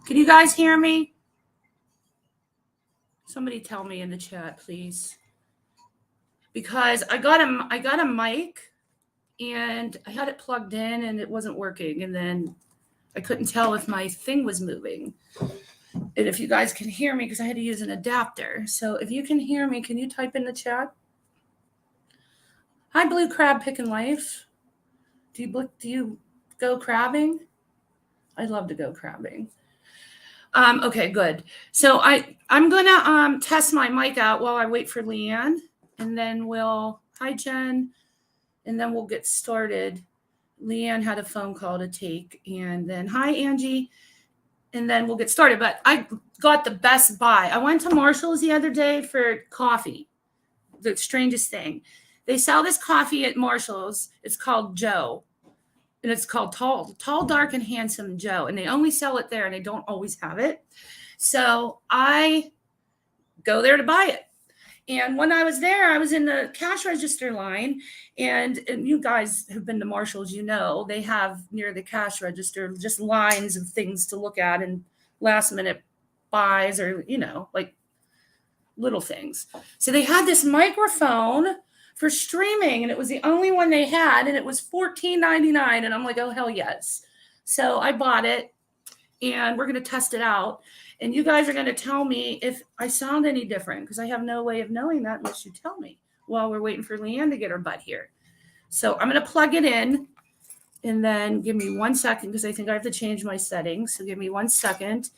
Can you guys hear me? Somebody tell me in the chat, please. Because I got a mic and I had it plugged in and it wasn't working. And then I couldn't tell if my thing was moving. And if you guys can hear me, because I had to use an adapter. So if you can hear me, can you type in the chat? Hi, Blue Crab Pickin' Life. Do you go crabbing? I'd love to go crabbing. Okay, good. So I'm gonna test my mic out while I wait for Leanne, and then hi Jen, and then we'll get started. Leanne had a phone call to take, and then hi Angie, and then we'll get started. But I got the best buy. I went to Marshall's the other day for coffee. The strangest thing. They sell this coffee at Marshall's. It's called Joe. And it's called Tall, Dark, and Handsome Joe. And they only sell it there, and they don't always have it. So I go there to buy it. And when I was there, I was in the cash register line. And you guys who've been to Marshall's, you know, they have near the cash register just lines of things to look at and last minute buys or, like little things. So they had this microphone for streaming, and it was the only one they had, and it was $14.99, and I'm like, oh, hell yes. So I bought it, and we're going to test it out, and you guys are going to tell me if I sound any different, because I have no way of knowing that unless you tell me while we're waiting for Leanne to get her butt here. So I'm going to plug it in, and then give me 1 second, because I think I have to change my settings, so give me 1 second,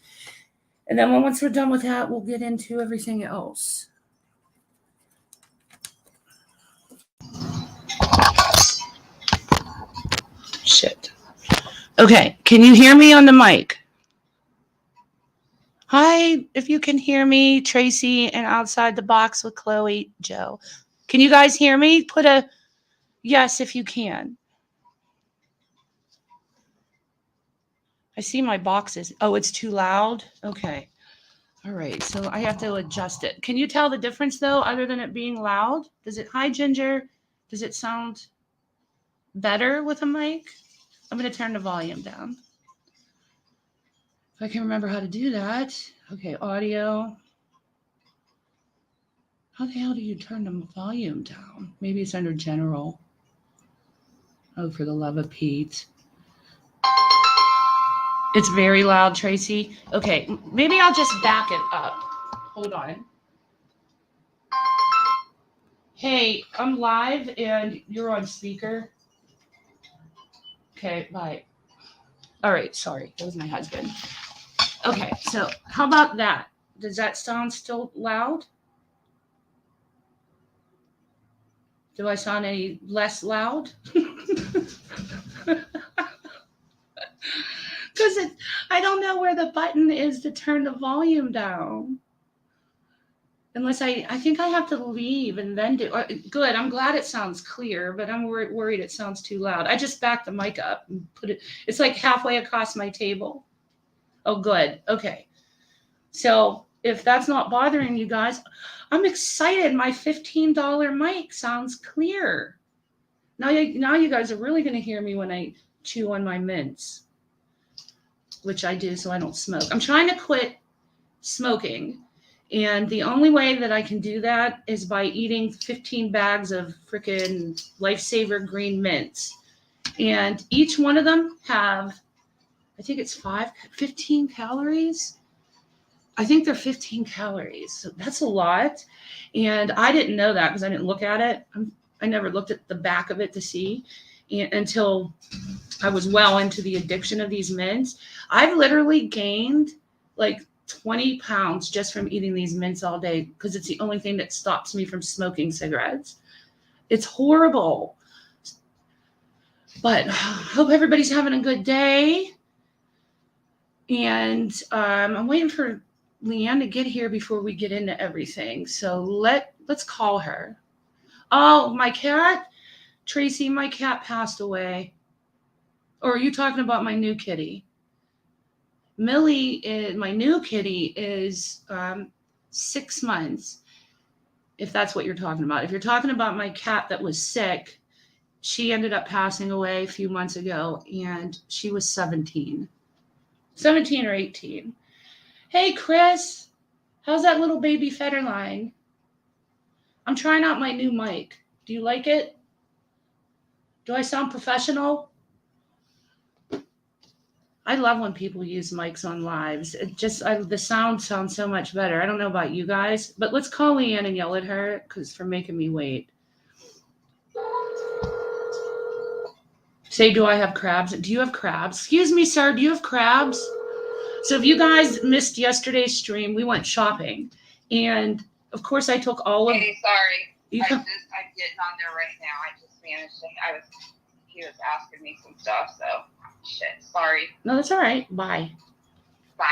and then once we're done with that, we'll get into everything else. Shit. Okay, can you hear me on the mic? Hi, if you can hear me, Tracy, and Outside the Box with Chloe, Joe. Can you guys hear me? Put a yes if you can. I see my boxes. Oh, it's too loud? Okay. All right, so I have to adjust it. Can you tell the difference, though, other than it being loud? Hi, Ginger. Does it sound better with a mic? I'm going to turn the volume down. If I can remember how to do that. Okay, audio. How the hell do you turn the volume down? Maybe it's under general. Oh, for the love of Pete. It's very loud, Tracy. Okay, maybe I'll just back it up. Hold on. Hey, I'm live and you're on speaker. Okay, bye. All right, sorry. That was my husband. Okay, so how about that? Does that sound still loud? Do I sound any less loud? Because I don't know where the button is to turn the volume down. Unless I think I have to leave and then do. Good. I'm glad it sounds clear, but I'm worried it sounds too loud. I just backed the mic up and put it. It's like halfway across my table. Oh, good. Okay. So if that's not bothering you guys, I'm excited. My $15 mic sounds clear. Now you guys are really going to hear me when I chew on my mints, which I do so I don't smoke. I'm trying to quit smoking. And the only way that I can do that is by eating 15 bags of freaking Lifesaver green mints. And each one of them have, I think it's 15 calories. I think they're 15 calories. So that's a lot. And I didn't know that because I didn't look at it. I never looked at the back of it to see until I was well into the addiction of these mints. I've literally gained like 20 pounds just from eating these mints all day because it's the only thing that stops me from smoking cigarettes. It's horrible. But I hope everybody's having a good day. And I'm waiting for Leanne to get here before we get into everything. So let's call her. Oh, my cat? Tracy, my cat passed away. Or are you talking about my new kitty? Millie, my new kitty, is 6 months, if that's what you're talking about. If you're talking about my cat that was sick, she ended up passing away a few months ago, and she was 17 or 18. Hey, Chris, how's that little baby Federline? I'm trying out my new mic. Do you like it? Do I sound professional? I love when people use mics on lives. The sound sounds so much better. I don't know about you guys, but let's call Leanne and yell at her for making me wait. Say, do I have crabs? Do you have crabs? Excuse me, sir. Do you have crabs? So if you guys missed yesterday's stream, we went shopping. And, of course, I took all of... Hey, sorry. I'm getting on there right now. I just managed to... He was asking me some stuff, so... Shit, sorry. No, that's all right. Bye. Bye.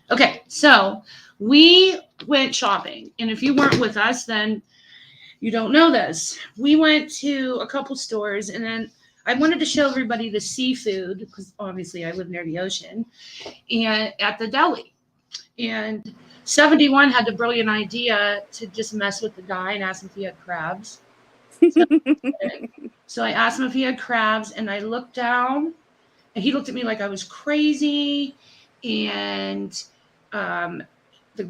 Okay, so we went shopping. And if you weren't with us, then you don't know this. We went to a couple stores, and then I wanted to show everybody the seafood, because obviously I live near the ocean, and at the deli. And 71 had the brilliant idea to just mess with the guy and ask him if he had crabs. So I asked him if he had crabs, and I looked down, and he looked at me like I was crazy, and the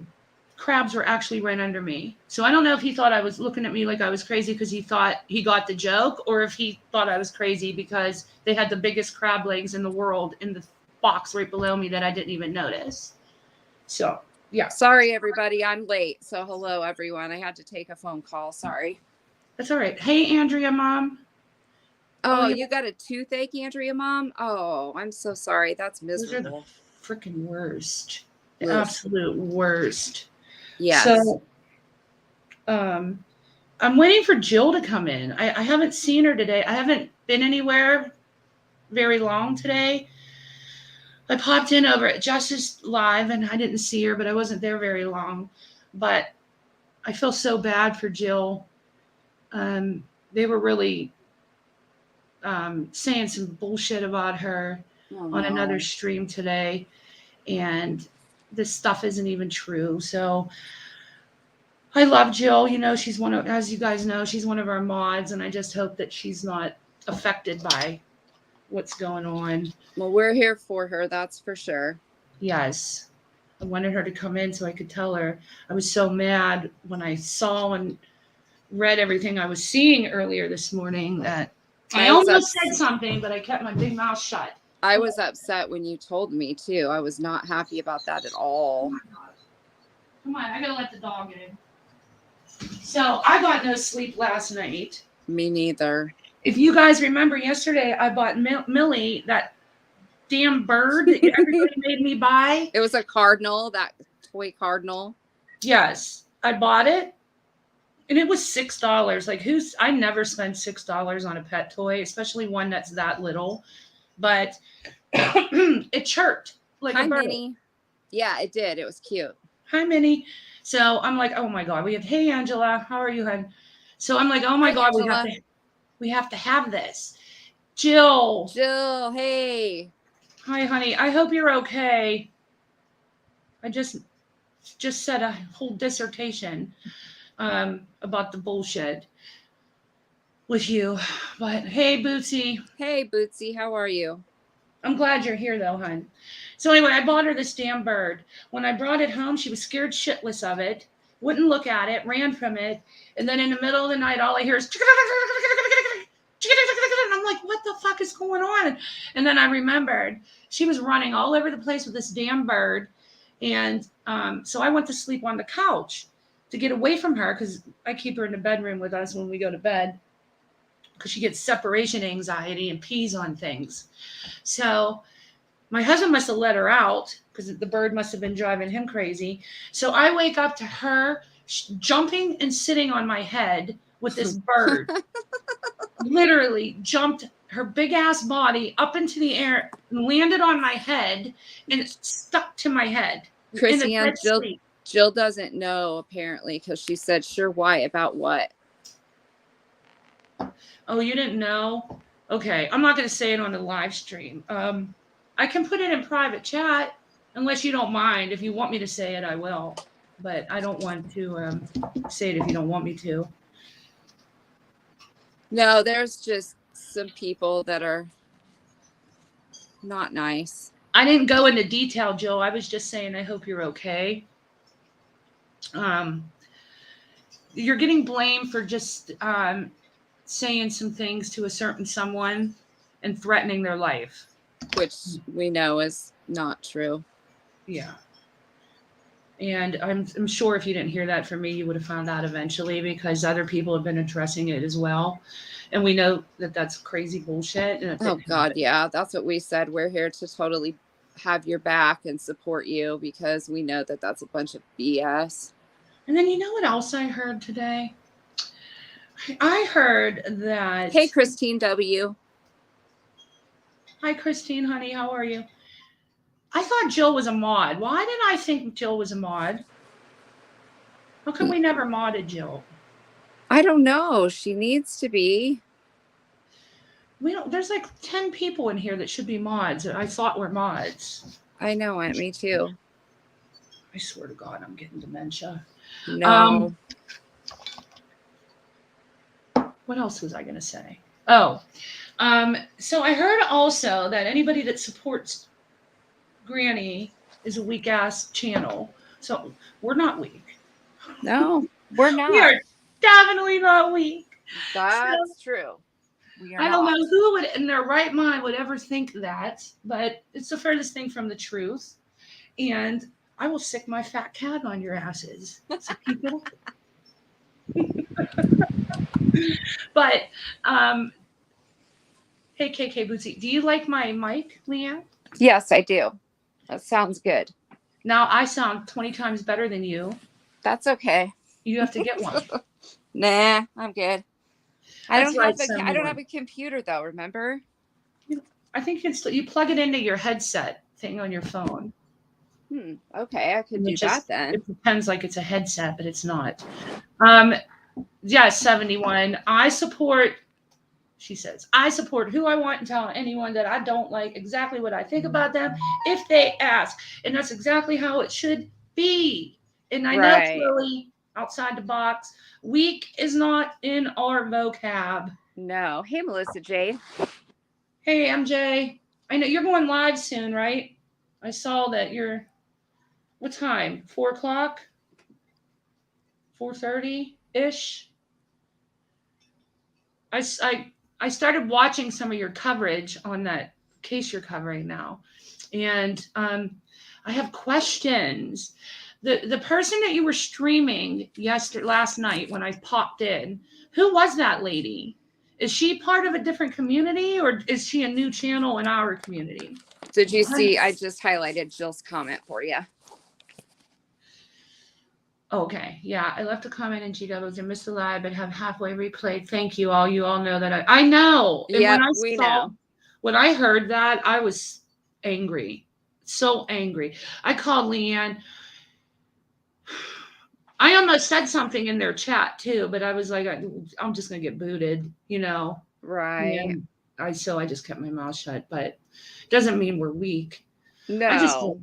crabs were actually right under me. So I don't know if he thought I was looking at me like I was crazy because he thought he got the joke, or if he thought I was crazy because they had the biggest crab legs in the world in the box right below me that I didn't even notice. So, yeah. Sorry, everybody. I'm late. So hello, everyone. I had to take a phone call. Sorry. That's all right. Hey, Andrea, Mom. Oh, you got a toothache, Andrea, Mom? Oh, I'm so sorry. That's miserable. Those are the freaking worst. The absolute worst. Yes. So, I'm waiting for Jill to come in. I haven't seen her today. I haven't been anywhere very long today. I popped in over at Justice Live, and I didn't see her, but I wasn't there very long. But I feel so bad for Jill. They were really saying some bullshit about her on another stream today, and this stuff isn't even true. So I love Jill. You know, she's as you guys know, she's one of our mods, and I just hope that she's not affected by what's going on. Well, we're here for her. That's for sure. Yes. I wanted her to come in so I could tell her. I was so mad when I saw and read everything I was seeing earlier this morning that I almost said something, but I kept my big mouth shut. I was upset when you told me, too. I was not happy about that at all. Oh my God. Come on, I got to let the dog in. So I got no sleep last night. Me neither. If you guys remember yesterday, I bought Millie that damn bird that everybody made me buy. It was a cardinal, that toy cardinal. Yes, I bought it, and it was $6. Like, I never spend $6 on a pet toy, especially one that's that little. but it chirped like Hi, a bird. Minnie. Yeah, it did. It was cute. Hi, Minnie. So I'm like, oh my God, we have, hey, Angela, how are you, hon? So I'm like, oh my Hi, God, Angela. we have to have this. Jill. Jill, hey. Hi, honey. I hope you're okay. I just said a whole dissertation about the bullshit with you. But hey, Bootsy. Hey, Bootsy, how are you? I'm glad you're here, though, hon. So anyway, I bought her this damn bird. When I brought it home, she was scared shitless of it, wouldn't look at it, ran from it, and then in the middle of the night, all I hear is and I'm like, what the fuck is going on? And then I remembered she was running all over the place with this damn bird, and so I went to sleep on the couch to get away from her because I keep her in the bedroom with us when we go to bed because she gets separation anxiety and pees on things. So my husband must have let her out because the bird must have been driving him crazy. So I wake up to her jumping and sitting on my head with this bird. Literally jumped her big ass body up into the air and landed on my head and it stuck to my head. Christiane, Jill doesn't know apparently because she said, sure, why? About what? Oh, you didn't know? Okay, I'm not going to say it on the live stream. I can put it in private chat unless you don't mind. If you want me to say it, I will. But I don't want to say it if you don't want me to. No, there's just some people that are not nice. I didn't go into detail, Jill. I was just saying I hope you're okay. You're getting blamed for just saying some things to a certain someone and threatening their life. Which we know is not true. Yeah. And I'm sure if you didn't hear that from me, you would have found out eventually because other people have been addressing it as well. And we know that that's crazy bullshit. And oh, God, yeah. That's what we said. We're here to totally have your back and support you because we know that that's a bunch of BS. And then you know what else I heard today? I heard that... Hey, Christine W. Hi, Christine, honey. How are you? I thought Jill was a mod. Why did I think Jill was a mod? How come we never modded Jill? I don't know. She needs to be. We don't. There's like 10 people in here that should be mods that I thought were mods. I know it. Me too. I swear to God, I'm getting dementia. No. What else was I going to say? Oh, so I heard also that anybody that supports Granny is a weak ass channel. So we're not weak. No, we're not. We are definitely not weak. That's true. I don't know who would in their right mind would ever think that, but it's the furthest thing from the truth. And I will sick my fat cat on your asses. So people. But hey, KK Bootsy, do you like my mic, Leanne? Yes, I do. That sounds good. Now I sound 20 times better than you. That's okay. You have to get one. Nah, I'm good. I don't have a computer though, remember? I think you plug it into your headset thing on your phone. Okay, I could do that then. It depends like it's a headset, but it's not. Yeah, 71. I support, she says, I support who I want and tell anyone that I don't like exactly what I think about them if they ask. And that's exactly how it should be. And I know it's really outside the box. Weak is not in our vocab. No. Hey, Melissa Jade. Hey, MJ. I know you're going live soon, right? I saw that you're, what time? 4 o'clock? 4:30-ish? I started watching some of your coverage on that case you're covering now. And I have questions. The person that you were streaming last night when I popped in, who was that lady? Is she part of a different community or is she a new channel in our community? Did you see? I just highlighted Jill's comment for you. Okay. Yeah. I left a comment in GWs and missed the live, but have halfway replayed. Thank you all. You all know that I know. And yeah, we know. when I heard that, I was angry, so angry. I called Leanne. I almost said something in their chat too, but I was like, I'm just gonna get booted, you know. Right. And I just kept my mouth shut. But it doesn't mean we're weak. No.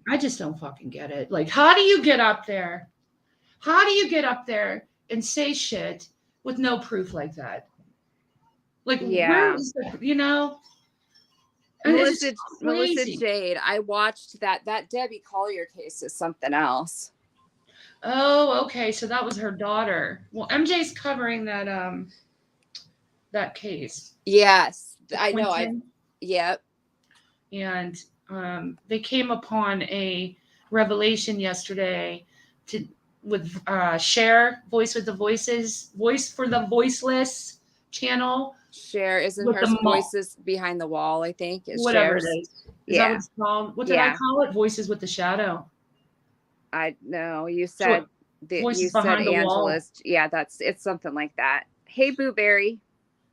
I just don't fucking get it. Like, how do you get up there? How do you get up there and say shit with no proof like that? Like, where Yeah. is the, you know? And it's just Melissa crazy. Jade, I watched that Debbie Collier case is something else. Oh, okay. So that was her daughter. Well, MJ's covering that case. Yes. I know. Yep. And they came upon a revelation yesterday with Share Voice with the Voices, Voice for the Voiceless channel. Cher, isn't With her the Voices Behind the Wall, I think. Is whatever Cher's. it is. Is that what it's called? What did I call it? Voices with the Shadow. I know. You So said Voices Behind the Angela's. Wall. Yeah, it's something like that. Hey, Boo Berry.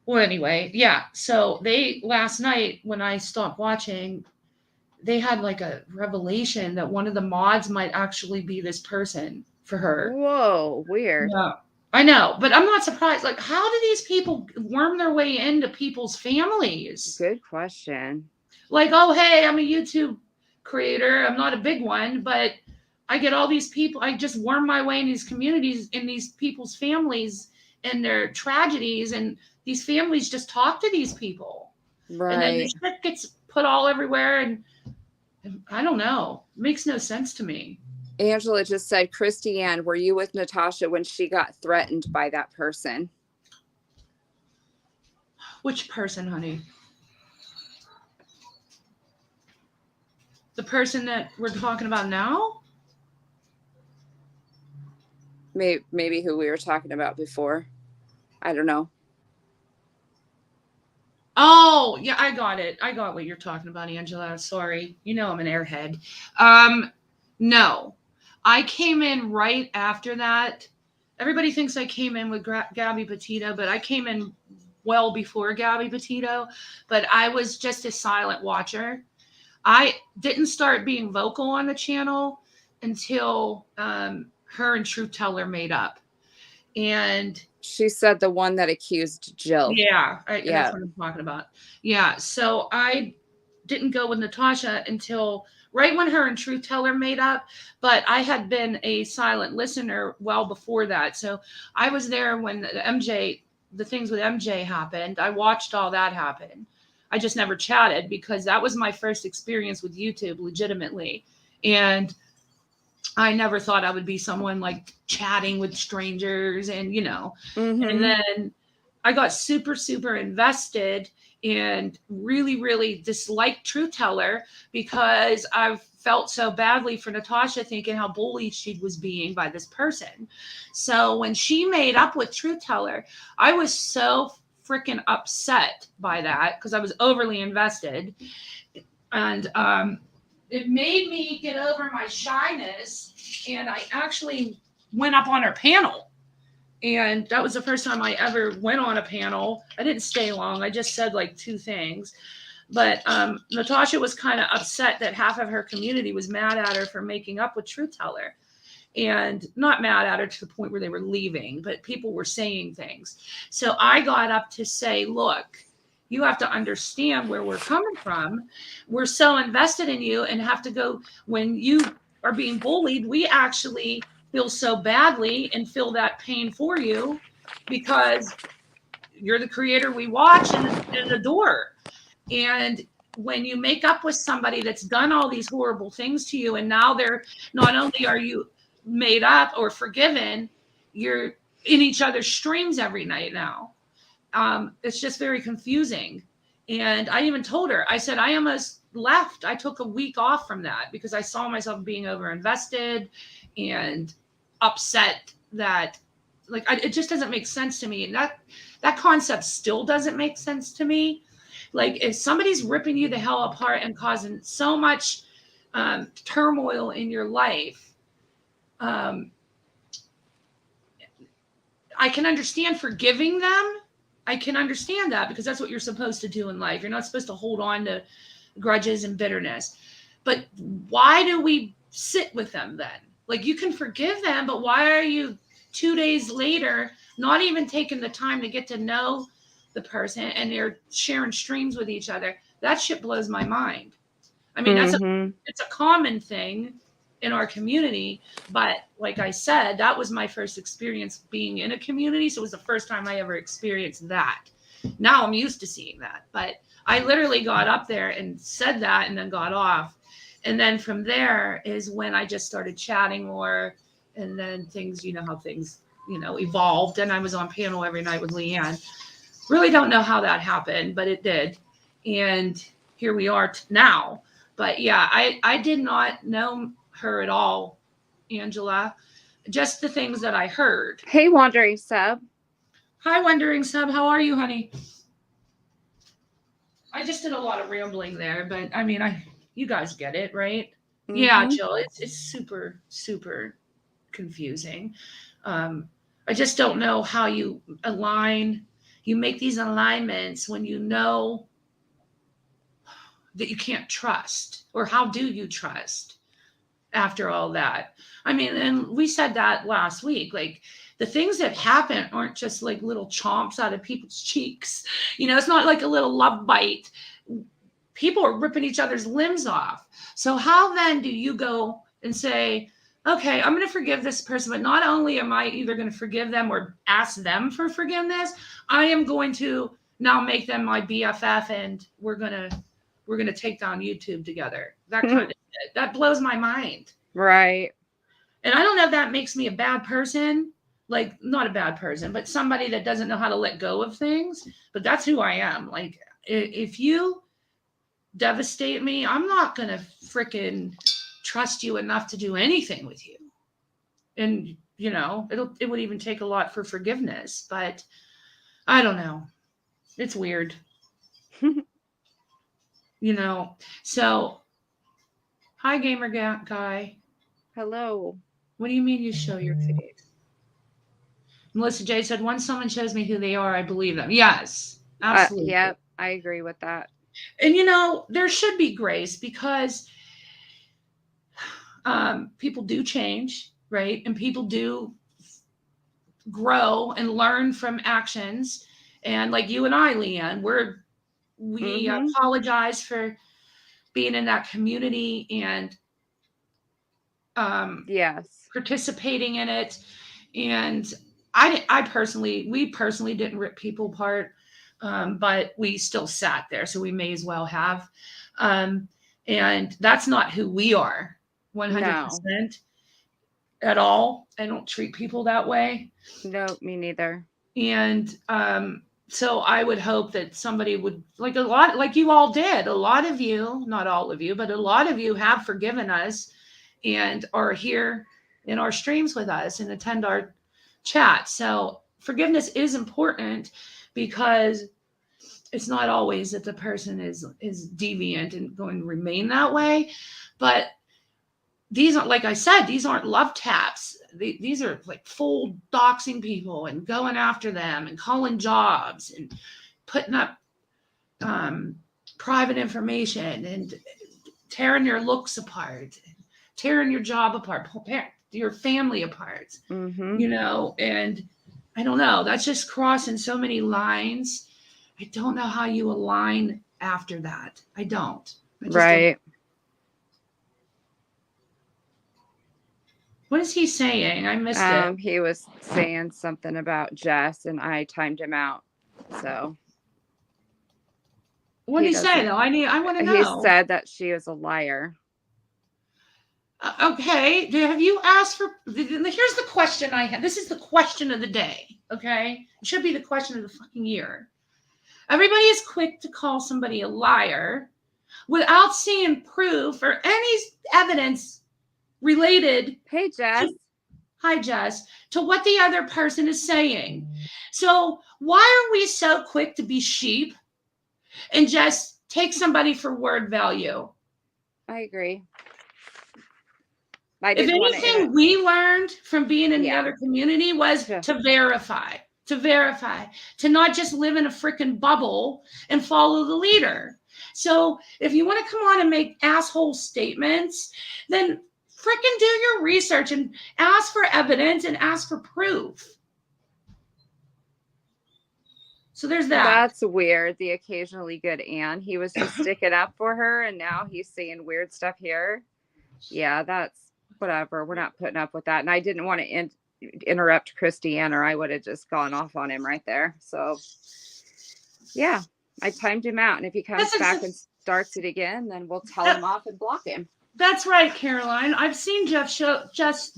Well, anyway, yeah. So last night when I stopped watching, they had like a revelation that one of the mods might actually be this person for her. Whoa, weird. Yeah, I know, but I'm not surprised. Like, how do these people worm their way into people's families? Good question. Like, oh, hey, I'm a YouTube creator. I'm not a big one, but I get all these people. I just worm my way in these communities, in these people's families and their tragedies. And these families just talk to these people. Right. And then the shit gets put all everywhere. And I don't know. It makes no sense to me. Angela just said, Christiane, were you with Natasha when she got threatened by that person? Which person, honey? The person that we're talking about now? Maybe who we were talking about before. I don't know. Oh, yeah, I got it. I got what you're talking about, Angela. Sorry. You know I'm an airhead. No. I came in right after that. Everybody thinks I came in with Gabby Petito, but I came in well before Gabby Petito. But I was just a silent watcher. I didn't start being vocal on the channel until her and Truth Teller made up. And she said the one that accused Jill. Yeah, that's what I'm talking about. Yeah, so I didn't go with Natasha until right when her and Truth Teller made up, but I had been a silent listener well before that. So I was there when the things with MJ happened. I watched all that happen. I just never chatted because that was my first experience with YouTube legitimately. And I never thought I would be someone like chatting with strangers and, and then I got super, super invested and really, really disliked Truth Teller because I felt so badly for Natasha, thinking how bullied she was being by this person. So when she made up with Truth Teller, I was so freaking upset by that because I was overly invested. And it made me get over my shyness, and I actually went up on her panel. And that was the first time I ever went on a panel. I didn't stay long. I just said like 2 things. But Natasha was kind of upset that half of her community was mad at her for making up with Truth Teller. And not mad at her to the point where they were leaving, but people were saying things. So I got up to say, look, you have to understand where we're coming from. We're so invested in you and have to go when you are being bullied. We actually feel so badly and feel that pain for you because you're the creator we watch and adore. And when you make up with somebody that's done all these horrible things to you, and now they're not only are you made up or forgiven, you're in each other's streams every night now. It's just very confusing. And I even told her, I said, I almost left. I took a week off from that because I saw myself being overinvested and upset that it just doesn't make sense to me. And that concept still doesn't make sense to me. Like if somebody's ripping you the hell apart and causing so much turmoil in your life, I can understand forgiving them. I can understand that because that's what you're supposed to do in life. You're not supposed to hold on to grudges and bitterness. But why do we sit with them then? Like, you can forgive them, but why are you 2 days later not even taking the time to get to know the person, and you're sharing streams with each other? That shit blows my mind. I mean, it's a common thing in our community, but like I said, that was my first experience being in a community. So it was the first time I ever experienced that. Now I'm used to seeing that, but I literally got up there and said that and then got off. And then from there is when I just started chatting more, and then things, you know how things, evolved. And I was on panel every night with Leanne. Really don't know how that happened, but it did. And here we are now. But yeah, I did not know her at all, Angela. Just the things that I heard. Hey, Wandering Sub. Hi, Wandering Sub. How are you, honey? I just did a lot of rambling there, but I mean, you guys get it, right? Yeah, Jill. It's super, super confusing. I just don't know how you make these alignments when you know that you can't trust, or how do you trust after all that? I mean, and we said that last week, like, the things that happen aren't just like little chomps out of people's cheeks. It's not like a little love bite. People are ripping each other's limbs off. So how then do you go and say, okay, I'm going to forgive this person, but not only am I either going to forgive them or ask them for forgiveness, I am going to now make them my BFF, and we're going to take down YouTube together. That kind of shit. That blows my mind. Right. And I don't know if that makes me a bad person, like, not a bad person, but somebody that doesn't know how to let go of things. But that's who I am. Like, if you devastate me, I'm not going to freaking trust you enough to do anything with you. And, it would even take a lot for forgiveness, but I don't know. It's weird. So hi, gamer guy. Hello. What do you mean you show your face? Melissa J said, once someone shows me who they are, I believe them. Yes, absolutely. Yep, I agree with that. And, there should be grace, because people do change, right? And people do grow and learn from actions. And like you and I, Leanne, we apologize for being in that community and yes, participating in it. And we personally didn't rip people apart, but we still sat there, so we may as well have. And that's not who we are, 100% at all. I don't treat people that way. No, me neither. And so I would hope that somebody would, like you all did. A lot of you, not all of you, but a lot of you have forgiven us and are here in our streams with us and attend our chat. So forgiveness is important, because it's not always that the person is deviant and going to remain that way. But these aren't, like I said, these aren't love taps. These are like full doxing people and going after them and calling jobs and putting up private information and tearing your looks apart, tearing your job apart, your family apart, and I don't know, that's just crossing so many lines. I don't know how you align after that. I don't. Right. Don't. What is he saying? I missed it. He was saying something about Jess, and I timed him out. So what did he say though? I want to know. He said that she is a liar. Okay. Have you asked for? Here's the question I have. This is the question of the day. Okay, it should be the question of the fucking year. Everybody is quick to call somebody a liar without seeing proof or any evidence related. Hey, Jess. Hi, Jess. To what the other person is saying. So why are we so quick to be sheep and just take somebody for word value? I agree. If anything we learned from being in the other community was to verify. to verify, to not just live in a freaking bubble and follow the leader. So if you want to come on and make asshole statements, then freaking do your research and ask for evidence and ask for proof. So there's that. That's weird. The occasionally good Ann. He was just sticking up for her, and now he's saying weird stuff here. Yeah, that's whatever. We're not putting up with that. And I didn't want to interrupt Christiane, or I would have just gone off on him right there. So, yeah, I timed him out. And if he comes back and starts it again, then we'll tell him off and block him. That's right, Caroline. I've seen Jeff show Jess,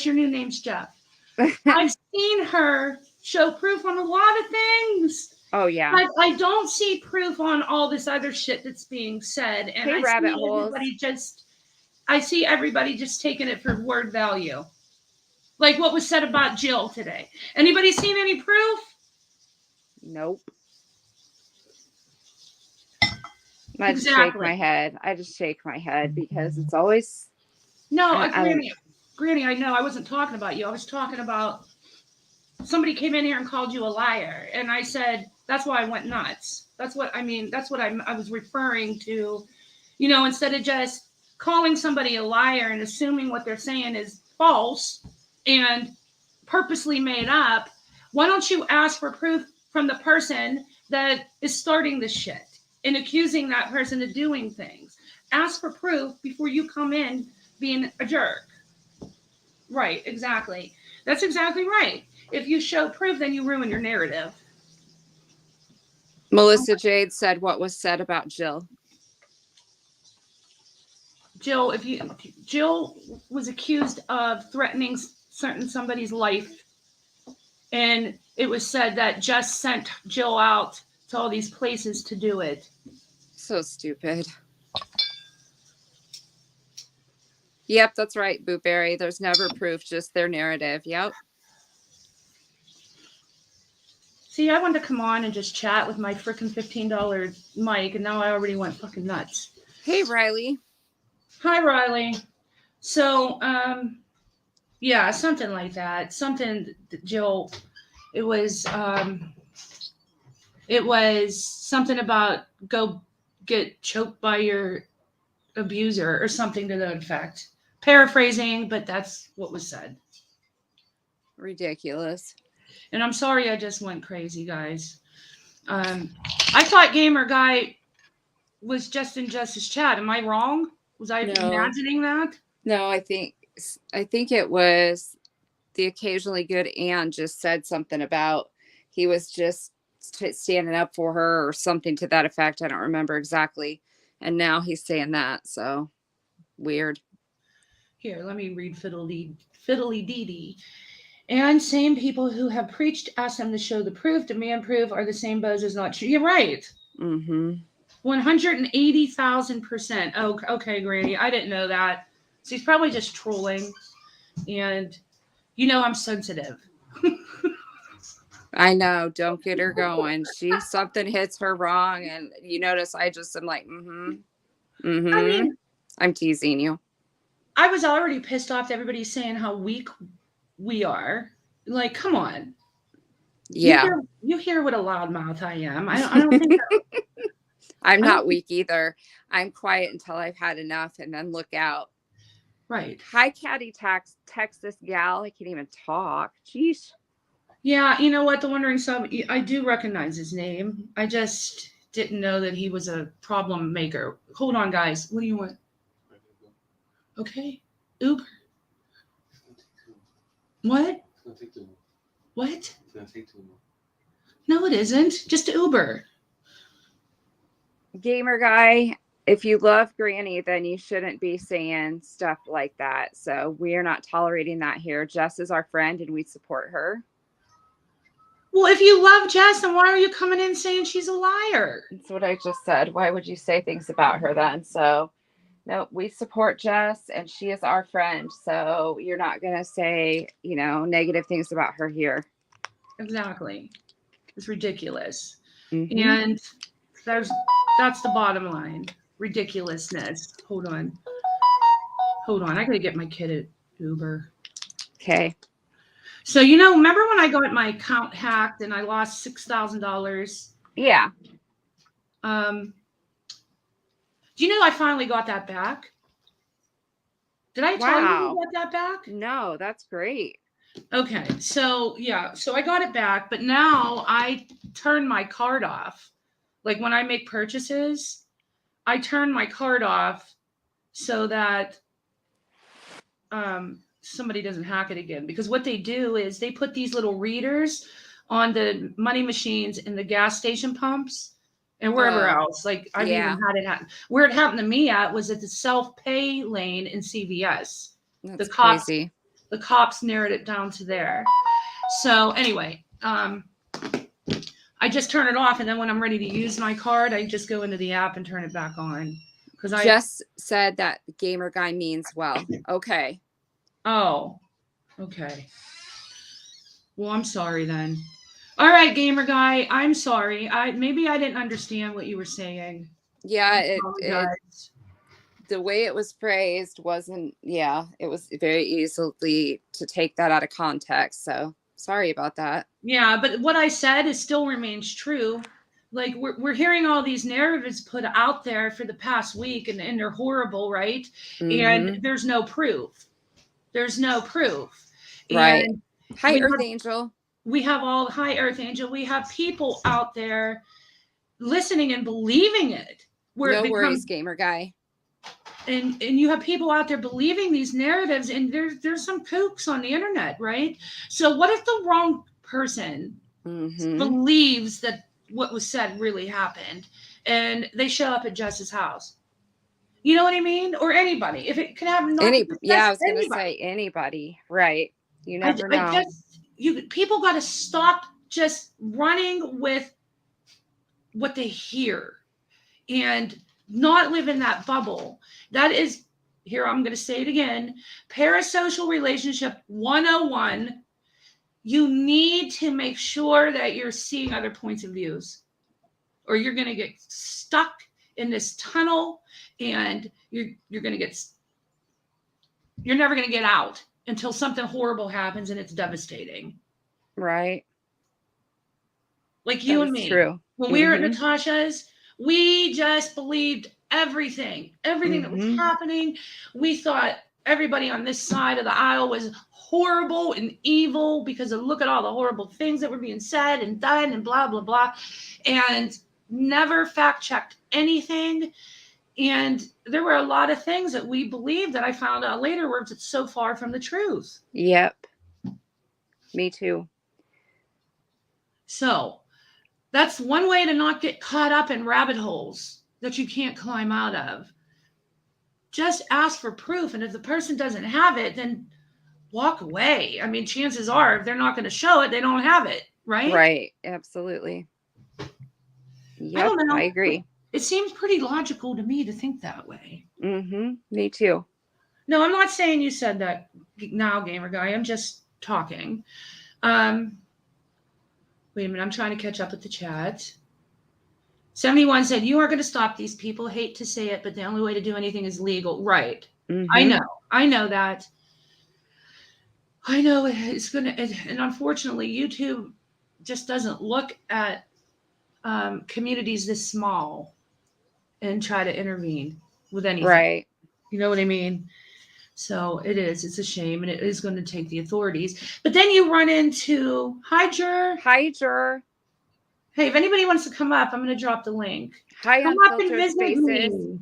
your new name's Jeff. I've seen her show proof on a lot of things. Oh, yeah. But I don't see proof on all this other shit that's being said. And I see everybody just taking it for word value. Like what was said about Jill today. Anybody seen any proof? Nope. I just shake my head. I just shake my head because it's always. No, Granny, I know I wasn't talking about you. I was talking about somebody came in here and called you a liar. And I said, that's why I went nuts. That's what I was referring to. You know, instead of just calling somebody a liar and assuming what they're saying is false and purposely made up, why don't you ask for proof from the person that is starting this shit and accusing that person of doing things? Ask for proof before you come in being a jerk. Right, exactly. That's exactly right. If you show proof, then you ruin your narrative. Melissa Jade said what was said about Jill. Jill was accused of threatening somebody's life, and it was said that Jess sent Jill out to all these places to do it. So stupid. Yep, that's right, Booberry. There's never proof, just their narrative. Yep. See, I wanted to come on and just chat with my freaking $15 mic, and now I already went fucking nuts. Hey, Riley. Hi, Riley. So, yeah, something like that. Jill, it was something about go get choked by your abuser or something to that effect. Paraphrasing, but that's what was said. Ridiculous. And I'm sorry I just went crazy, guys. I thought Gamer Guy was just in Jess's chat. Am I wrong? Was I imagining that? No, I think it was the occasionally good Ann just said something about he was just standing up for her or something to that effect. I don't remember exactly. And now he's saying that. So weird. Here, let me read Fiddly Dee Dee. And same people who have preached, ask them to show the proof, demand proof, are the same buzz as not true. You're right. Mm-hmm. 180,000%. Oh, okay, Granny. I didn't know that. So he's probably just trolling. And, I'm sensitive. I know. Don't get her going. Something hits her wrong. And you notice I just am like, I mean, I'm teasing you. I was already pissed off that everybody's saying how weak we are. Like, come on. Yeah. You hear what a loudmouth I am. I don't think I'm not weak either. I'm quiet until I've had enough and then look out. Right. Hi, Caddy text this gal. I can't even talk. Jeez. Yeah, you know what? The Wondering Sub, I do recognize his name. I just didn't know that he was a problem maker. Hold on, guys. What do you want? Okay. Uber. What? It's gonna take too long. What? It's gonna take too long. No, it isn't. Just Uber. Gamer Guy, if you love Granny, then you shouldn't be saying stuff like that. So we are not tolerating that here. Jess is our friend and we support her. Well, if you love Jess, then why are you coming in saying she's a liar? That's what I just said. Why would you say things about her then? So, no, we support Jess and she is our friend. So you're not going to say, negative things about her here. Exactly. It's ridiculous. Mm-hmm. And that's the bottom line. Ridiculousness. Hold on. I got to get my kid at Uber. Okay. So, remember when I got my account hacked and I lost $6,000? Yeah. Do you know I finally got that back? Did I tell you I got that back? No, that's great. Okay, so I got it back, but now I turn my card off. Like when I make purchases, I turn my card off so that somebody doesn't hack it again. Because what they do is they put these little readers on the money machines in the gas station pumps and wherever else. Like I've even had it happen. Where it happened to me at was at the self-pay lane in CVS. That's crazy. The cops narrowed it down to there. So anyway, I just turn it off, and then when I'm ready to use my card, I just go into the app and turn it back on. Because I just said that gamer guy means well. Okay. Oh, okay. Well, I'm sorry then. All right, gamer guy, I'm sorry. Maybe I didn't understand what you were saying. Yeah, it the way it was phrased wasn't, it was very easily to take that out of context. So sorry about that. Yeah, but what I said still remains true. Like we're hearing all these narratives put out there for the past week and they're horrible, right? Mm-hmm. And there's no proof. There's no proof. Right. And Hi, Earth Angel. Hi, Earth Angel. We have people out there listening and believing it. No worries, gamer guy. And you have people out there believing these narratives, and there's some kooks on the internet, right? So what if the wrong person believes that what was said really happened, and they show up at Jess's house? You know what I mean? Or anybody. If it could happen. I was going to say anybody. Right. You never know. People got to stop just running with what they hear and not live in that bubble. That is, here, I'm going to say it again, Parasocial Relationship 101. You need to make sure that you're seeing other points of views, or you're going to get stuck in this tunnel, and you're never going to get out until something horrible happens and it's devastating. Right. Like you and me. True. When we were at Natasha's, we just believed everything that was happening. We thought everybody on this side of the aisle was horrible and evil because of look at all the horrible things that were being said and done and blah, blah, blah. And never fact checked anything. And there were a lot of things that we believed that I found out later were so far from the truth. Yep. Me too. So that's one way to not get caught up in rabbit holes that you can't climb out of. Just ask for proof. And if the person doesn't have it, then walk away. I mean, chances are if they're not going to show it, they don't have it. Right? Right. Absolutely. Yep, I don't know. I agree. It seems pretty logical to me to think that way. Me too. No, I'm not saying you said that now, gamer guy. I'm just talking. Wait a minute. I'm trying to catch up with the chat. 71 said, you are going to stop these people. Hate to say it, but the only way to do anything is legal. Right. I know that. I know it's going to, and unfortunately, YouTube just doesn't look at communities this small and try to intervene with anything. Right. You know what I mean? So it's a shame, and it is going to take the authorities. But then you run into, hi, Jer. Hey, if anybody wants to come up, I'm going to drop the link. Hi, come up and visit spaces. me.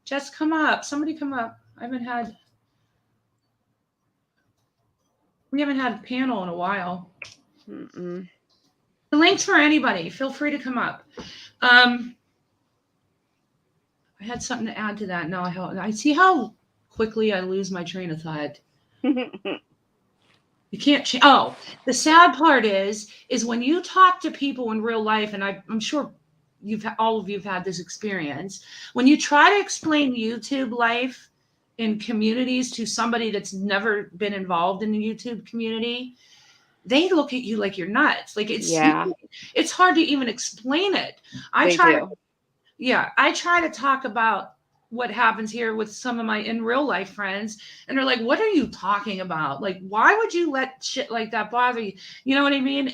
Just come up. Somebody come up. We haven't had a panel in a while. The link's for anybody. Feel free to come up. I had something to add to that. No, I see how quickly I lose my train of thought. You can't change. Oh, the sad part is when you talk to people in real life, and I'm sure all of you have had this experience. When you try to explain YouTube life in communities to somebody that's never been involved in the YouTube community, they look at you like you're nuts. Like it's hard to even explain it. I try to talk about what happens here with some of my in real life friends, and they're like, what are you talking about? Like, why would you let shit like that bother you? You know what I mean?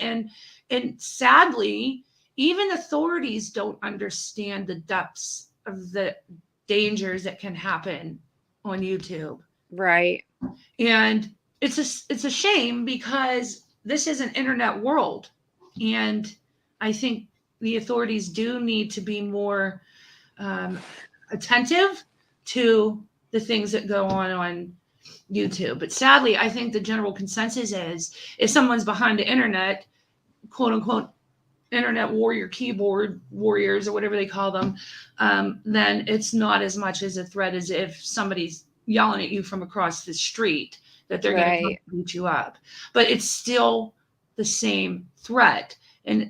And sadly, even authorities don't understand the depths of the dangers that can happen on YouTube. Right. And it's a shame because this is an internet world, and I think the authorities do need to be more attentive to the things that go on YouTube. But sadly, I think the general consensus is if someone's behind the internet, quote unquote, internet warrior, keyboard warriors, or whatever they call them, then it's not as much as a threat as if somebody's yelling at you from across the street that they're going to beat you up. But it's still the same threat, and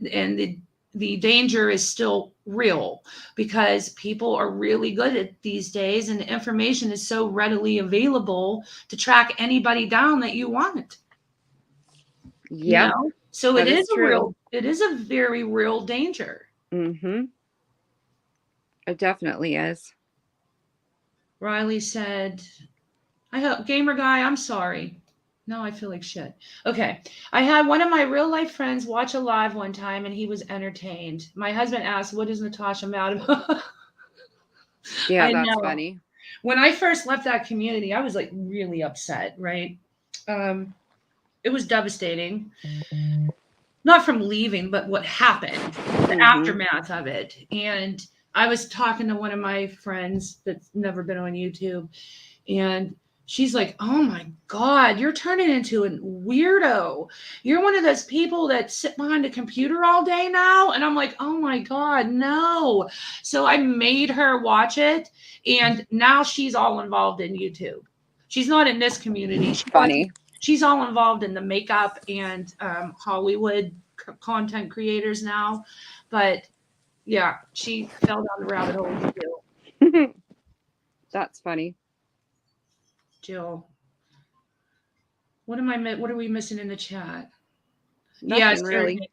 the danger is still real because people are really good at these days, and the information is so readily available to track anybody down that you want. Yeah. You know? So it is a very real danger. Mm-hmm. It definitely is. Riley said, I hope, gamer guy, I'm sorry. No, I feel like shit. Okay. I had one of my real life friends watch a live one time and he was entertained. My husband asked, what is Natasha mad about? Yeah, I that's know. funny. When I first left that community, I was like really upset, right? It was devastating. Not from leaving, but what happened, the aftermath of it. And I was talking to one of my friends that's never been on YouTube, and she's like, oh my God, you're turning into a weirdo. You're one of those people that sit behind a computer all day now. And I'm like, oh my God, no. So I made her watch it. And now she's all involved in YouTube. She's not in this community. She's all involved in the makeup and Hollywood content creators now. But yeah, she fell down the rabbit hole too. That's funny. Jill, what are we missing in the chat? Nothing really.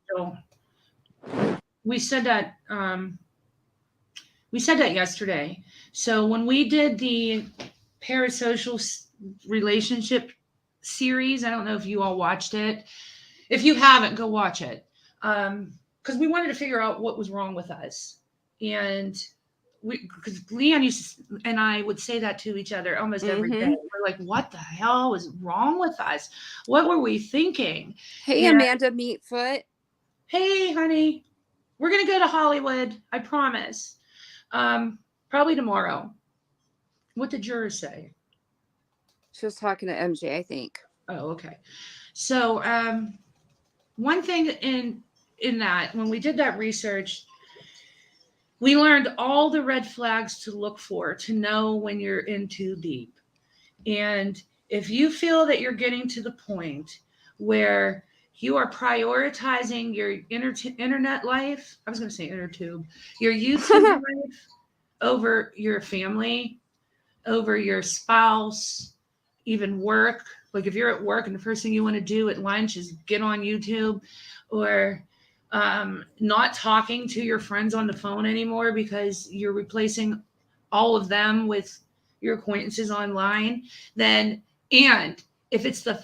We said that yesterday. So when we did the Parasocial relationship series, I don't know if you all watched it. If you haven't, go watch it. Because we wanted to figure out what was wrong with us. And because Leon and I would say that to each other almost every day. We're like, what the hell was wrong with us? What were we thinking? Hey, Amanda Meatfoot. Hey, honey. We're going to go to Hollywood. I promise. Probably tomorrow. What did jurors say? She was talking to MJ, I think. Oh, okay. So one thing in that, when we did that research, we learned all the red flags to look for to know when you're in too deep. And if you feel that you're getting to the point where you are prioritizing your internet life, I was going to say inner tube, your YouTube life over your family, over your spouse, even work. Like if you're at work and the first thing you want to do at lunch is get on YouTube, or not talking to your friends on the phone anymore because you're replacing all of them with your acquaintances online, and if it's the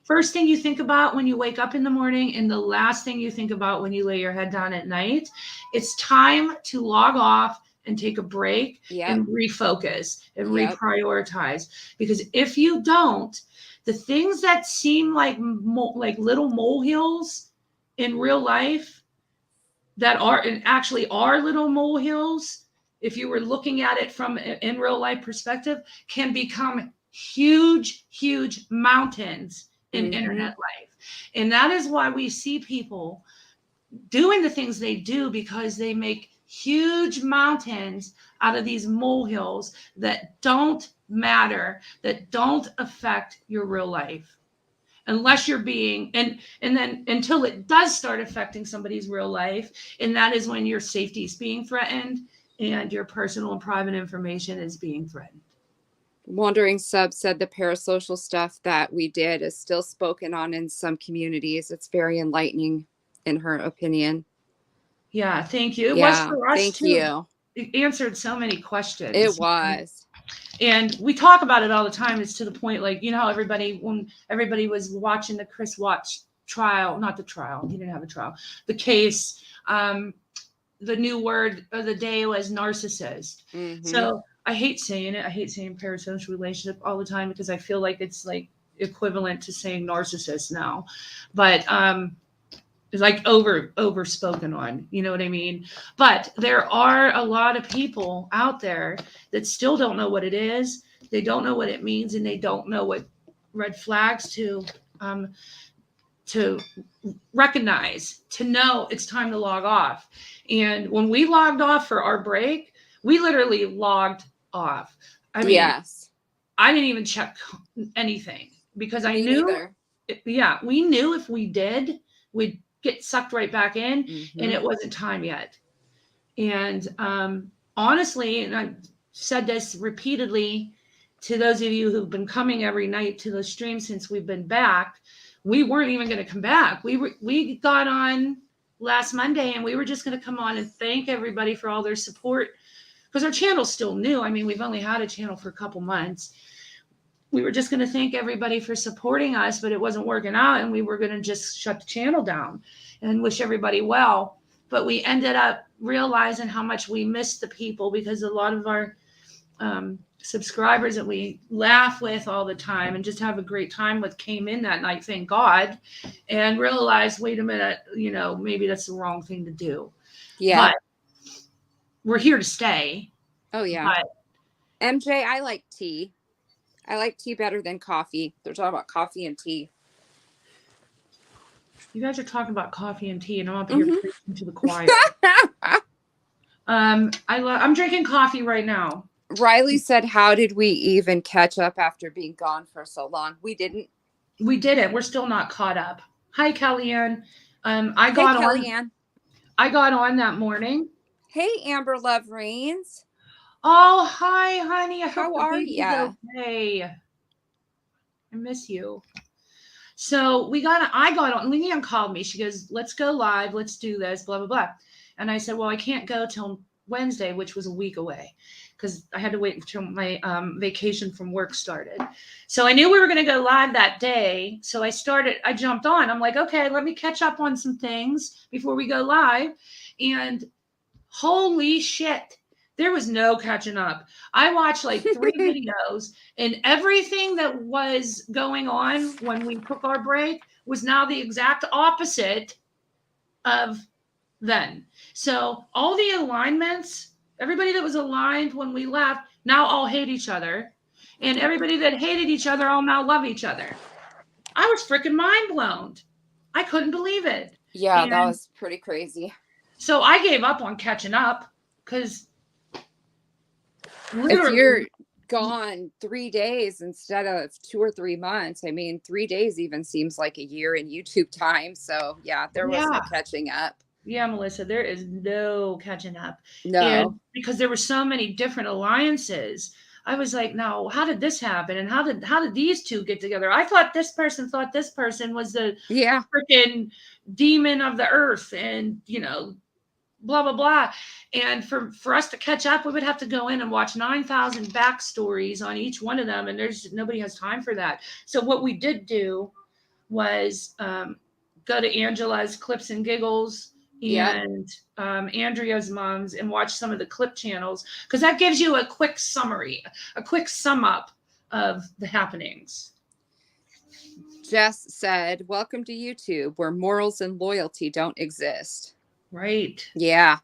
first thing you think about when you wake up in the morning and the last thing you think about when you lay your head down at night, it's time to log off and take a break and refocus and reprioritize. Because if you don't, the things that seem like little molehills in real life that actually are little molehills, if you were looking at it from an in real life perspective, can become huge, huge mountains in internet life. And that is why we see people doing the things they do, because they make huge mountains out of these molehills that don't matter, that don't affect your real life. Unless you're being, and then until it does start affecting somebody's real life, and that is when your safety is being threatened and your personal and private information is being threatened. Wandering Sub said the parasocial stuff that we did is still spoken on in some communities. It's very enlightening, in her opinion. Yeah, thank you. It was for us thank too. you. answered so many questions. It was. And we talk about it all the time. It's to the point, like, you know, how when everybody was watching the Chris Watts trial, not the trial, he didn't have a trial, the case, the new word of the day was narcissist. Mhm. So I hate saying it. I hate saying parasocial relationship all the time because I feel like it's like equivalent to saying narcissist now. But it's like over spoken on, you know what I mean? But there are a lot of people out there that still don't know what it is. They don't know what it means, and they don't know what red flags to recognize, to know it's time to log off. And when we logged off for our break, we literally logged off. I mean, yes. I didn't even check anything because I Me knew, neither. we knew if we did, we'd get sucked right back in, Mhm. and it wasn't time yet. And honestly, and I've said this repeatedly to those of you who've been coming every night to the stream since we've been back, we weren't even going to come back. We got on last Monday, and we were just going to come on and thank everybody for all their support because our channel's still new. I mean, we've only had a channel for a couple months. We were just going to thank everybody for supporting us, but it wasn't working out, and we were going to just shut the channel down and wish everybody well. But we ended up realizing how much we missed the people because a lot of our subscribers that we laugh with all the time and just have a great time with came in that night, thank God, and realized, wait a minute, you know, maybe that's the wrong thing to do. Yeah. But we're here to stay. Oh yeah. But MJ, I like tea. I like tea better than coffee. They're talking about coffee and tea. you guys are talking about coffee and tea, and I'm up here preaching to the choir. I'm drinking coffee right now. Riley said, how did we even catch up after being gone for so long? We didn't. We didn't. We're still not caught up. Hi, Kellyanne. I Hey, got Kellyanne. I got on that morning. Hey, Amber Love Reigns. Oh, hi, honey. I How hope the are baby's ya? okay. I miss you. So I got on. Leanne called me. She goes, let's go live. Let's do this, blah, blah, blah. And I said, well, I can't go till Wednesday, which was a week away, because I had to wait until my vacation from work started. So I knew we were going to go live that day. So I jumped on. I'm like, okay, let me catch up on some things before we go live. And holy shit, there was no catching up. I watched like 3 videos, and everything that was going on when we took our break was now the exact opposite of then. So all the alignments, everybody that was aligned when we left, now all hate each other. And everybody that hated each other all now love each other. I was freaking mind blown. I couldn't believe it. Yeah, that was pretty crazy. So I gave up on catching up because if you're gone 3 days instead of 2 or 3 months, I mean, 3 days even seems like a year in YouTube time. So yeah, there was no catching up. Yeah, Melissa, there is no catching up. No. And because there were so many different alliances, I was like, no, how did this happen? And how did these two get together? I thought this person was the freaking demon of the earth, and you know, blah blah blah. And for us to catch up, we would have to go in and watch 9,000 backstories on each one of them, and nobody has time for that. So what we did do was go to Angela's Clips and Giggles and Andrea's mom's and watch some of the clip channels, because that gives you a quick summary, a quick sum up of the happenings. Jess said, welcome to YouTube, where morals and loyalty don't exist. Right. Yeah.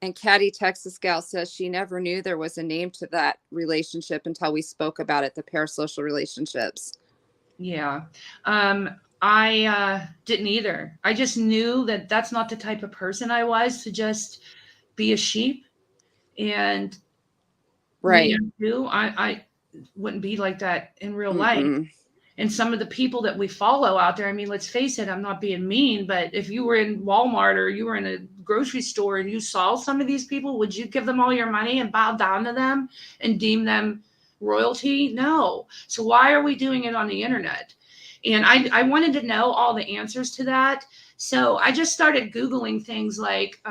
And Caddy Texas Gal says she never knew there was a name to that relationship until we spoke about it, the parasocial relationships. Yeah. I didn't either. I just knew that that's not the type of person I was to just be a sheep. And right. I wouldn't be like that in real life. And some of the people that we follow out there, I mean, let's face it, I'm not being mean, but if you were in Walmart or you were in a grocery store and you saw some of these people, would you give them all your money and bow down to them and deem them royalty? No. So why are we doing it on the internet? And I wanted to know all the answers to that. So I just started Googling things like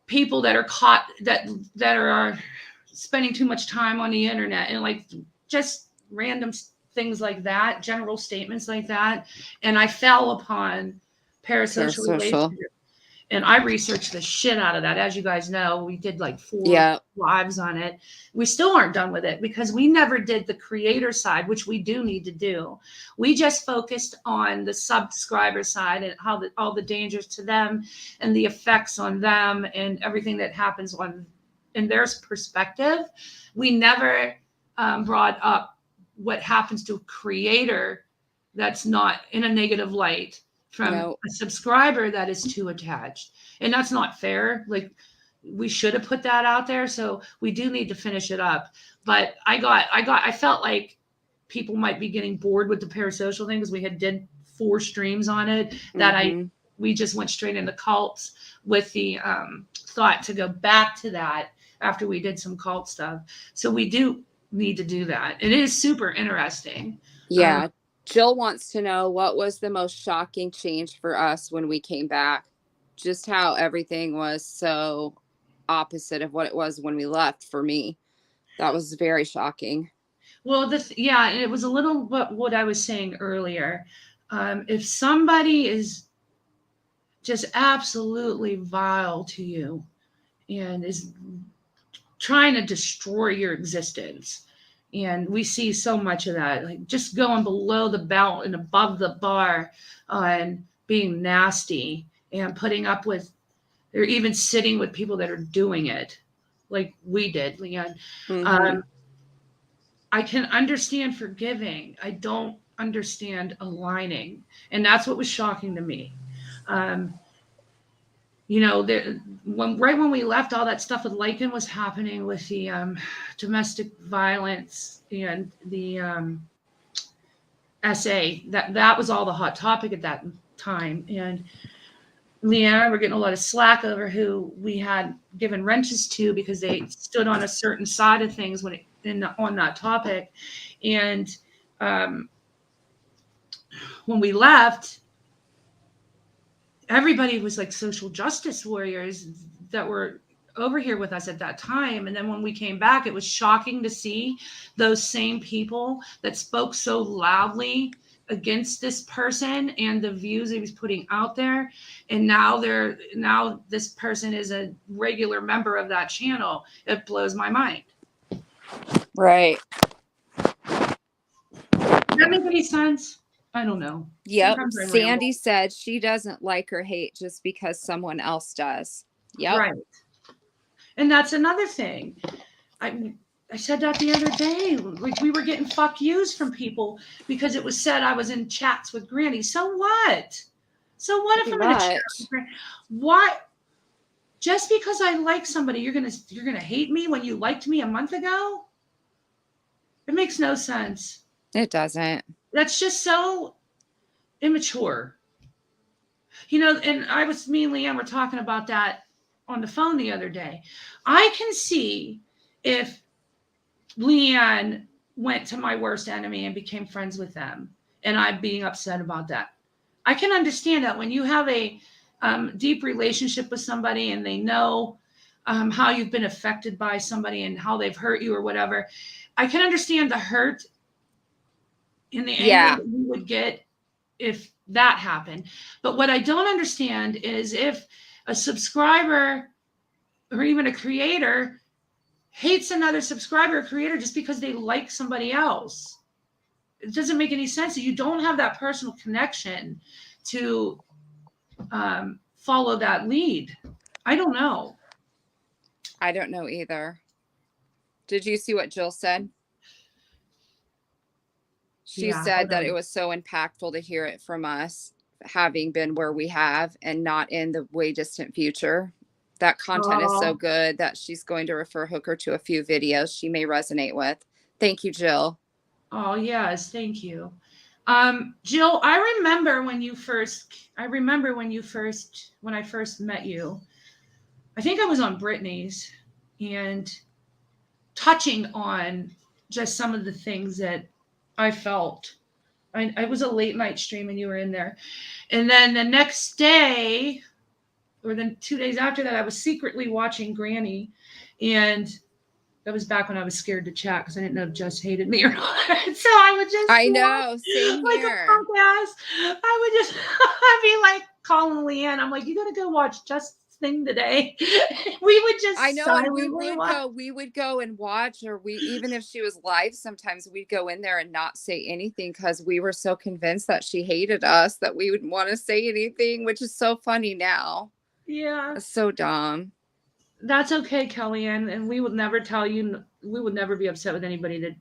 people that are caught that are spending too much time on the internet and like just random things like that, general statements like that. And I fell upon parasocial relationships. And I researched the shit out of that. As you guys know, we did like 4 lives on it. We still aren't done with it because we never did the creator side, which we do need to do. We just focused on the subscriber side and how all the dangers to them and the effects on them and everything that happens in their perspective. We never brought up what happens to a creator that's not in a negative light from a subscriber that is too attached. And that's not fair. Like, we should have put that out there. So we do need to finish it up. But I felt like people might be getting bored with the parasocial thing because we did 4 streams on it that we just went straight into cults with the thought to go back to that after we did some cult stuff. So we do need to do that. It is super interesting. Yeah. Jill wants to know, what was the most shocking change for us when we came back? Just how everything was so opposite of what it was when we left. For me, that was very shocking. Well, it was a little what I was saying earlier. If somebody is just absolutely vile to you and is trying to destroy your existence, and we see so much of that, like just going below the belt and above the bar on being nasty and putting up with, or even sitting with people that are doing it like we did, Leon. I can understand forgiving. I don't understand aligning. And that's what was shocking to me. Right when we left, all that stuff with Lycan was happening with the domestic violence and the SA. That was all the hot topic at that time. And Leanne and I were getting a lot of slack over who we had given wrenches to because they stood on a certain side of things on that topic. And when we left, everybody was like social justice warriors that were over here with us at that time. And then when we came back, it was shocking to see those same people that spoke so loudly against this person and the views he was putting out there. And now this person is a regular member of that channel. It blows my mind. Right. Does that make any sense? I don't know. Yep. Sandy said she doesn't like or hate just because someone else does. Yep. Right. And that's another thing. I said that the other day. Like, we were getting fuck yous from people because it was said I was in chats with Granny. So what? So what if I'm in a chat with Granny? What? Just because I like somebody, you're gonna hate me when you liked me a month ago? It makes no sense. It doesn't. That's just so immature. And me and Leanne were talking about that on the phone the other day. I can see if Leanne went to my worst enemy and became friends with them, and I'm being upset about that. I can understand that when you have a deep relationship with somebody and they know how you've been affected by somebody and how they've hurt you or whatever. I can understand the hurt and the anger that you would get if that happened. But what I don't understand is if a subscriber or even a creator hates another subscriber or creator just because they like somebody else. It doesn't make any sense. You don't have that personal connection to follow that lead. I don't know. I don't know either. Did you see what Jill said? She said that it was so impactful to hear it from us, having been where we have and not in the way distant future. That content is so good that she's going to refer Hooker to a few videos she may resonate with. Thank you, Jill. Oh, yes. Thank you. Jill, I remember when I first met you. I think I was on Brittany's and touching on just some of the things that I felt. I was a late night stream and you were in there. And then the next day, or then 2 days after that, I was secretly watching Granny, and that was back when I was scared to chat because I didn't know if Jess hated me or not. So I would just I know, same like a here. punk ass. I would just I'd be like calling Leanne. I'm like, you gotta go watch Jess' thing today. We would just I know, and we would go and watch, or even if she was live, sometimes we'd go in there and not say anything because we were so convinced that she hated us that we would want to say anything, which is so funny now. Yeah. It's so dumb. That's okay, Kellyanne, and we would never tell you. We would never be upset with anybody that.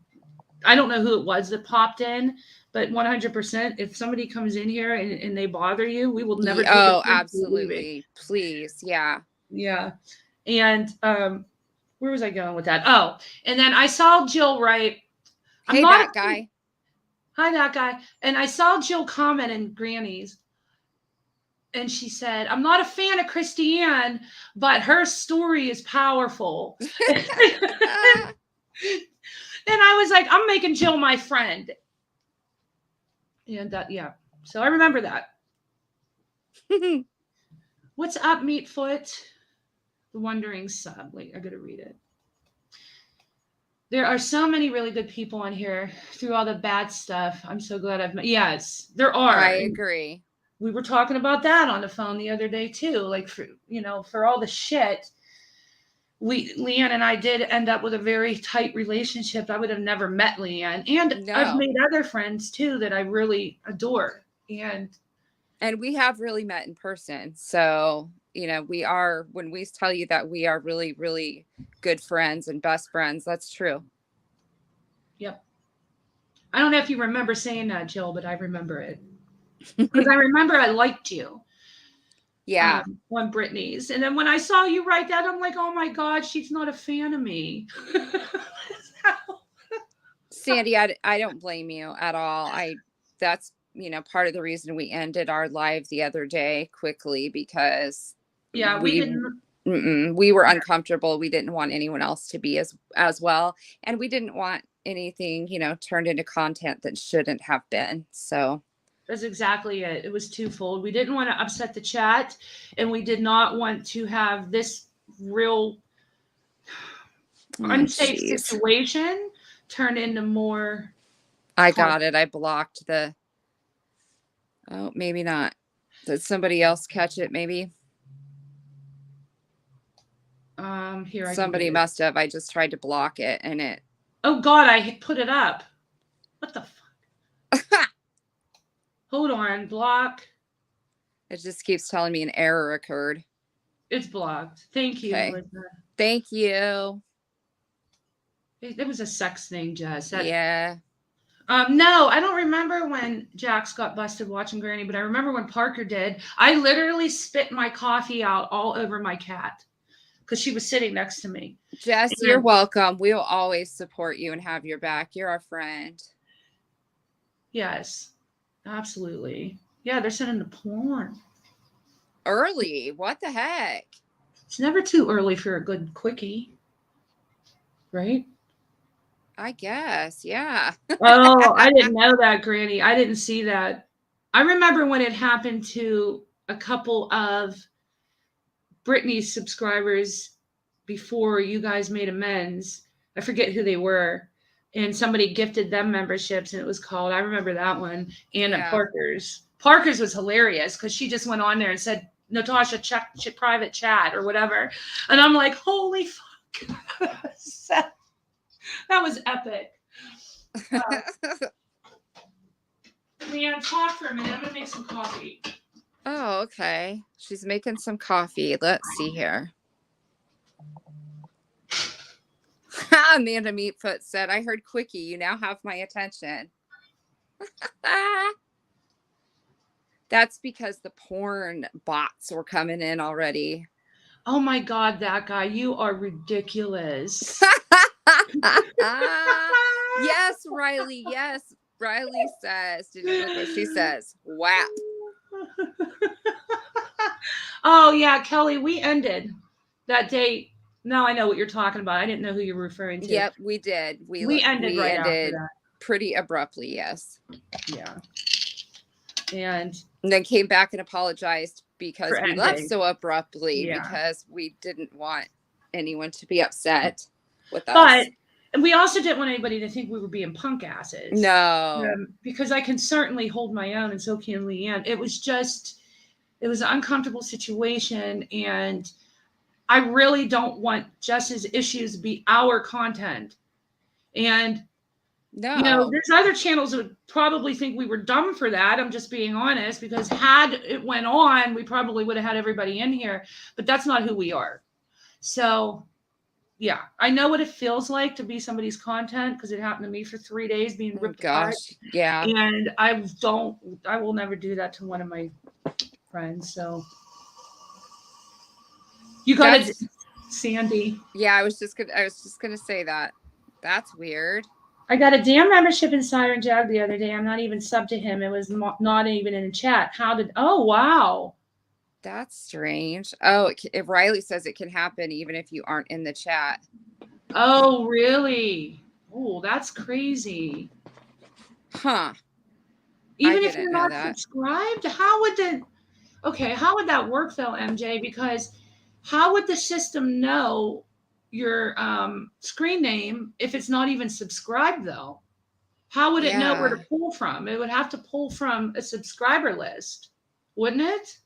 I don't know who it was that popped in, but 100%, if somebody comes in here and they bother you, we will never. Oh, absolutely. Please. Yeah. Yeah. And where was I going with that? Oh, and then I saw Jill write. Hey, that guy. Hi, that guy. And I saw Jill comment in Granny's. And she said, I'm not a fan of Christiane, but her story is powerful. And I was like, I'm making Jill my friend. And yeah, so I remember that. What's up, Meatfoot? The Wondering Sub. Wait, I gotta read it. There are so many really good people on here through all the bad stuff. I'm so glad I've met. Yes, there are. I agree. We were talking about that on the phone the other day too. Like for all the shit, Leanne and I did end up with a very tight relationship. I would have never met Leanne, and I've made other friends too that I really adore. And we have really met in person. So, we are, when we tell you that we are really, really good friends and best friends, that's true. Yep. I don't know if you remember saying that, Jill, but I remember it. Because I remember I liked you. Yeah. On Brittany's. And then when I saw you write that, I'm like, oh my God, she's not a fan of me. Sandy, I don't blame you at all. That's, part of the reason we ended our live the other day quickly because we were uncomfortable. We didn't want anyone else to be as well. And we didn't want anything, turned into content that shouldn't have been. So that's exactly it. It was twofold. We didn't want to upset the chat, and we did not want to have this real unsafe situation turn into more. I got it. I blocked the. Oh, maybe not. Did somebody else catch it? Maybe. Here. Somebody must have. I just tried to block it, and it. Oh God! I put it up. What the fuck? Hold on, block. It just keeps telling me an error occurred. It's blocked. Thank you, okay. Melissa. Thank you. It was a sex thing, Jess. Yeah. No, I don't remember when Jax got busted watching Granny, but I remember when Parker did. I literally spit my coffee out all over my cat because she was sitting next to me. Jess, you're welcome. We'll always support you and have your back. You're our friend. Yes. Absolutely. Yeah, they're sending the porn. Early. What the heck? It's never too early for a good quickie. Right? I guess. Yeah. Oh, I didn't know that, Granny. I didn't see that. I remember when it happened to a couple of Brittany's subscribers before you guys made amends. I forget who they were. And somebody gifted them memberships, and it was called, I remember that one, and at Parker's. Parker's was hilarious because she just went on there and said, Natasha, check private chat or whatever. And I'm like, holy fuck. That was epic. Leanne, talk for a minute. I'm going to make some coffee. Oh, okay. She's making some coffee. Let's see here. Amanda Meatfoot said, I heard quickie. You now have my attention. That's because the porn bots were coming in already. Oh my God, that guy. You are ridiculous. Yes, Riley. Yes. Riley says, did you look what she says? Whap. Oh, yeah, Kelly, we ended that day. Now I know what you're talking about. I didn't know who you're referring to. Yep, we did. We ended right after that. Pretty abruptly, yes. Yeah. and then came back and apologized because For we left ending. so abruptly Yeah. because we didn't want anyone to be upset with us. but we also didn't want anybody to think we were being punk asses. No. Because I can certainly hold my own, and so can Leanne. It was an uncomfortable situation, and I really don't want Jess's issues to be our content. And No. there's other channels that would probably think we were dumb for that. I'm just being honest, because had it went on, we probably would have had everybody in here, but that's not who we are. So yeah, I know what it feels like to be somebody's content, because it happened to me for 3 days being ripped apart. Yeah. And I will never do that to one of my friends. So you got it, Sandy. Yeah, I was just gonna say that. That's weird. I got a damn membership in Siren Jag the other day. I'm not even sub to him. It was not even in the chat. Oh, wow. That's strange. Oh, Riley says it can happen even if you aren't in the chat. Oh, really? Oh, that's crazy. Huh. Even if you're not subscribed? How would that work though, MJ? Because how would the system know your screen name if it's not even subscribed though? How would it know where to pull from? It would have to pull from a subscriber list, wouldn't it?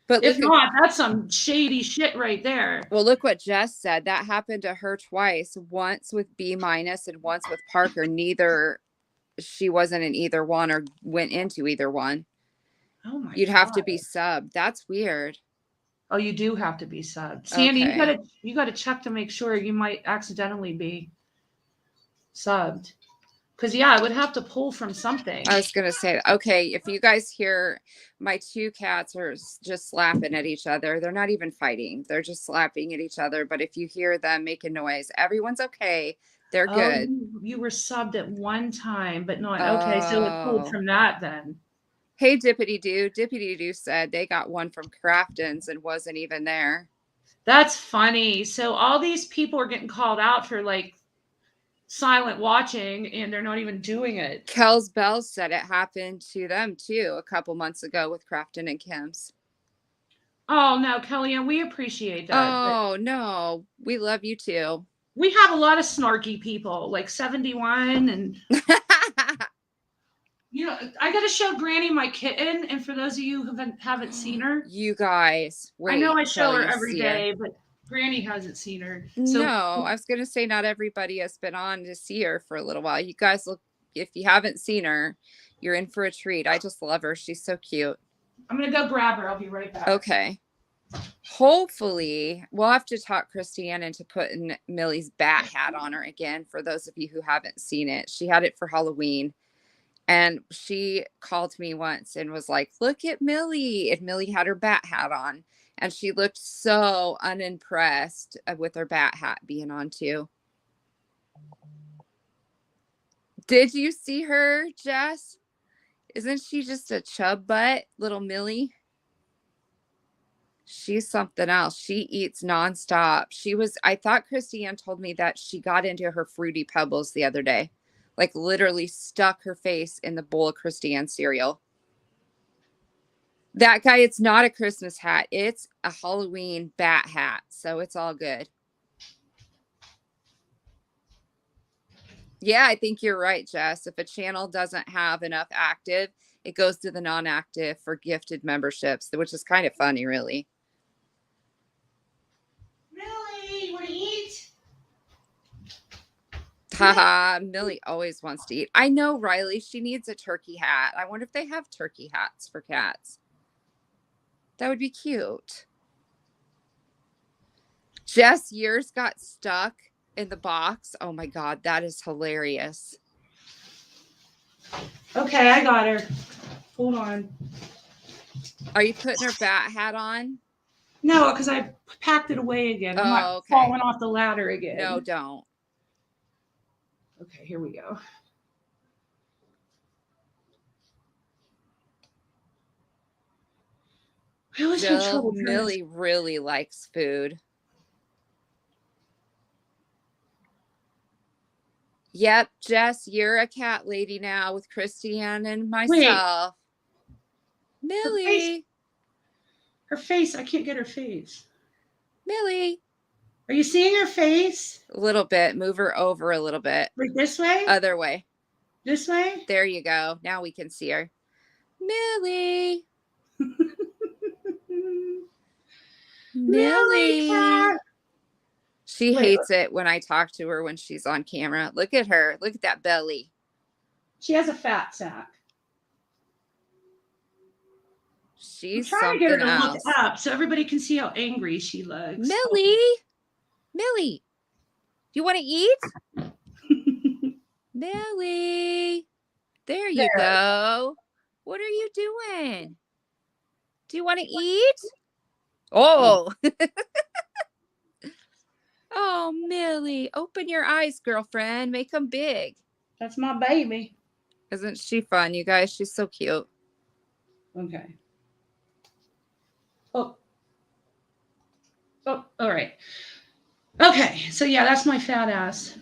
But if not, that's some shady shit right there. Well, look what Jess said. That happened to her twice. Once with B- and once with Parker. She wasn't in either one or went into either one. Oh my! You'd have to be subbed. That's weird. Oh, you do have to be subbed. Sandy, okay. you gotta check to make sure. You might accidentally be subbed. Because yeah, I would have to pull from something. I was gonna say, okay, if you guys hear my two cats are just slapping at each other, they're not even fighting, they're just slapping at each other. But if you hear them making noise, everyone's okay. They're good. You were subbed at one time, but not okay. So it pulled from that then. Hey, Dippity Doo said they got one from Crafton's and wasn't even there. That's funny. So all these people are getting called out for like silent watching, and they're not even doing it. Kells Bells said it happened to them too a couple months ago with Crafton and Kim's. Oh no, Kellyanne, we appreciate that. Oh no, we love you too. We have a lot of snarky people, like 71, and I got to show Granny my kitten. And for those of you who haven't seen her, you guys, I know I show her every day, but Granny hasn't seen her. So, no, I was going to say not everybody has been on to see her for a little while. You guys look, if you haven't seen her, you're in for a treat. I just love her. She's so cute. I'm going to go grab her. I'll be right back. Okay. Hopefully, we'll have to talk Christiane into putting Millie's bat hat on her again. For those of you who haven't seen it, she had it for Halloween. And she called me once and was like, look at Millie. And Millie had her bat hat on. And she looked so unimpressed with her bat hat being on too. Did you see her, Jess? Isn't she just a chub butt, little Millie? She's something else. She eats nonstop. I thought Christiane told me that she got into her Fruity Pebbles the other day. Like literally stuck her face in the bowl of Christiane cereal. That guy, it's not a Christmas hat. It's a Halloween bat hat. So it's all good. Yeah, I think you're right, Jess. If a channel doesn't have enough active, it goes to the non-active for gifted memberships, which is kind of funny, really. Millie, you want to eat? Haha, Millie always wants to eat. I know, Riley. She needs a turkey hat. I wonder if they have turkey hats for cats. That would be cute. Jess, yours got stuck in the box. Oh my God, that is hilarious. Okay, I got her. Hold on. Are you putting her bat hat on? No, because I packed it away again. I'm not falling off the ladder again. No, don't. Okay, here we go. I always have trouble. Millie really likes food. Yep, Jess, you're a cat lady now with Christiane and myself. Millie. Her face. I can't get her face. Millie. Are you seeing her face? A little bit. Move her over a little bit. Like this way? Other way. This way? There you go. Now we can see her. Millie. Millie. cat. She Wait, hates it when I talk to her when she's on camera. Look at her. Look at that belly. She has a fat sack. She's I'm trying to get her something to else. look up so everybody can see how angry she looks. Millie. Millie. Do you want to eat? Millie. There you go. What are you doing? Do you want to eat? Oh. Oh, Millie. Open your eyes, girlfriend. Make them big. That's my baby. Isn't she fun, you guys? She's so cute. Okay. Oh, all right. Okay, so yeah, that's my fat ass.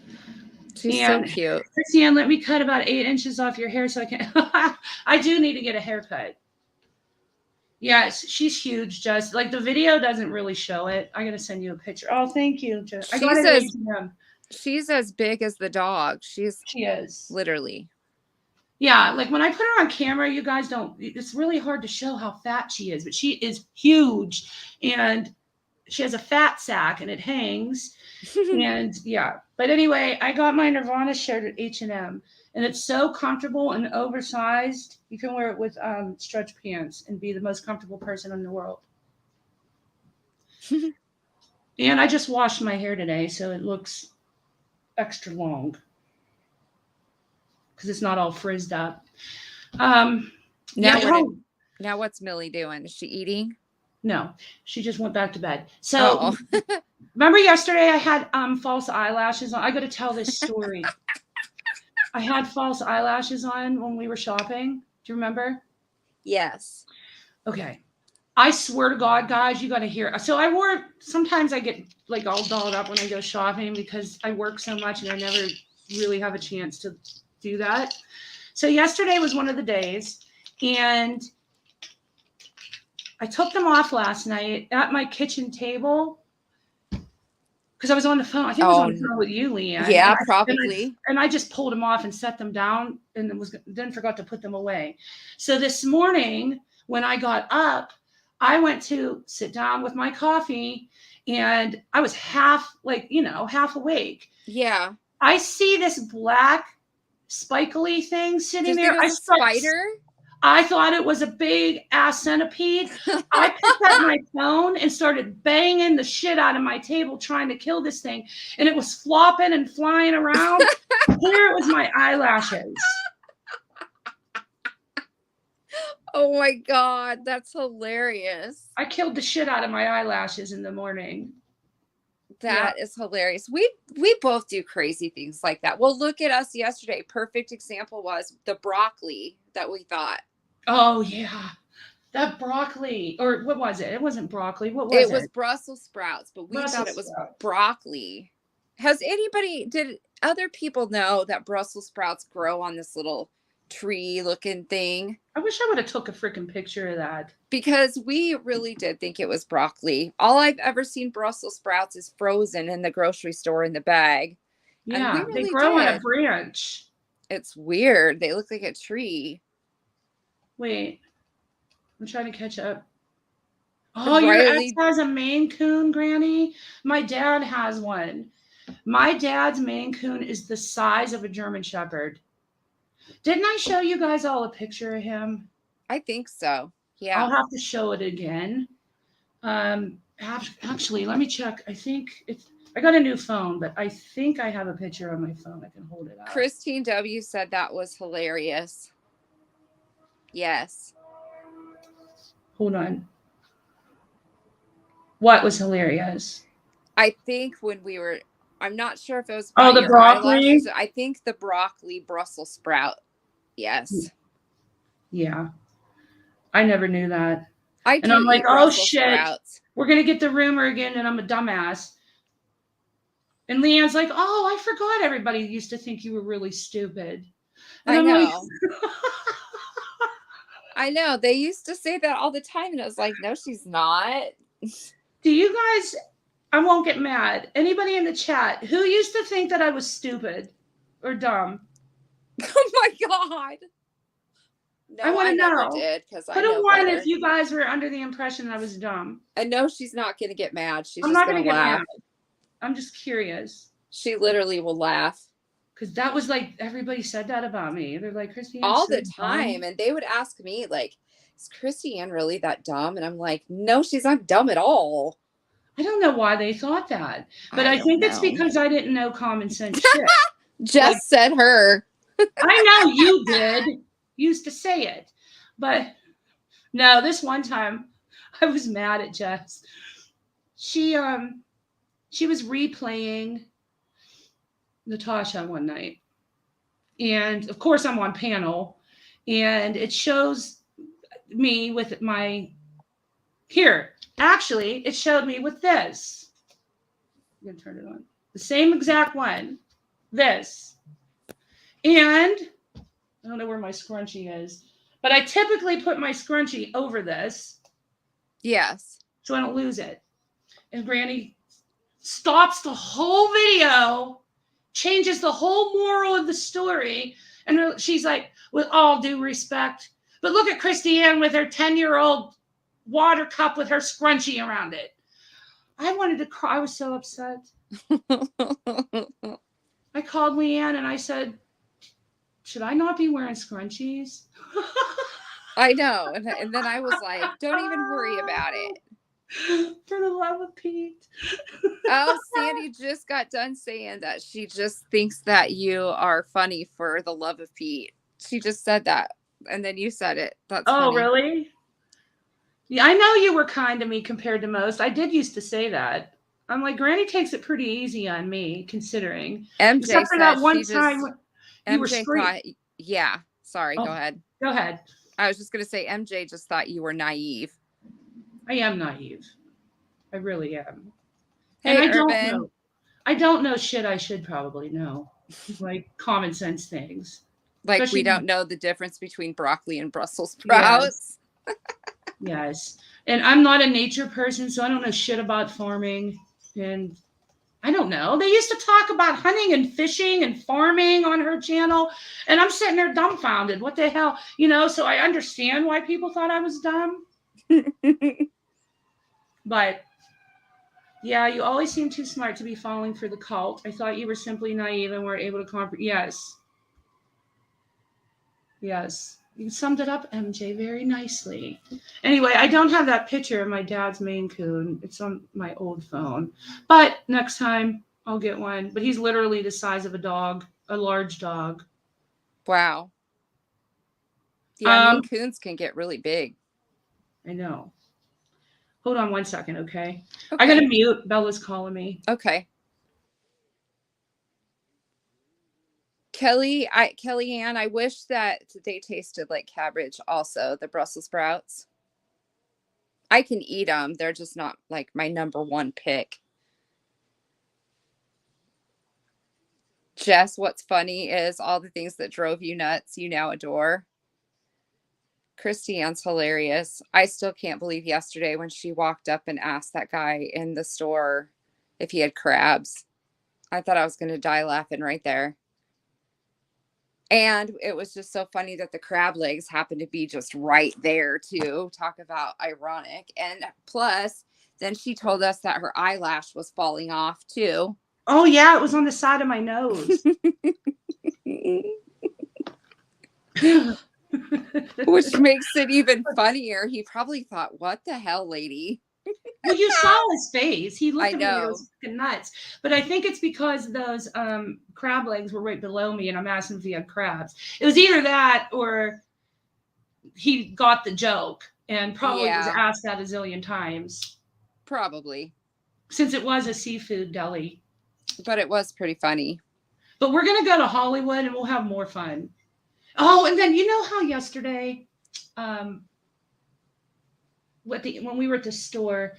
She's And so cute. Christiane, let me cut about 8 inches off your hair so I can. I do need to get a haircut. Yes, she's huge. Just like the video doesn't really show it. I gotta send you a picture. Oh, thank you. I got it at H&M. She's as big as the dog. She is literally. Yeah, like when I put her on camera, you guys don't. It's really hard to show how fat she is, but she is huge, and she has a fat sack, and it hangs. And yeah, but anyway, I got my Nirvana shirt at H&M, and it's so comfortable and oversized. You can wear it with stretch pants and be the most comfortable person in the world. And I just washed my hair today, so it looks extra long because it's not all frizzed up. Now what's Millie doing? Is she eating? No, she just went back to bed. So remember yesterday I had false eyelashes on? I got to tell this story. I had false eyelashes on when we were shopping. Do you remember? Yes. Okay. I swear to God, guys, you got to hear. So sometimes I get like all dolled up when I go shopping because I work so much and I never really have a chance to do that. So yesterday was one of the days, and I took them off last night at my kitchen table because I was on the phone. I think I was on the phone with you, Leanne. Yeah, probably. And I just pulled them off and set them down and then forgot to put them away. So this morning when I got up, I went to sit down with my coffee and I was half awake. Yeah. I see this black spikily thing sitting there. I spider? I thought it was a big ass centipede. I picked up my phone and started banging the shit out of my table trying to kill this thing. And it was flopping and flying around. Here it was my eyelashes. Oh my God, that's hilarious. I killed the shit out of my eyelashes in the morning. That is hilarious. We both do crazy things like that. Well, look at us yesterday. Perfect example was the broccoli that we thought. Oh yeah. That broccoli, or what was it? It wasn't broccoli. What was it? It was Brussels sprouts, but we thought it was broccoli. Did other people know that Brussels sprouts grow on this little tree looking thing? I wish I would have took a freaking picture of that. Because we really did think it was broccoli. All I've ever seen Brussels sprouts is frozen in the grocery store in the bag. Yeah, they grow on a branch. It's weird. They look like a tree. Wait, I'm trying to catch up. Oh, your ex has a Maine Coon, Granny? My dad has one. My dad's Maine Coon is the size of a German Shepherd. Didn't I show you guys all a picture of him? I think so. Yeah. I'll have to show it again. Actually, let me check. I got a new phone, but I think I have a picture on my phone. I can hold it up. Christine W. said that was hilarious. Yes. Hold on. What was hilarious? I think I'm not sure if it was the broccoli. I think the broccoli Brussels sprout. Yes. Yeah. I never knew that. And I'm like, oh shit, we're going to get the rumor again and I'm a dumbass. And Leanne's like, oh, I forgot everybody used to think you were really stupid. And I know. Like, I know. They used to say that all the time. And I was like, no, she's not. Do you guys, I won't get mad. Anybody in the chat, who used to think that I was stupid or dumb? Oh my God. No, I want to never know. did because I Put a know one better. if you guys were under the impression that I was dumb. I know she's not going to get mad. She's I'm just not going going to to get laugh. mad. I'm just curious. She literally will laugh. Because that was like, everybody said that about me. They're like, Christy, All the time. And they would ask me, like, is Christy Ann really that dumb? And I'm like, no, she's not dumb at all. I don't know why they thought that. But I think it's because I didn't know common sense shit. Jess Like, said her. I know you did. Used to say it. But no, this one time I was mad at Jess. She was replaying Natasha one night. And of course I'm on panel. And it shows me with my here. Actually, it showed me with this. I'm gonna turn it on. The same exact one. This. And I don't know where my scrunchie is, but I typically put my scrunchie over this. Yes. So I don't lose it. And Granny stops the whole video, changes the whole moral of the story. And she's like, with all due respect, but look at Christy Ann with her 10-year-old water cup with her scrunchie around it. I wanted to cry. I was so upset. I called Leanne and I said, should I not be wearing scrunchies? I know. And then I was like, don't even worry about it. For the love of Pete. Oh, Sandy just got done saying that she just thinks that you are funny for the love of Pete. She just said that. And then you said it. That's Oh, funny. really? Yeah, I know you were kind to me compared to most. I did used to say that. I'm like, Granny takes it pretty easy on me, considering. MJ Except for said that one she just, time you were MJ straight. thought, yeah, sorry, Oh, go ahead. Go ahead. I was just going to say MJ just thought you were naive. I am naive. I really am. Hey, and I Urban. don't know. I don't know shit I should probably know. Like common sense things. Like Especially, we don't know the difference between broccoli and Brussels sprouts. Yes. And I'm not a nature person, so I don't know shit about farming. And I don't know. They used to talk about hunting and fishing and farming on her channel. And I'm sitting there dumbfounded. What the hell? You know, so I understand why people thought I was dumb. But yeah, you always seem too smart to be falling for the cult. I thought you were simply naive and weren't able to comprehend. Yes. Yes. You summed it up, MJ, very nicely. Anyway, I don't have that picture of my dad's Maine Coon. It's on my old phone. But next time I'll get one. But he's literally the size of a dog, a large dog. Wow. Yeah, Maine Coons can get really big. I know. Hold on one second, okay? I gotta mute. Bella's calling me. Okay. Kellyanne, I wish that they tasted like cabbage also, the Brussels sprouts. I can eat them. They're just not like my number one pick. Jess, what's funny is all the things that drove you nuts, you now adore. Christy Ann's hilarious. I still can't believe yesterday when she walked up and asked that guy in the store if he had crabs. I thought I was going to die laughing right there. And it was just so funny that the crab legs happened to be just right there too. Talk about ironic. And plus, then she told us that her eyelash was falling off too. Oh, yeah, it was on the side of my nose. Which makes it even funnier. He probably thought, what the hell, lady? Well, you saw his face. He looked I at me and know. it was fucking nuts. But I think it's because those crab legs were right below me and I'm asking if he had crabs. It was either that or he got the joke and probably was asked that a zillion times. Probably. Since it was a seafood deli. But it was pretty funny. But we're going to go to Hollywood and we'll have more fun. Oh, and then you know how yesterday, when we were at the store,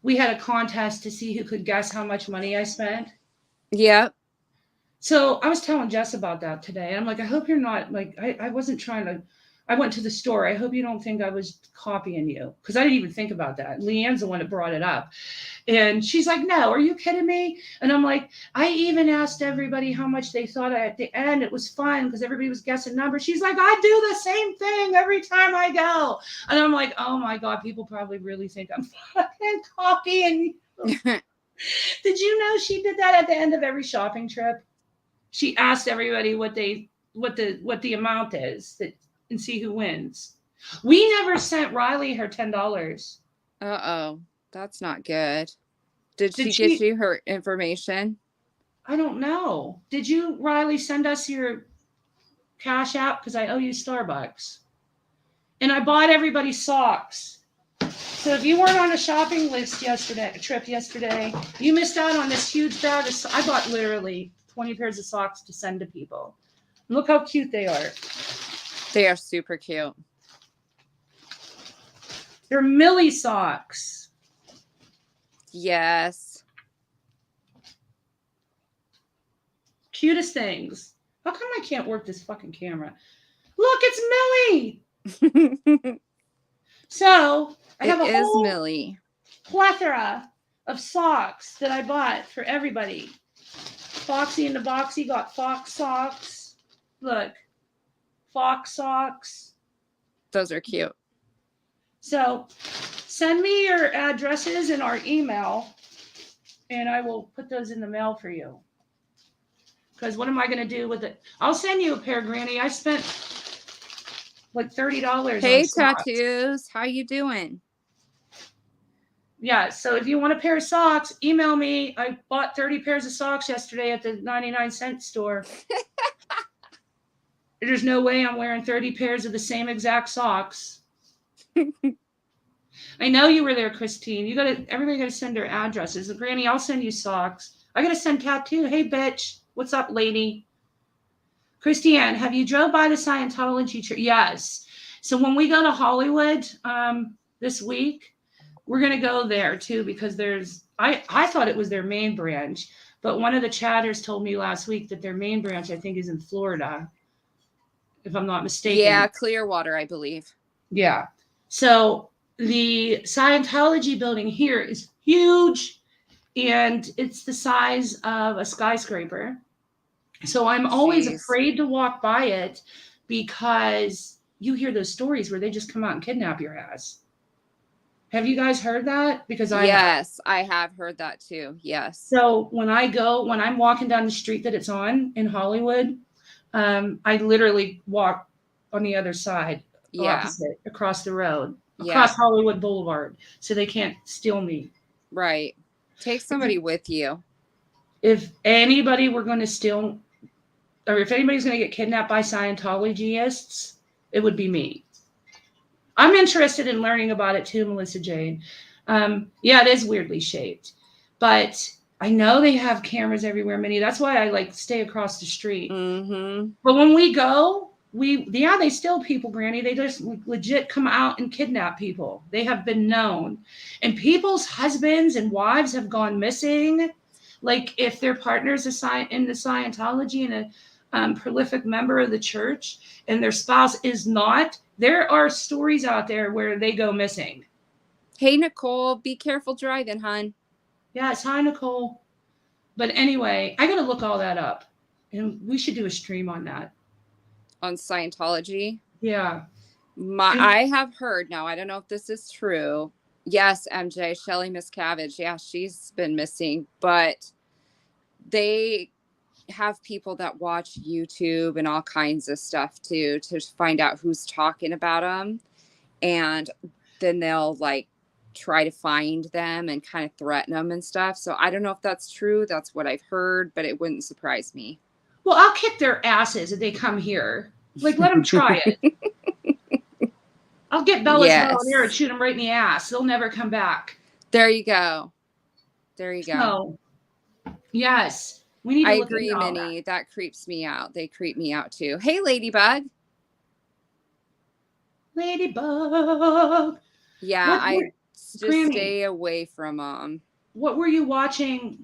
we had a contest to see who could guess how much money I spent. Yep. So I was telling Jess about that today. I'm like, I hope you're not like, I wasn't trying to I went to the store. I hope you don't think I was copying you, because I didn't even think about that. Leanne's the one that brought it up. And she's like, no, are you kidding me? And I'm like, I even asked everybody how much they thought at the end. It was fun because everybody was guessing numbers. She's like, I do the same thing every time I go. And I'm like, oh my God, people probably really think I'm fucking copying you. Did you know she did that at the end of every shopping trip? She asked everybody what the amount is and see who wins. We never sent Riley her $10. Uh-oh. That's not good. Did she she get you her information? I don't know. Did you, Riley, send us your Cash App? Because I owe you Starbucks. And I bought everybody socks. So if you weren't on a shopping trip yesterday, you missed out on this huge bag of I bought literally 20 pairs of socks to send to people. Look how cute they are. They are super cute. They're Millie socks. Yes. Cutest things. How come I can't work this fucking camera? Look, it's Millie. So I have a whole Millie. plethora of socks that I bought for everybody. Foxy and the Boxy got Fox socks. Look, Fox socks. Those are cute. So send me your addresses and our email, and I will put those in the mail for you. Because what am I going to do with it? I'll send you a pair, Granny. I spent like $30. Hey, on socks. Tattoos. How you doing? Yeah, so if you want a pair of socks, email me. I bought 30 pairs of socks yesterday at the 99-cent store. There's no way I'm wearing 30 pairs of the same exact socks. I know you were there, Christine. Everybody gotta send their addresses. Granny, I'll send you socks. I gotta send Kat too. Hey, bitch. What's up, lady? Christiane, have you drove by the Scientology church? Yes. So when we go to Hollywood this week, we're going to go there too, because I thought it was their main branch, but one of the chatters told me last week that their main branch, I think, is in Florida, if I'm not mistaken. Yeah, Clearwater, I believe. Yeah. So the Scientology building here is huge, and it's the size of a skyscraper. So I'm always afraid to walk by it, because you hear those stories where they just come out and kidnap your ass. Have you guys heard that? Because I have heard that too. Yes. So when I'm walking down the street that it's on in Hollywood, I literally walk on the other side, opposite, across the road, across Hollywood Boulevard, so they can't steal me. Right. Take somebody with you. If anybody were going to steal, or if anybody's going to get kidnapped by Scientologists, it would be me. I'm interested in learning about it too, Melissa Jane. Yeah, it is weirdly shaped, but I know they have cameras everywhere, Minnie. That's why I stay across the street. Mm-hmm. But when we go, they steal people, Granny. They just legit come out and kidnap people. They have been known. And people's husbands and wives have gone missing. Like if their partner's in the Scientology and a prolific member of the church, and their spouse is not, there are stories out there where they go missing. Hey, Nicole, be careful driving, hon. Yes, hi, Nicole. But anyway, I got to look all that up. And we should do a stream on that. On Scientology? Yeah. I have heard, now I don't know if this is true. Yes, MJ, Shelly Miscavige. Yeah, she's been missing. But they have people that watch YouTube and all kinds of stuff too, to find out who's talking about them. And then they'll try to find them and kind of threaten them and stuff. So I don't know if that's true. That's what I've heard, but it wouldn't surprise me. Well, I'll kick their asses if they come here. Let them try it. I'll get Bella's volunteer and shoot them right in the ass. They'll never come back. There you go. There you go. So, yes. We need to I agree, Minnie. That creeps me out. They creep me out too. Hey, Ladybug. Ladybug. Yeah, I just stay away from them. What were you watching?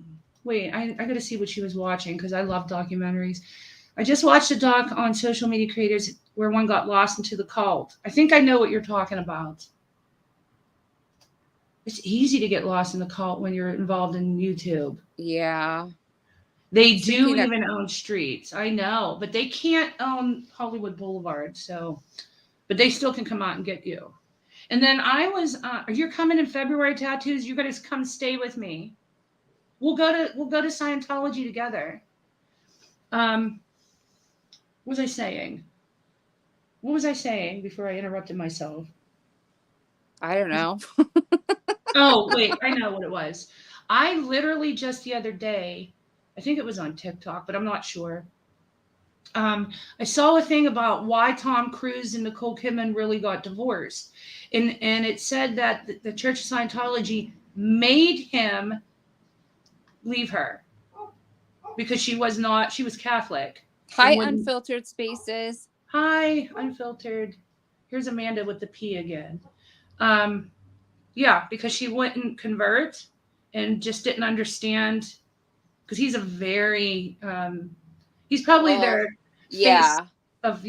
Wait, I got to see what she was watching, because I love documentaries. I just watched a doc on social media creators where one got lost into the cult. I think I know what you're talking about. It's easy to get lost in the cult when you're involved in YouTube. Yeah. They do Speaking of- even own streets. I know, but they can't own Hollywood Boulevard. So, but they still can come out and get you. And then I was, you're coming in February, tattoos. You got to come stay with me. We'll go to Scientology together. What was I saying? What was I saying before I interrupted myself? I don't know. Oh, wait, I know what it was. I literally just the other day, I think it was on TikTok, but I'm not sure. I saw a thing about why Tom Cruise and Nicole Kidman really got divorced. And it said that the Church of Scientology made him leave her because she was Catholic. Hi, And when- Unfiltered Spaces. Hi, Unfiltered. Here's Amanda with the P again. Yeah, because she wouldn't convert and just didn't understand, because he's a very he's probably their face of,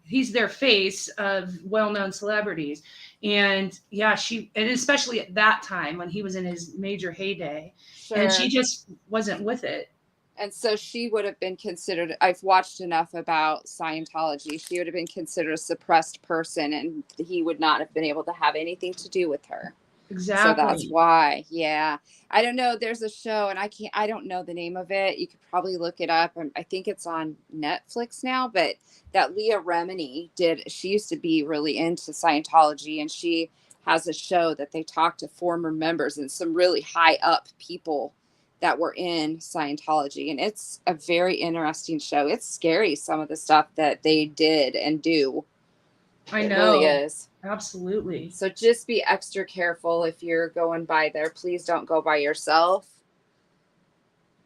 he's their face of well-known celebrities. And yeah, and especially at that time when he was in his major heyday, Sure. and she just wasn't with it. And so she would have been considered, I've watched enough about Scientology, she would have been considered a suppressed person, and he would not have been able to have anything to do with her. Exactly. So that's why. Yeah. I don't know. There's a show, and I don't know the name of it. You could probably look it up. I think it's on Netflix now, but that Leah Remini she used to be really into Scientology, and she has a show that they talk to former members and some really high up people that were in Scientology. And it's a very interesting show. It's scary, some of the stuff that they did and do. I know. It really is. Absolutely. So just be extra careful if you're going by there. Please don't go by yourself.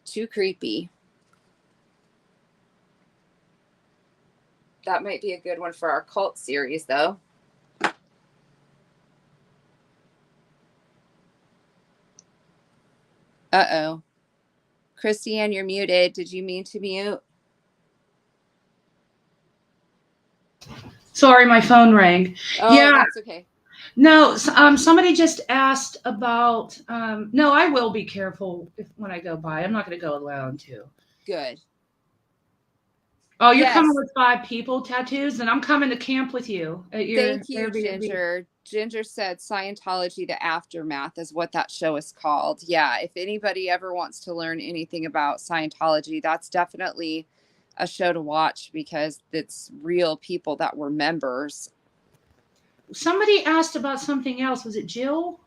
Too creepy. That might be a good one for our cult series, though. Uh-oh. Christiane, you're muted. Did you mean to mute? Sorry, my phone rang. Oh, yeah, that's okay. No, somebody just asked about. No, I will be careful when I go by. I'm not going to go alone too. Good. Oh, you're coming with 5 people, tattoos, and I'm coming to camp with you at your Thank you, Airbnb. Ginger. Ginger said Scientology, The Aftermath is what that show is called. Yeah, if anybody ever wants to learn anything about Scientology, that's definitely a show to watch because it's real people that were members. Somebody asked about something else. Was it Jill?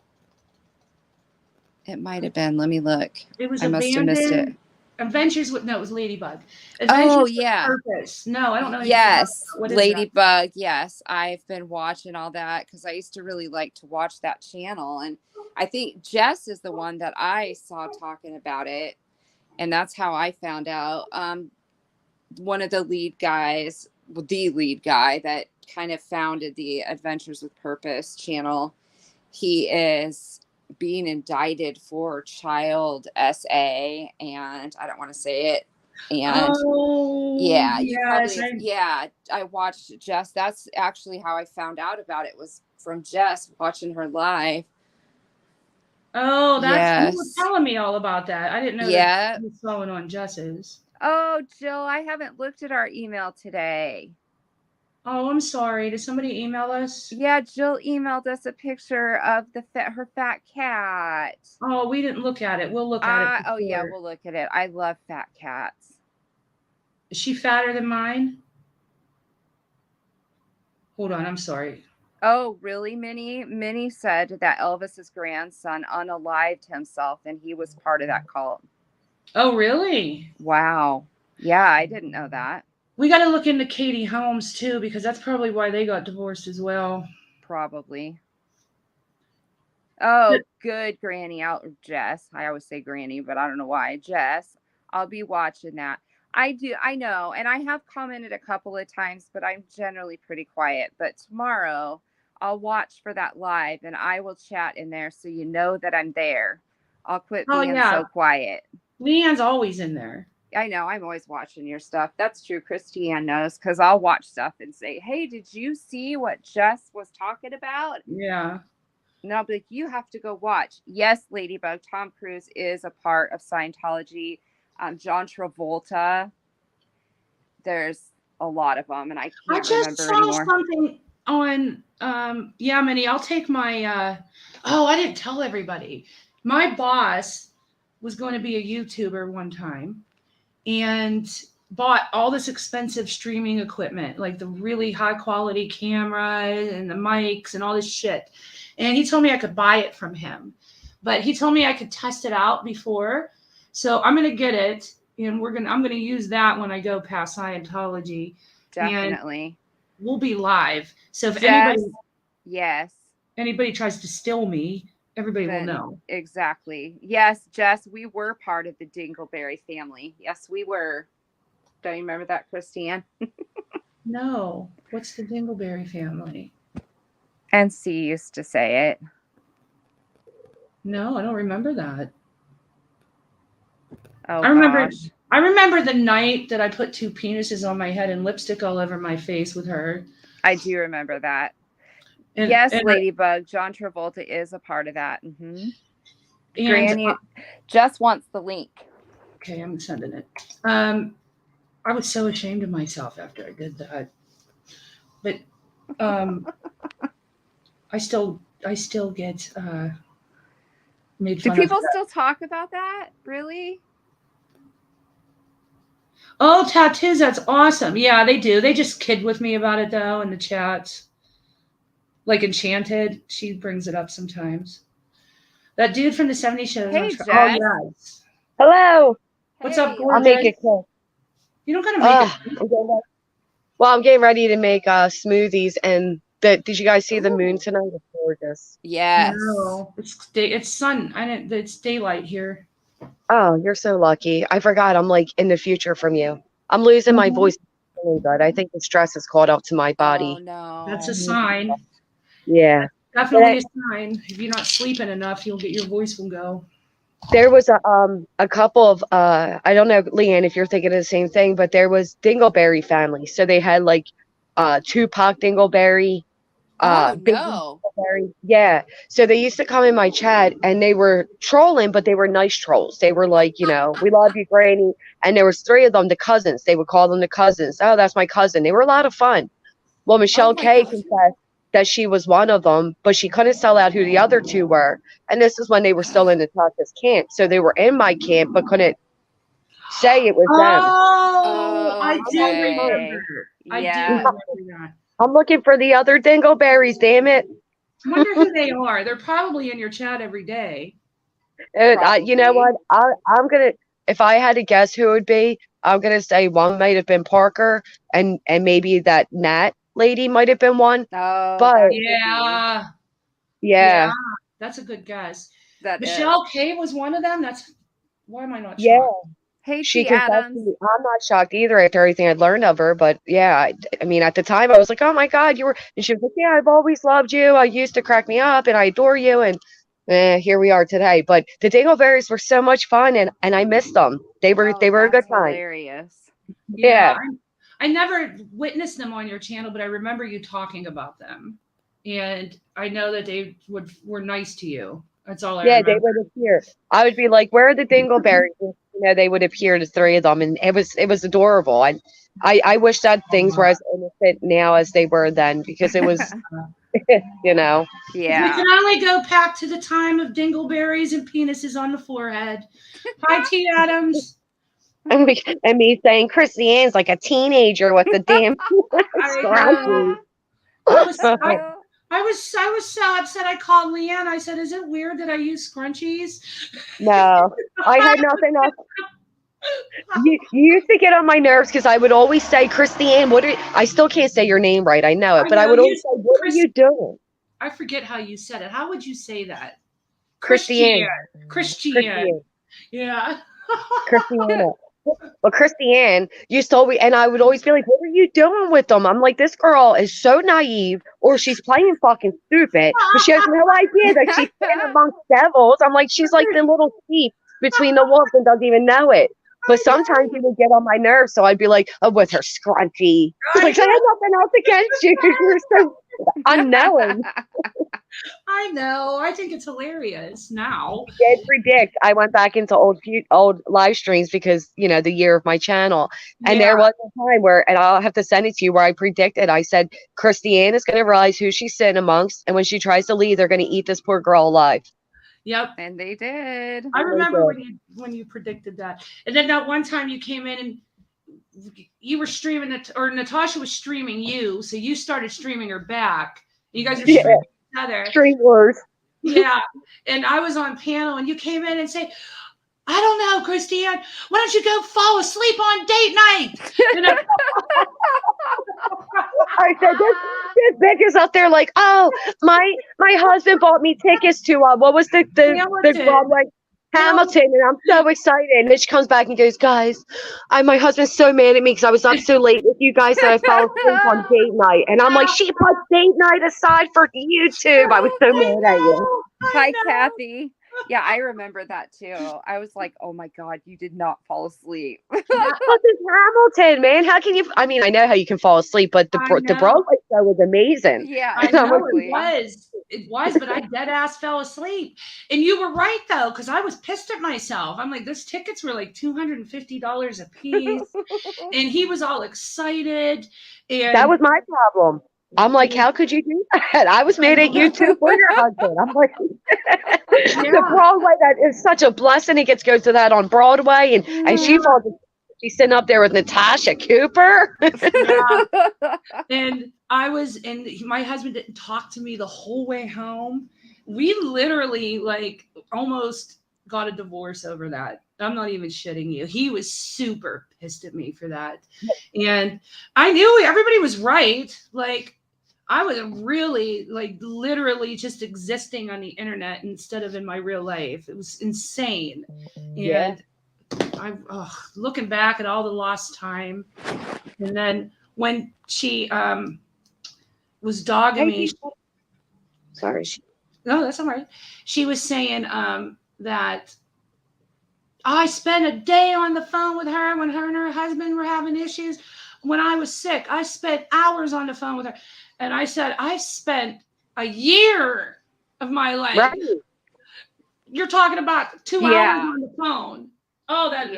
It might have been. Let me look. It was I must have missed it. Adventures with, no, it was Ladybug. Oh, yeah. Purpose. No, I don't know. Yes. What is Ladybug. Yes. I've been watching all that because I used to really like to watch that channel. And I think Jess is the one that I saw talking about it. And that's how I found out. One of the lead guys, the lead guy that kind of founded the Adventures with Purpose channel, he is being indicted for child SA, and I don't want to say it. And yeah, I watched Jess. That's actually how I found out about it, was from Jess watching her live. Oh, you were telling me all about that. I didn't know that you was following on Jess's. Oh, Jill, I haven't looked at our email today. Oh, I'm sorry. Did somebody email us? Yeah, Jill emailed us a picture of her fat cat. Oh, we didn't look at it. We'll look at it. Oh, yeah, we'll look at it. I love fat cats. Is she fatter than mine? Hold on, I'm sorry. Oh, really, Minnie? Minnie said that Elvis's grandson unalived himself, and he was part of that cult. Oh, really? Wow. Yeah, I didn't know that. We got to look into Katie Holmes, too, because that's probably why they got divorced as well. Probably. Oh, good, Granny. Jess. I always say Granny, but I don't know why. Jess, I'll be watching that. I know. And I have commented a couple of times, but I'm generally pretty quiet. But tomorrow, I'll watch for that live, and I will chat in there so you know that I'm there. I'll quit being so quiet. Leanne's always in there. I know. I'm always watching your stuff. That's true. Christiane knows because I'll watch stuff and say, "Hey, did you see what Jess was talking about?" Yeah. And I'll be like, "You have to go watch." Yes, Ladybug. Tom Cruise is a part of Scientology. John Travolta. There's a lot of them, and I I can't just remember saw anymore. something on Yemeni. I'll take my oh, I didn't tell everybody. My boss was going to be a YouTuber one time and bought all this expensive streaming equipment, like the really high quality cameras and the mics and all this shit. And he told me I could buy it from him. But he told me I could test it out before. So I'm going to get it and I'm going to use that when I go past Scientology. And Definitely. we'll be live. So if Jess, yes. anybody tries to steal me, everybody will Then- know. Exactly. Yes, Jess, we were part of the Dingleberry family. Yes, we were. Don't you remember that, Christiane? No. What's the Dingleberry family? NC used to say it. No, I don't remember that. Oh, I remember gosh. I remember the night that I put 2 penises on my head and lipstick all over my face with her. I do remember that. And, yes, and, Ladybug. John Travolta is a part of that. Mm-hmm. and Granny just wants the link. okay, I'm sending it. I was so ashamed of myself after I did that. But I still get made Do fun people of. still talk about that? Really? Oh, tattoos, that's awesome. Yeah, they do. They just kid with me about it though in the chats. Like Enchanted, she brings it up sometimes. That dude from the 70s show is Hey, on Jess. Oh, yes. Hello. What's up, Hey, gorgeous? I'll make it quick. You don't gotta make it. I'm getting ready to make smoothies, and did you guys see the moon tonight? It's gorgeous. Yes. No, it's sun. It's daylight here. Oh, you're so lucky. I forgot I'm like in the future from you. I'm losing my Mhm. voice really good. I think the stress has caught up to my Oh, body. no. That's a sign. Yeah. Definitely a sign. If you're not sleeping enough, your voice will go. There was a couple of I don't know, Leanne, if you're thinking of the same thing, but there was Dingleberry family. So they had like Tupac Dingleberry, Oh, Big no. Dingleberry. Yeah. So they used to come in my chat and they were trolling, but they were nice trolls. They were like, you know, we love you, Granny. And there was 3 of them, the cousins. They would call them the cousins. Oh, that's my cousin. They were a lot of fun. Well, Michelle Oh my K gosh. confessed that she was one of them, but she couldn't sell out who the other 2 were. And this is when they were still in the Tasha's camp. So they were in my camp, but couldn't say it was them. Oh, I do Okay. remember. I do Yeah. remember that. I'm looking for the other Dingleberries, damn it. I wonder who they are. They're probably in your chat every day. You know Probably. what? I'm going to, if I had to guess who it would be, I'm going to say one might have been Parker and maybe that Nat lady might have been one. Oh, But that could Yeah. yeah. That's a good guess. be. That Michelle is. K was one of them. Why am I not Yeah. shocked? Hey, She T. confessed to Adams. me. I'm not shocked either after everything I'd learned of her, but yeah, I mean, at the time I was like, oh my God, you were, and she was like, yeah, I've always loved you. I used to crack me up and I adore you. And here we are today. But the Dingleberries were so much fun and I missed them. They were Oh, a good that's time. hilarious. Yeah. I never witnessed them on your channel, but I remember you talking about them. And I know that they were nice to you. That's all I Yeah, remember. they would appear. I would be like, where are the Dingleberries? And, you know, they would appear, the 3 of them, and it was adorable. I wish that things were as innocent now as they were then, because it was, you know. We Yeah. can only go back to the time of dingleberries and penises on the forehead. Hi, T. Adams. And me saying Chrissy Ann's like a teenager with the damn scratches. I was so upset. I called Leanne. I said, "Is it weird that I use scrunchies?" No, I had nothing else. You used to get on my nerves because I would always say, Christiane, I still can't say your name right. I know it, but I would always say, what are you doing? I forget how you said it. How would you say that? Christiane. Christiane. Yeah. Christiane. But Christiane used to always, and I would always be like, what are you doing with them? I'm like, this girl is so naive, or she's playing fucking stupid, but she has no idea that she's in amongst devils. I'm like, she's like the little thief between the wolves and doesn't even know it. But sometimes he would get on my nerves, so I'd be like, "Oh, with her scrunchy." Like, I have nothing else against you because you're so unknowing. I know. I think it's hilarious now. Did predict. I went back into old live streams because the year of my channel, and there was a time where, and I'll have to send it to you, where I predicted. I said Christiane is going to realize who she's sitting amongst, and when she tries to leave, they're going to eat this poor girl alive. Yep. And they did. I remember when you predicted that. And then that one time you came in and you were streaming it, or Natasha was streaming you, so you started streaming her back. You guys are streaming each other. Stream wars. Yeah. And I was on panel and you came in and say, I don't know, Christiane, why don't you go fall asleep on date night? I said, this bitch is up there like, oh, my husband bought me tickets to what was the Broadway Hamilton, and I'm so excited. And then she comes back and goes, guys, my husband's so mad at me because I was up so late with you guys that I fell asleep on date night. And I'm like, she put date night aside for YouTube. I was so mad at you. Hi, Kathy. Yeah, I remember that too. I was like, oh my God, you did not fall asleep. But it's Hamilton, man. How can you? I mean, I know how you can fall asleep, but the Broadway show was amazing. Yeah, I know it was, but I dead ass fell asleep. And you were right though, because I was pissed at myself. I'm like, those tickets were like $250 a piece, and he was all excited. And that was my problem. I'm like, how could you do that? I was mad at you too for your husband. I'm like, the Broadway, that is such a blessing. He gets to go to that on Broadway, and she's sitting up there with Natasha Cooper. And my husband didn't talk to me the whole way home. We literally like almost got a divorce over that. I'm not even shitting you. He was super pissed at me for that. And I knew everybody was right. Like, I was really, like, literally just existing on the internet instead of in my real life. It was insane. And I'm looking back at all the lost time. And then when she was dogging me. Sorry. No, that's all right. She was saying that I spent a day on the phone with her when her and her husband were having issues. When I was sick, I spent hours on the phone with her. And I said, I spent a year of my life. Right. You're talking about 2 hours on the phone. Oh, that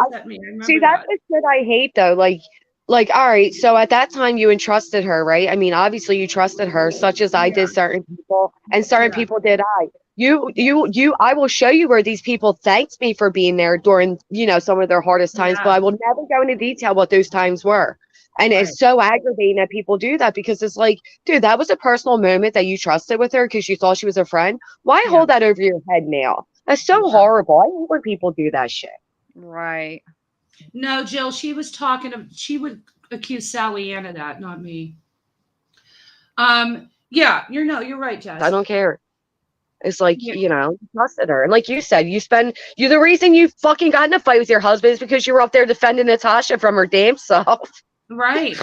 upset me. See, that's the shit I hate, though. Like, all right, so at that time you entrusted her, right? I mean, obviously you trusted her, such as I did certain people, and certain people did I. I will show you where these people thanked me for being there during, some of their hardest times, but I will never go into detail what those times were. And it's so aggravating that people do that, because it's like, dude, that was a personal moment that you trusted with her because you thought she was a friend. Why hold that over your head now? That's so horrible. I hate when people do that shit. Right. No, Jill, she would accuse Sally Ann of that, not me. Yeah, you're right, Jess. I don't care. It's like, you trusted her. And like you said, the reason you fucking got in a fight with your husband is because you were up there defending Natasha from her damn self. Right.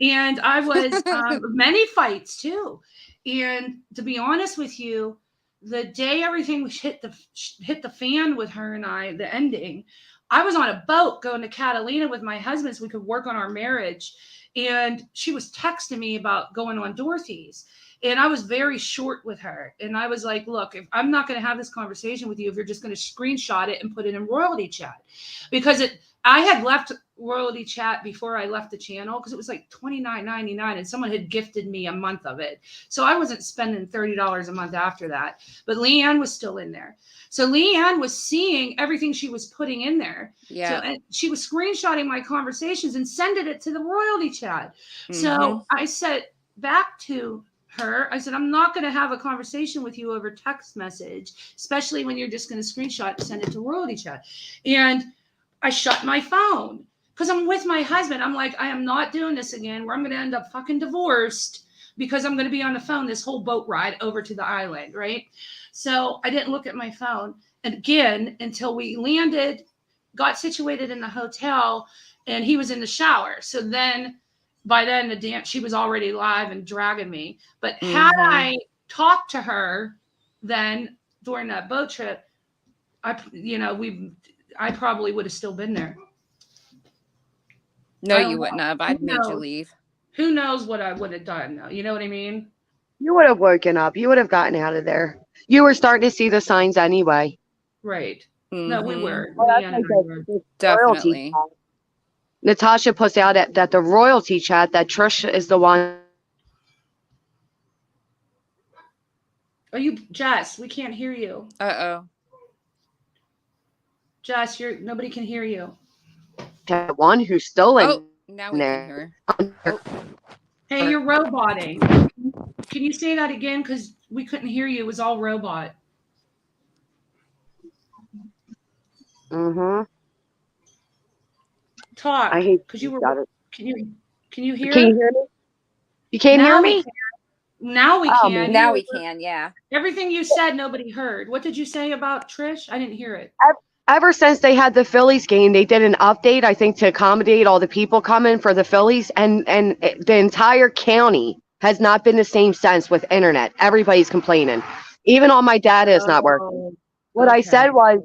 And I was many fights too. And to be honest with you, the day everything hit the fan with her and I, the ending, I was on a boat going to Catalina with my husband so we could work on our marriage. And she was texting me about going on Dorothy's. And I was very short with her. And I was like, look, if I'm not going to have this conversation with you if you're just going to screenshot it and put it in royalty chat. Because I had left royalty chat before I left the channel because it was like $29.99 and someone had gifted me a month of it. So I wasn't spending $30 a month after that. But Leanne was still in there. So Leanne was seeing everything she was putting in there. Yeah. So, and she was screenshotting my conversations and sending it to the royalty chat. Mm-hmm. So I said back to her, I said, I'm not going to have a conversation with you over text message, especially when you're just going to screenshot and send it to royalty chat. And I shut my phone because I'm with my husband. I'm like, I am not doing this again where I'm going to end up fucking divorced because I'm going to be on the phone this whole boat ride over to the island, right? So I didn't look at my phone again until we landed, got situated in the hotel, and he was in the shower. So then by then she was already live and dragging me. But had I talked to her then during that boat trip, I probably would have still been there. No, I don't you wouldn't have. I'd made you knows? leave. Who knows what I would have done though? You know what I mean? You would have woken up. You would have gotten out of there. You were starting to see the signs anyway. Right. No, we Mhm. were. Well, that's Leanne like and I were. the royalty Definitely. chat. Natasha puts out that the royalty chat that Trish is the one. Are you Jess? We can't hear you. Uh-oh. Jess, nobody can hear you. The one who's still in Oh, now we can there. hear her. Oh, Hey, you're roboting. Can you say that again? Because we couldn't hear you. It was all robot. Mm-hmm. Talk. I hate Because you were. got it. Can you hear? Can you hear me? You can't hear Now me? we can. Now we Oh, can. man. now we can, yeah. Everything you said, nobody heard. What did you say about Trish? I didn't hear it. Ever since they had the Phillies game, they did an update, I think, to accommodate all the people coming for the Phillies, and the entire county has not been the same since with internet. Everybody's complaining. Even on my data is not working. Oh, What I okay. said was,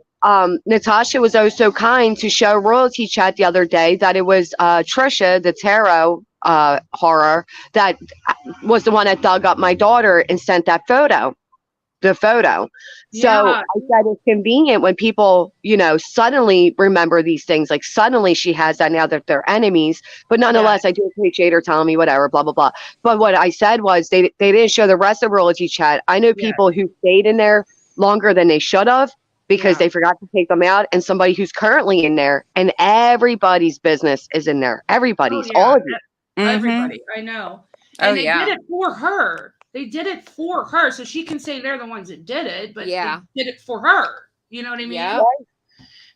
Natasha was oh so kind to show Royalty Chat the other day that it was Trisha, the tarot horror, that was the one that dug up my daughter and sent that photo. The photo. So Yeah. I said it's convenient when people, suddenly remember these things. Like suddenly she has that now that they're enemies. But nonetheless, I do appreciate her telling me whatever, blah, blah, blah. But what I said was they didn't show the rest of Royalty Chat. I know people who stayed in there longer than they should have because they forgot to take them out, and somebody who's currently in there, and everybody's business is in there. Everybody's, all of you. Everybody. I know. Oh, And they yeah. did it for her. They did it for her. So she can say they're the ones that did it, but Yeah. they did it for her. You know what I mean? Yeah.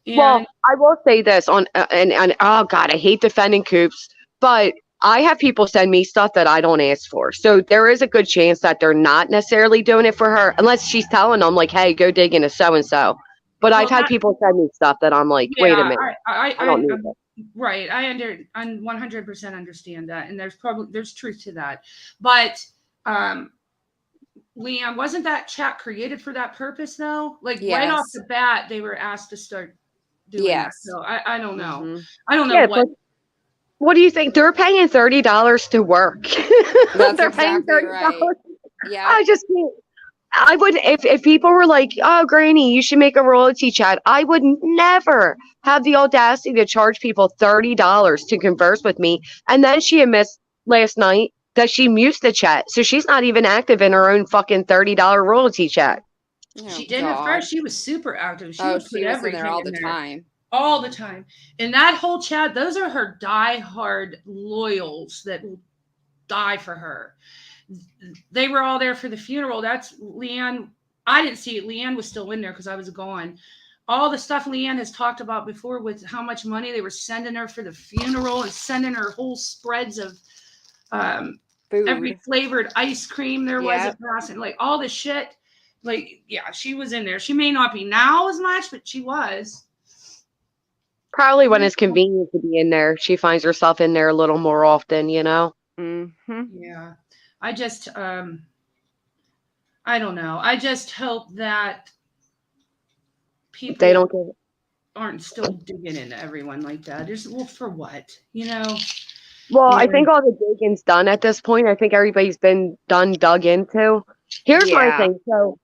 And Well, I will say this on and oh god, I hate defending Coops, but I have people send me stuff that I don't ask for. So there is a good chance that they're not necessarily doing it for her, unless she's telling them like, "Hey, go dig into so and so." But I've had people send me stuff that I'm like, "Wait a minute, I don't need that." Right. I 100% understand that, and there's truth to that. But Leanne, wasn't that chat created for that purpose though? Like right off the bat, they were asked to start doing that. So I don't know. Mm-hmm. I don't know Yeah, what. What do you think? They're paying $30 to work. That's They're paying exactly $30. right. Yeah. I just can't. I would if people were like, "Oh, Granny, you should make a royalty chat." I would never have the audacity to charge people $30 to converse with me. And then she admits last night that she mutes the chat, so she's not even active in her own fucking $30 royalty chat. Oh, She did at first. She was super active. She would put she was in everything there all in the time. All the time. And that whole chat, those are her diehard loyals that will die for her. They were all there for the funeral. That's Leanne. I didn't see it. Leanne was still in there because I was gone. All the stuff Leanne has talked about before with how much money they were sending her for the funeral and sending her whole spreads of Food. every flavored ice cream there was at Boston, like all this shit. Like, yeah, she was in there. She may not be now as much, but she was. Probably when it's convenient to be in there, she finds herself in there a little more often, Mm-hmm. Yeah. I just, I don't know. I just hope that people they don't get it. aren't still digging into everyone like that. Well, for what? Well, I think all the digging's done at this point. I think everybody's been dug into. Here's my thing. So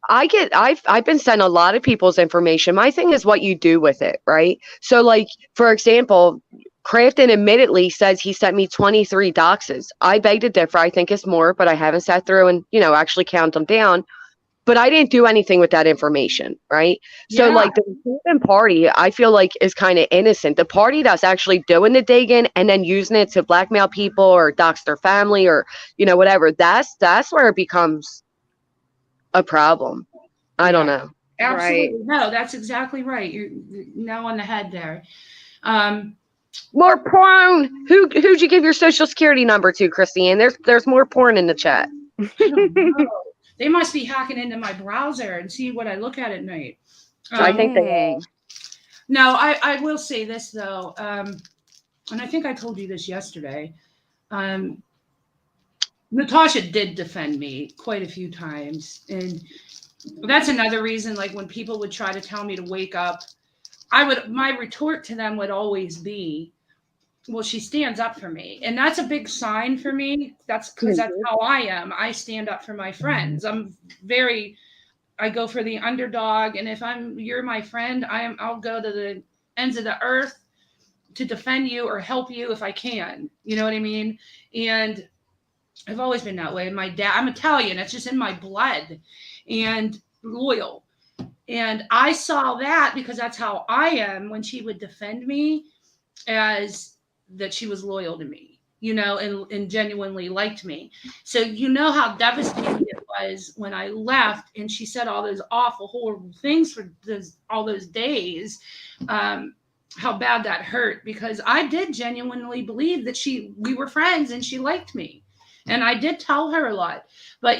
I've been sent a lot of people's information. My thing is what you do with it, right? So like, for example, Crafton admittedly says he sent me 23 doxes. I beg to differ. I think it's more, but I haven't sat through and, actually count them down. But I didn't do anything with that information, right? So like the receiving party, I feel like is kind of innocent. The party that's actually doing the digging and then using it to blackmail people or dox their family or, whatever, that's where it becomes a problem. I don't know. Absolutely. Right. No, that's exactly right. You're now on the head there. More porn. Who'd you give your social security number to, Christine? There's more porn in the chat. I don't know. They must be hacking into my browser and see what I look at night. I think they are. No, I will say this though, and I think I told you this yesterday. Natasha did defend me quite a few times, and that's another reason. Like when people would try to tell me to wake up my retort to them would always be, well, she stands up for me. And that's a big sign for me. That's because that's how I am. I stand up for my friends. I go for the underdog. And if you're my friend, I'll go to the ends of the earth to defend you or help you if I can. You know what I mean? And I've always been that way. My dad, I'm Italian. It's just in my blood, and loyal. And I saw that because that's how I am when she would defend me, as that she was loyal to me, and genuinely liked me. So how devastating it was when I left and she said all those awful, horrible things for all those days. How bad that hurt, because I did genuinely believe that we were friends and she liked me. And I did tell her a lot. But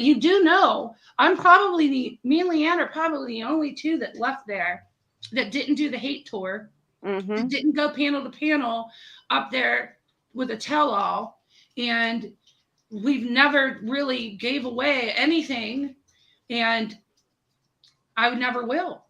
I'm probably me and Leanne are probably the only two that left there that didn't do the hate tour. Mm-hmm. Didn't go panel to panel up there with a tell-all, and we've never really gave away anything, and I never will.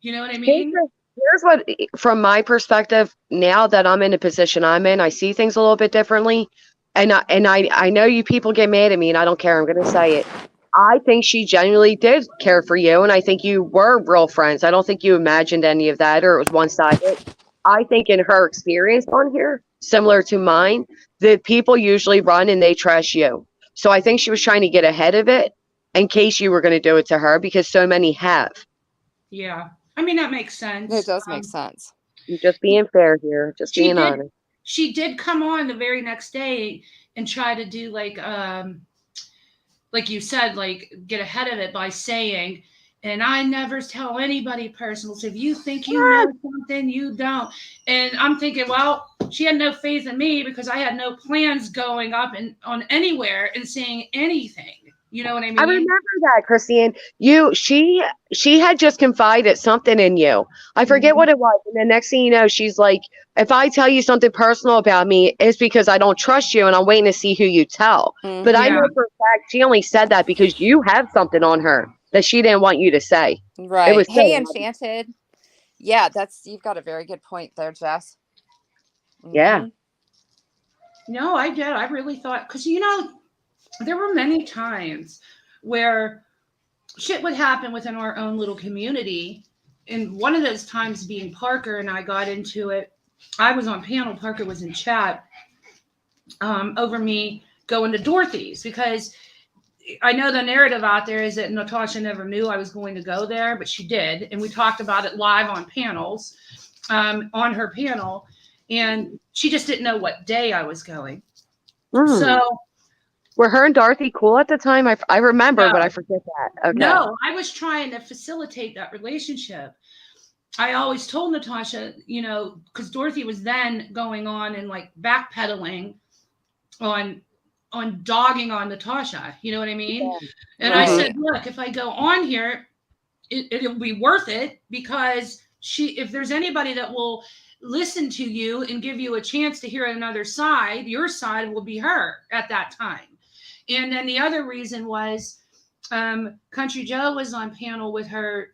You know what I mean? Here's what, from my perspective, now that I'm in a position I'm in, I see things a little bit differently. And I know you people get mad at me, and I don't care. I'm going to say it. I think she genuinely did care for you, and I think you were real friends. I don't think you imagined any of that, or it was one-sided. I think in her experience on here, similar to mine, that people usually run and they trash you. So I think she was trying to get ahead of it in case you were going to do it to her, because so many have. Yeah. I mean, that makes sense. It does make sense. You're just being fair here, just being honest. She did come on the very next day and try to do like you said, like get ahead of it by saying, and I never tell anybody personal. So if you think you know something, you don't. And I'm thinking, well, she had no faith in me because I had no plans going up and on anywhere and saying anything. You know what I mean? I remember that, Christine. She had just confided something in you. I forget what it was. And the next thing you know, she's like, if I tell you something personal about me, it's because I don't trust you and I'm waiting to see who you tell. Mm-hmm. But I know for a fact she only said that because you have something on her that she didn't want you to say. Right. It was hey, Enchanted. Yeah, you've got a very good point there, Jess. Mm-hmm. Yeah. No, I did. I really thought, because there were many times where shit would happen within our own little community. And one of those times being Parker and I got into it. I was on panel. Parker was in chat over me going to Dorothy's, because I know the narrative out there is that Natasha never knew I was going to go there, but she did. And we talked about it live on panels, on her panel. And she just didn't know what day I was going. So were her and Dorothy cool at the time? I remember, but I forget that. Okay. No, I was trying to facilitate that relationship. I always told Natasha, because Dorothy was then going on and like backpedaling on dogging on Natasha. You know what I mean? Yeah. And I said, look, if I go on here, it'll be worth it, because if there's anybody that will listen to you and give you a chance to hear another side, your side will be her at that time. And then the other reason was Country Joe was on panel with her,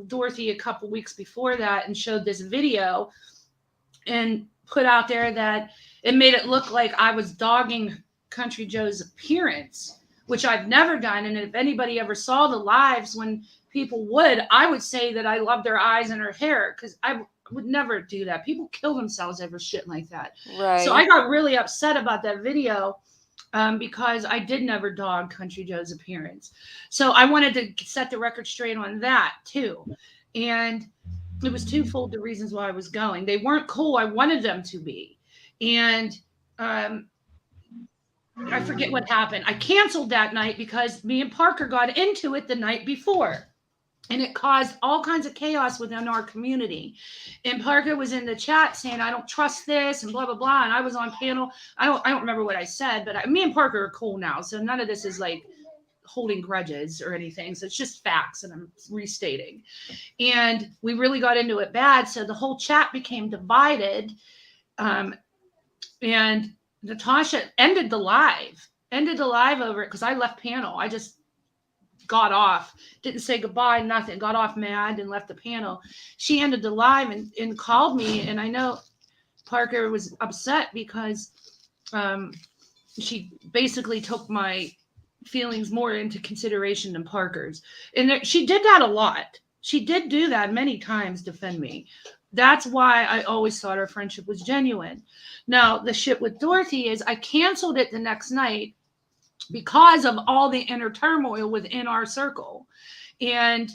Dorothy, a couple weeks before that, and showed this video and put out there that it made it look like I was dogging Country Joe's appearance, which I've never done. And if anybody ever saw the lives when people I would say that I loved her eyes and her hair, because I would never do that. People kill themselves over shit like that. Right. So I got really upset about that video. Because I did never dog Country Joe's appearance. So I wanted to set the record straight on that too. And it was twofold the reasons why I was going. They weren't cool. I wanted them to be. And I forget what happened. I canceled that night because me and Parker got into it the night before. And it caused all kinds of chaos within our community. And Parker was in the chat saying, I don't trust this and blah, blah, blah. And I was on panel. I don't remember what I said, but me and Parker are cool now. So none of this is like holding grudges or anything. So it's just facts and I'm restating. And we really got into it bad. So the whole chat became divided. And Natasha ended the live over it because I left panel. I just got off, didn't say goodbye, nothing, got off mad and left the panel. She ended the live and called me. And I know Parker was upset because she basically took my feelings more into consideration than Parker's. And she did that a lot. She did do that many times, defend me. That's why I always thought our friendship was genuine. Now, the shit with Dorothy is I canceled it the next night because of all the inner turmoil within our circle. And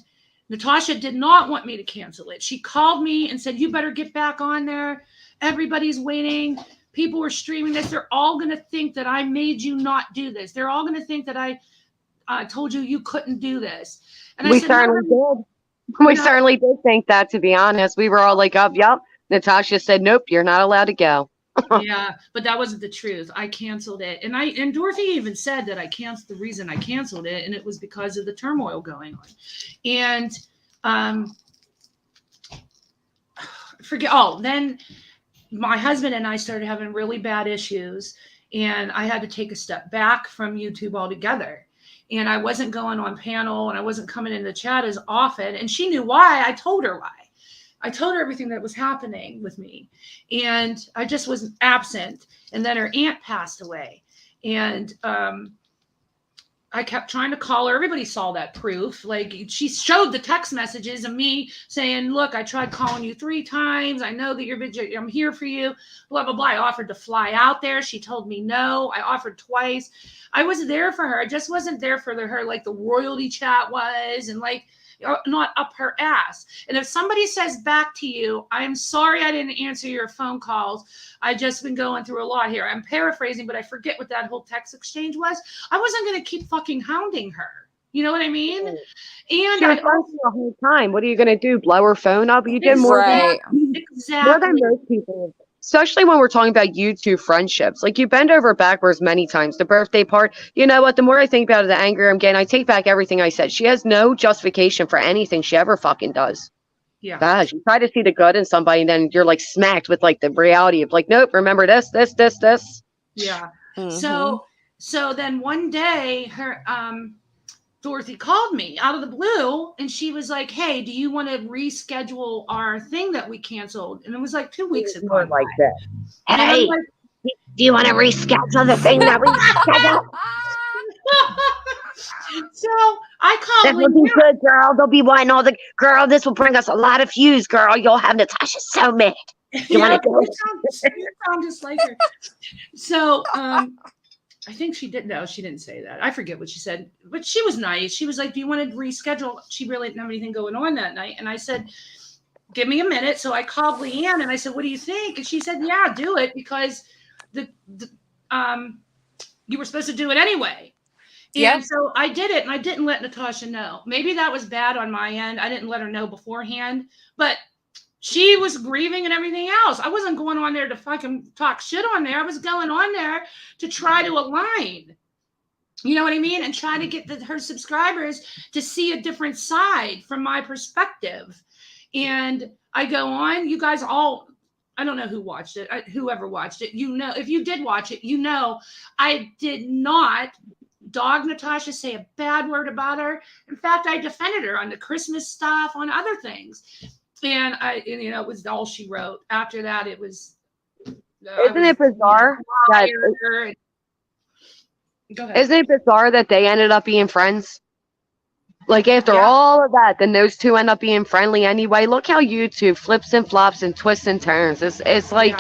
Natasha did not want me to cancel it. She called me and said, you better get back on there. Everybody's waiting. People were streaming this. They're all going to think that I made you not do this. They're all going to think that I told you couldn't do this. And we certainly did. We certainly did think that, to be honest. We were all like, oh, yep. Natasha said, nope, you're not allowed to go. Yeah, but that wasn't the truth. I canceled it. And Dorothy even said that the reason I canceled it, and it was because of the turmoil going on. And then my husband and I started having really bad issues, and I had to take a step back from YouTube altogether. And I wasn't going on panel, and I wasn't coming in the chat as often. And she knew why. I told her why. I told her everything that was happening with me, and I just was absent. And then her aunt passed away, and I kept trying to call her. Everybody saw that proof. Like, she showed the text messages of me saying, look, I tried calling you 3 times. I know that you're busy. I'm here for you, blah, blah, blah. I offered to fly out there. She told me no. I offered twice. I was there for her. I just wasn't there for her like the royalty chat was, and like, not up her ass. And if somebody says back to you, I'm sorry I didn't answer your phone calls, I just been going through a lot here. I'm paraphrasing, but I forget what that whole text exchange was. I wasn't going to keep fucking hounding her. You know what I mean? And she was the whole time. What are you going to do? Blow her phone up? You did more right. more than most people. Especially when we're talking about YouTube friendships. Like, you bend over backwards many times. The birthday part, you know what? The more I think about it, the angrier I'm getting. I take back everything I said. She has no justification for anything she ever fucking does. Yeah. Gosh, you try to see the good in somebody, and then you're like smacked with like the reality of like, nope, remember this. Yeah. Mm-hmm. So then one day her Dorothy called me out of the blue, and she was like, hey, do you want to reschedule our thing that we canceled? And it was like 2 weeks ago. More like that. Hey, like, do you want to reschedule the thing that we scheduled? So I called. This will be good, girl. They'll be wanting all the girl. This will bring us a lot of views, girl. You'll have Natasha so mad. You want to go? You sound just like her. So I think she did. No, she didn't say that. I forget what she said, but she was nice. She was like, do you want to reschedule? She really didn't have anything going on that night. And I said, give me a minute. So I called Leanne and I said, what do you think? And she said, yeah, do it, because you were supposed to do it anyway. And so I did it, and I didn't let Natasha know. Maybe that was bad on my end. I didn't let her know beforehand, but she was grieving and everything else. I wasn't going on there to fucking talk shit on there. I was going on there to try to align. You know what I mean? And try to get her subscribers to see a different side from my perspective. And I go on. You guys all, I don't know who watched it. Whoever watched it, you know, if you did watch it, you know, I did not dog Natasha, say a bad word about her. In fact, I defended her on the Christmas stuff, on other things. And it was all she wrote. After that, it was. Isn't it bizarre that? Go ahead. Isn't it bizarre that they ended up being friends? Like, after all of that, then those two end up being friendly anyway. Look how YouTube flips and flops and twists and turns. It's like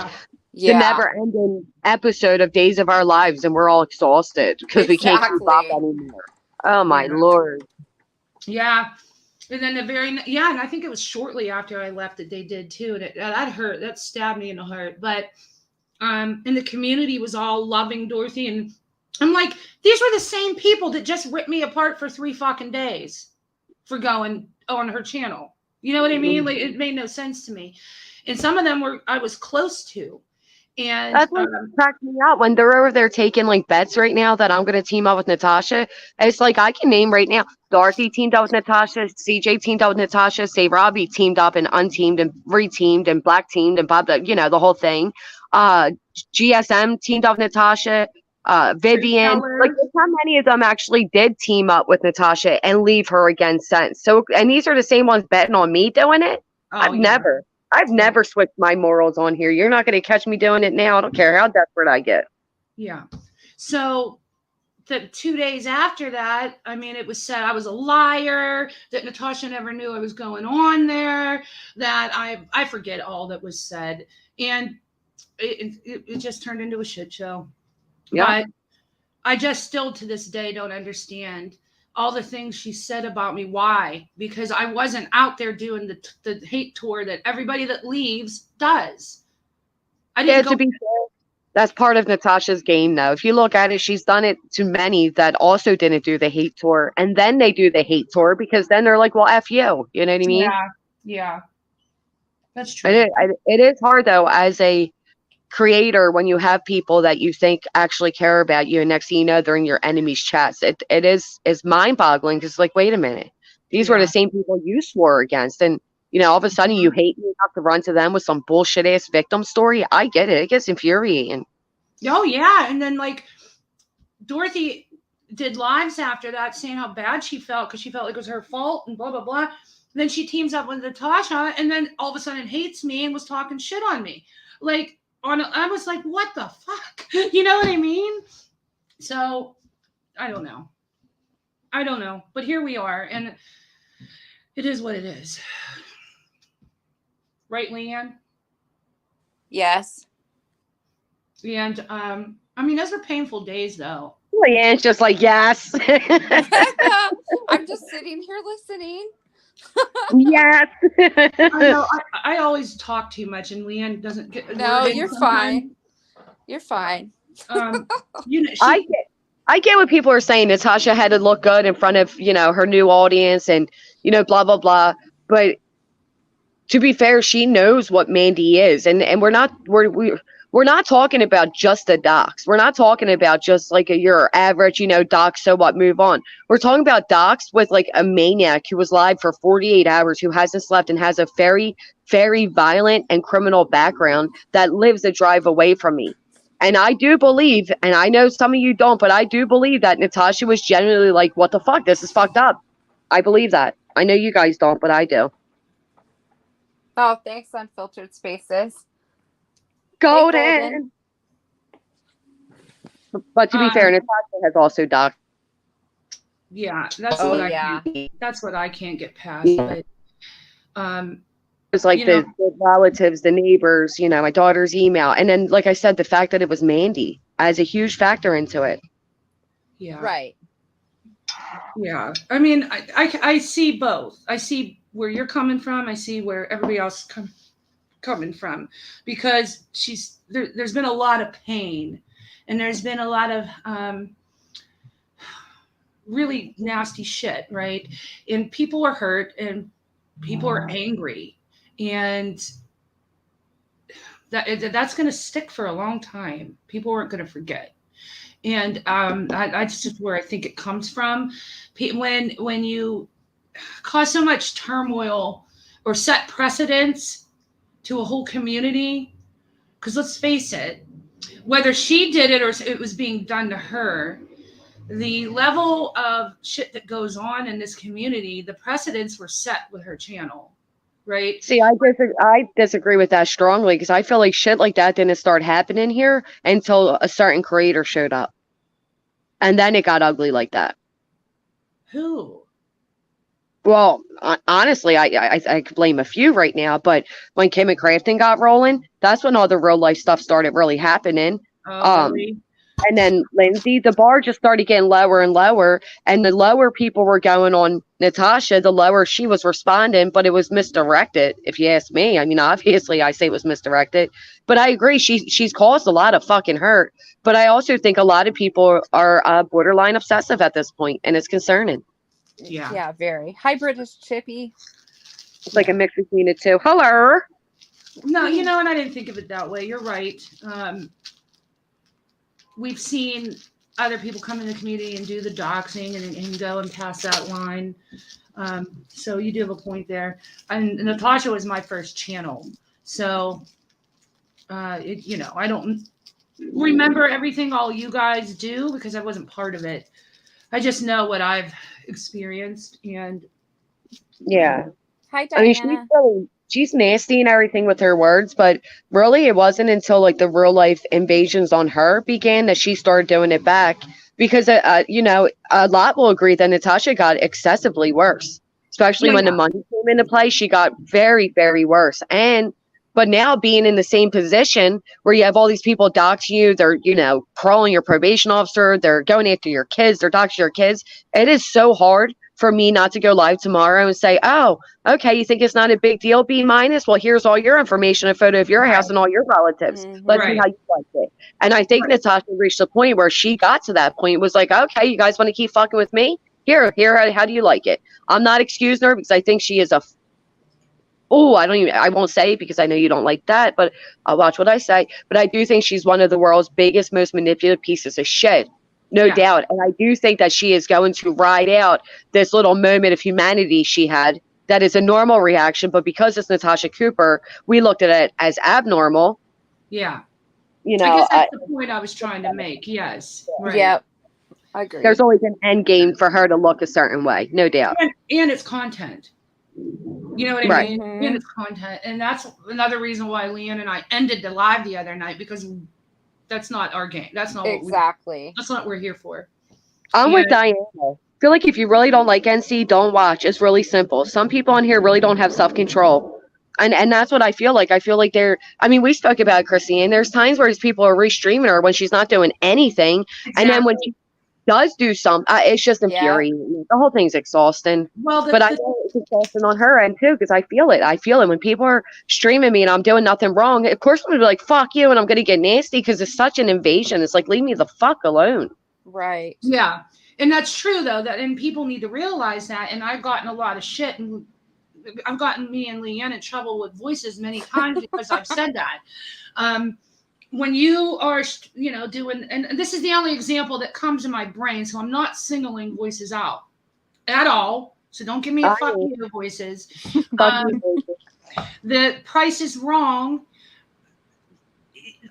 the never-ending episode of Days of Our Lives, and we're all exhausted because we can't keep up anymore. Oh my Lord. Yeah. And then and I think it was shortly after I left that they did too. And that hurt. That stabbed me in the heart. But and the community was all loving Dorothy. And I'm like, these were the same people that just ripped me apart for 3 fucking days for going on her channel. You know what I mean? Like, it made no sense to me. And some of them I was close to. And that's what cracked me out when they're over there taking like bets right now that I'm going to team up with Natasha. It's like, I can name right now, Dorothy teamed up with Natasha, CJ teamed up with Natasha, say Robbie teamed up and unteamed and reteamed and black teamed and Bob, the whole thing. GSM teamed up with Natasha. Vivian. Keller. Like, look how many of them actually did team up with Natasha and leave her against Sense. So, and these are the same ones betting on me doing it. Oh, I've yeah. never switched my morals on here. You're not going to catch me doing it now. I don't care how desperate I get. Yeah. So the 2 days after that, I mean, it was said I was a liar, that Natasha never knew I was going on there, that I forget all that was said. And it just turned into a shit show. Yeah. But I just still to this day don't understand all the things she said about me. Why? Because I wasn't out there doing the hate tour that everybody that leaves does. I Yeah, didn't to go. be fair, that's part of Natasha's game, though. If you look at it, she's done it to many that also didn't do the hate tour, and then they do the hate tour because then they're like, "Well, f you," you know what I mean? Yeah, that's true. It is hard though as a creator when you have people that you think actually care about you, and next thing you know, they're in your enemy's chats. It is mind boggling because like, wait a minute, these were Yeah. the same people you swore against, and all of a sudden you hate me enough to run to them with some bullshit ass victim story. I get it. It gets infuriating. Oh yeah, and then like Dorothy did lives after that saying how bad she felt because she felt like it was her fault and blah blah blah. And then she teams up with Natasha, and then all of a sudden hates me and was talking shit on me. Like I was like, what the fuck? You know what I mean? So I don't know. But here we are, and it is what it is. Right, Leanne? Yes. And I mean, those were painful days though. Yeah, it's just like, yes. I'm just sitting here listening. Yes. I know I always talk too much, and Leanne doesn't get a No, word in you're sometimes. fine. You're fine. I get what people are saying. Natasha had to look good in front of, her new audience and, blah, blah, blah. But to be fair, she knows what Mandy is. And we're not talking about just the docs. We're not talking about just like your average, docs, so what, move on. We're talking about docs with like a maniac who was live for 48 hours, who hasn't slept and has a very, very violent and criminal background that lives a drive away from me. And I do believe, and I know some of you don't, but I do believe that Natasha was genuinely like, what the fuck? This is fucked up. I believe that. I know you guys don't, but I do. Oh, thanks, Unfiltered Spaces. Golden. But to be fair, Natasha has also docked. Yeah, that's what I can't get past. Yeah. But it's like the relatives, the neighbors, my daughter's email. And then, like I said, the fact that it was Mandy as a huge factor into it. Yeah. Right. Yeah. I mean, I see both. I see where you're coming from. I see where everybody else coming from, because there's been a lot of pain, and there's been a lot of really nasty shit, right? And people are hurt, and people are angry, and that's going to stick for a long time. People aren't going to forget. And that's just where I think it comes from. When you cause so much turmoil or set precedents to a whole community, because let's face it, whether she did it or it was being done to her, the level of shit that goes on in this community, the precedents were set with her channel, right? See, I disagree with that strongly, because I feel like shit like that didn't start happening here until a certain creator showed up. And then it got ugly like that. Who? Well, honestly, I could blame a few right now, but when Kim and Crafton got rolling, that's when all the real life stuff started really happening. Really? And then Lindsay, the bar just started getting lower and lower, and the lower people were going on Natasha, the lower she was responding, but it was misdirected, if you ask me. I mean, obviously I say it was misdirected, but I agree she's caused a lot of fucking hurt. But I also think a lot of people are borderline obsessive at this point, and it's concerning. Yeah, very. Hi, British Chippy. It's like a mix between the two. Hello. No, and I didn't think of it that way. You're right. We've seen other people come in the community and do the doxing and go and pass that line. So you do have a point there. And Natasha was my first channel. So, I don't remember everything all you guys do because I wasn't part of it. I just know what I've experienced, and Yeah. Hi, I mean, Diana. she's nasty and everything with her words, but really it wasn't until like the real life invasions on her began that she started doing it back. Because, a lot will agree that Natasha got excessively worse, especially oh when the yeah, money came into play. She got very, very worse. But now being in the same position where you have all these people doxing you, they're, calling your probation officer, they're going after your kids, they're doxing your kids. It is so hard for me not to go live tomorrow and say, oh, okay, you think it's not a big deal, B minus? Well, here's all your information, a photo of your house right, and all your relatives. Let's see right, how you like it. And I think right. Natasha reached the point where she got to that point, was like, okay, you guys want to keep fucking with me? Here, how do you like it? I'm not excusing her because I think she is I won't say it because I know you don't like that, but I'll watch what I say. But I do think she's one of the world's biggest, most manipulative pieces of shit. No Yeah, doubt. And I do think that she is going to ride out this little moment of humanity she had that is a normal reaction. But because it's Natasha Cooper, we looked at it as abnormal. yeah. You I know, guess that's the point I was trying to make. Yes, right. Yep. there's Agreed. always an end game for her to look a certain way. No doubt. And it's content. You know what I Right. mean? And it's content. And that's another reason why Leanne and I ended the live the other night, because that's not our game. That's not Exactly. that's not what we're here for. I'm with And Diana. I feel like if you really don't like NC, don't watch. It's really simple. Some people on here really don't have self control. And that's what I feel like. I feel like we spoke about Christine. There's times where these people are restreaming her when she's not doing anything. And then when exactly. she does do something, it's just Yeah. infuriating. The whole thing's exhausting. Well, But I know it's exhausting on her end too, because I feel it. I feel it when people are streaming me and I'm doing nothing wrong. Of course, I'm gonna be like, "Fuck you," and I'm gonna get nasty because it's such an invasion. It's like, leave me the fuck alone. Right. yeah. And that's true though, and people need to realize that. And I've gotten a lot of shit, and I've gotten me and Leanne in trouble with voices many times because I've said that. When you are, doing, and this is the only example that comes to my brain, so I'm not singling voices out at all. So don't give me a I fuck mean, you voices. fuck you. The Price is Wrong.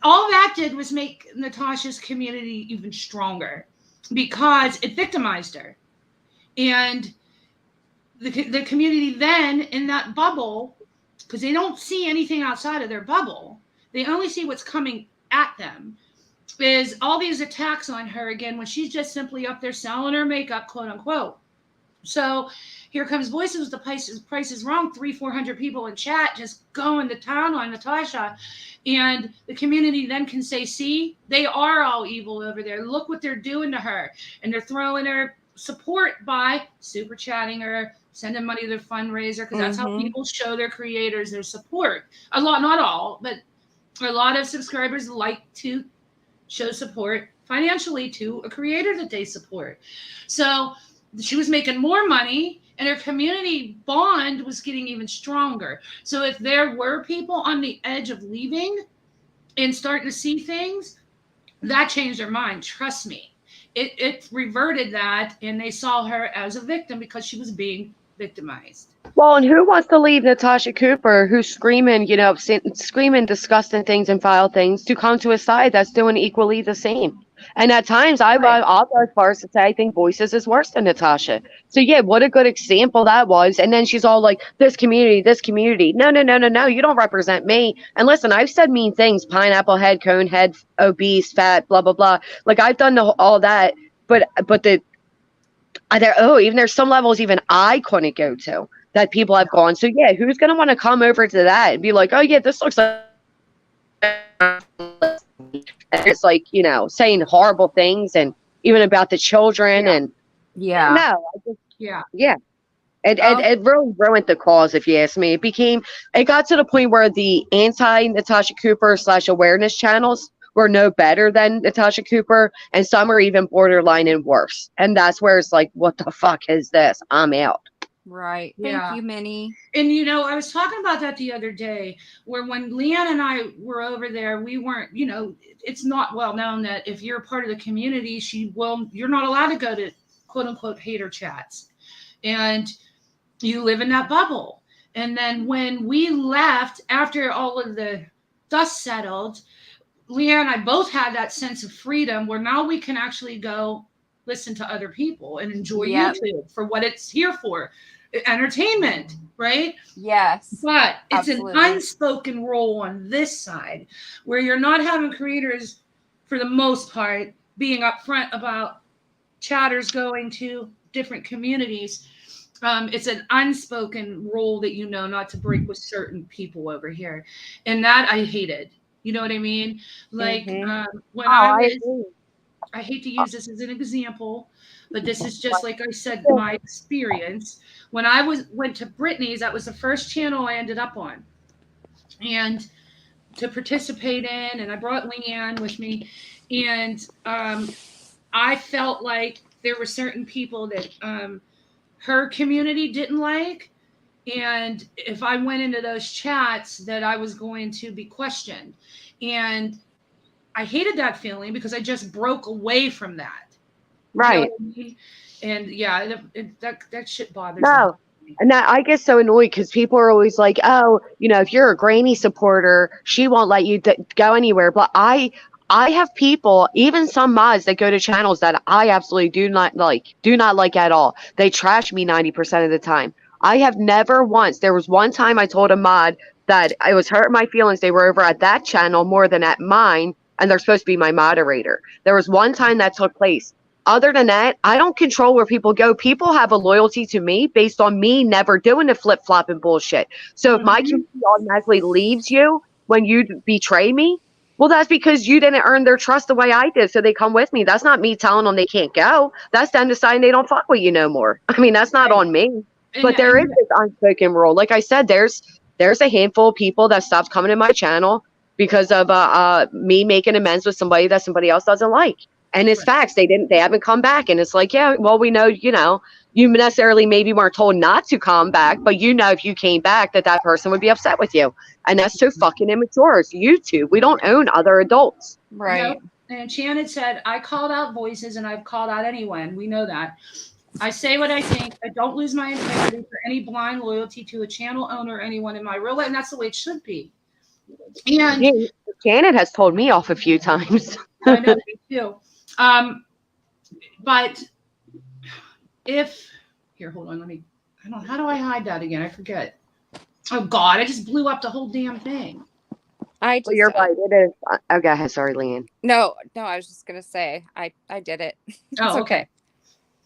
All that did was make Natasha's community even stronger because it victimized her. And the community then in that bubble, because they don't see anything outside of their bubble, they only see what's coming at them, is all these attacks on her again when she's just simply up there selling her makeup, quote unquote. So here comes Voices, the price is wrong, 300-400 people in chat just going to town on Natasha. And the community then can say, see, they are all evil over there. Look what they're doing to her. And they're throwing her support by super chatting her, sending money to their fundraiser, because that's how people show their creators their support. A lot, not all, but a lot of subscribers like to show support financially to a creator that they support. So she was making more money and her community bond was getting even stronger. So if there were people on the edge of leaving and starting to see things, that changed their mind. Trust me. It reverted that, and they saw her as a victim because she was being victimized. Well, and who wants to leave Natasha Cooper, who's screaming, screaming disgusting things and vile things, to come to a side that's doing equally the same? And at times, I'll go as far as to say I think Voices is worse than Natasha. So yeah, what a good example that was. And then she's all like, this community, this community. No, no, no, no, no. You don't represent me. And listen, I've said mean things: pineapple head, cone head, obese, fat, blah blah blah. Like I've done all that, but even there's some levels even I couldn't go to that people have gone. So yeah, who's going to want to come over to that and be like, oh yeah, this looks like, it's like, saying horrible things, and even about the children. And Yeah. no, Yeah. It really ruined the cause, if you ask me. It got to the point where the anti-Natasha Cooper / awareness channels were no better than Natasha Cooper, and some are even borderline and worse. And that's where it's like, what the fuck is this? I'm out. Right. Yeah. Thank you, Minnie. And I was talking about that the other day, where when Leanne and I were over there, we weren't, it's not well known that if you're a part of the community, you're not allowed to go to quote unquote hater chats. And you live in that bubble. And then when we left, after all of the dust settled, Leanne and I both had that sense of freedom where now we can actually go listen to other people and enjoy Yep. YouTube for what it's here for, entertainment, right? Yes. But it's Absolutely. an unspoken role on this side where you're not having creators, for the most part, being upfront about chatters going to different communities. It's an unspoken rule that you know not to break with certain people over here, and that I hated. You know what I mean? Like when I hate to use this as an example, but this is just like I said, my experience. When I went to Brittany's, that was the first channel I ended up on, and to participate in, and I brought Leanne with me, and I felt like there were certain people that her community didn't like, and if I went into those chats, that I was going to be questioned, and I hated that feeling because I just broke away from that. Right. You know what I mean? And yeah, that shit bothers No. me. And that, I get so annoyed because people are always like, oh, you know, if you're a Granny supporter, she won't let you go anywhere. But I have people, even some mods that go to channels that I absolutely do not like at all. They trash me 90% of the time. I have never once, there was one time I told a mod that it was hurting my feelings. They were over at that channel more than at mine, and they're supposed to be my moderator. There was one time that took place. Other than that, I don't control where people go. People have a loyalty to me based on me never doing the flip-flop and bullshit. So if my community automatically leaves you when you betray me, well, that's because you didn't earn their trust the way I did. So they come with me. That's not me telling them they can't go. That's them deciding they don't fuck with you no more. I mean, that's not on me. But there is this unspoken rule. Like I said, there's a handful of people that stopped coming to my channel because of me making amends with somebody that somebody else doesn't like. And it's facts. They haven't come back. And it's like, yeah, well, we know, you necessarily maybe weren't told not to come back, but if you came back, that person would be upset with you. And that's so fucking immature. It's YouTube. We don't own other adults. Right. Nope. And Shannon said, I called out voices and I've called out anyone. We know that. I say what I think. I don't lose my integrity for any blind loyalty to a channel owner or anyone in my real life. And that's the way it should be. And Janet has told me off a few times. I know, me too. But hold on, how do I hide that again? I forget. Oh God, I just blew up the whole damn thing. You're right. It is. Okay, sorry, Leanne. No, I was just gonna say I did it. It's okay.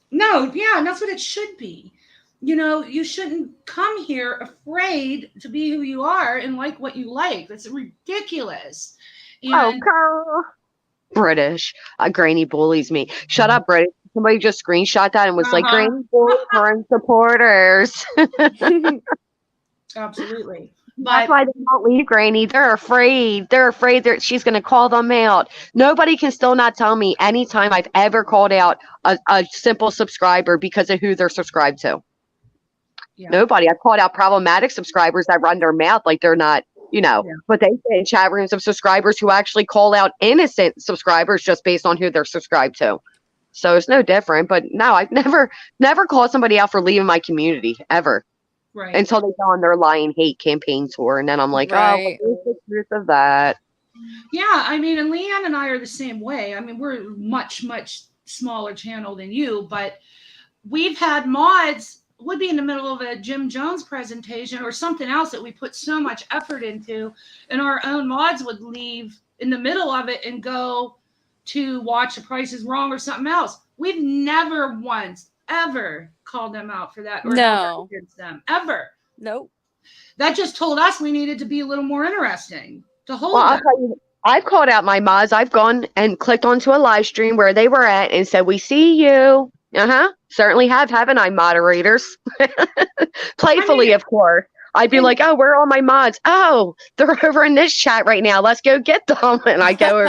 No, yeah, and that's what it should be. You shouldn't come here afraid to be who you are and like what you like. That's ridiculous. And, girl. British. Granny bullies me. Shut up, British. Somebody just screenshot that and was like, Granny bullies her supporters. Absolutely. That's why they won't leave Granny. They're afraid. They're afraid that she's going to call them out. Nobody can still not tell me anytime I've ever called out a simple subscriber because of who they're subscribed to. Yeah. Nobody. I've called out problematic subscribers that run their mouth like they're not, but they say in chat rooms of subscribers who actually call out innocent subscribers just based on who they're subscribed to. So it's no different. But no, I've never called somebody out for leaving my community ever. Right. Until they go on their lying hate campaign tour. And then I'm like, right. Oh, what's the truth of that? Yeah, I mean, and Leanne and I are the same way. I mean, we're a much, much smaller channel than you, but we've had mods would be in the middle of a Jim Jones presentation or something else that we put so much effort into, and our own mods would leave in the middle of it and go to watch The Price is Wrong or something else. We've never once ever called them out for that or no against them ever. Nope. That just told us we needed to be a little more interesting to hold them. I'll tell you, I've called out my mods. I've gone and clicked onto a live stream where they were at and said, we see you. Certainly haven't I, moderators? Playfully, of course. I'd be like, oh, where are all my mods? Oh, they're over in this chat right now. Let's go get them. And I go,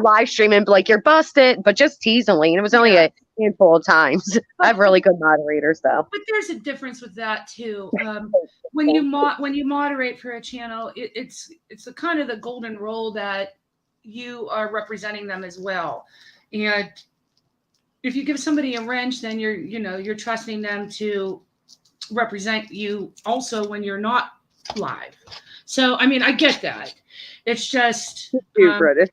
live stream and be like, you're busted, but just teasingly. And it was only a handful of times. I have really good moderators, though. But there's a difference with that too. When you moderate for a channel, it's the kind of the golden rule that you are representing them as well. And if you give somebody a wrench, then you're trusting them to represent you also when you're not live. So, I mean, I get that. It's just Too British.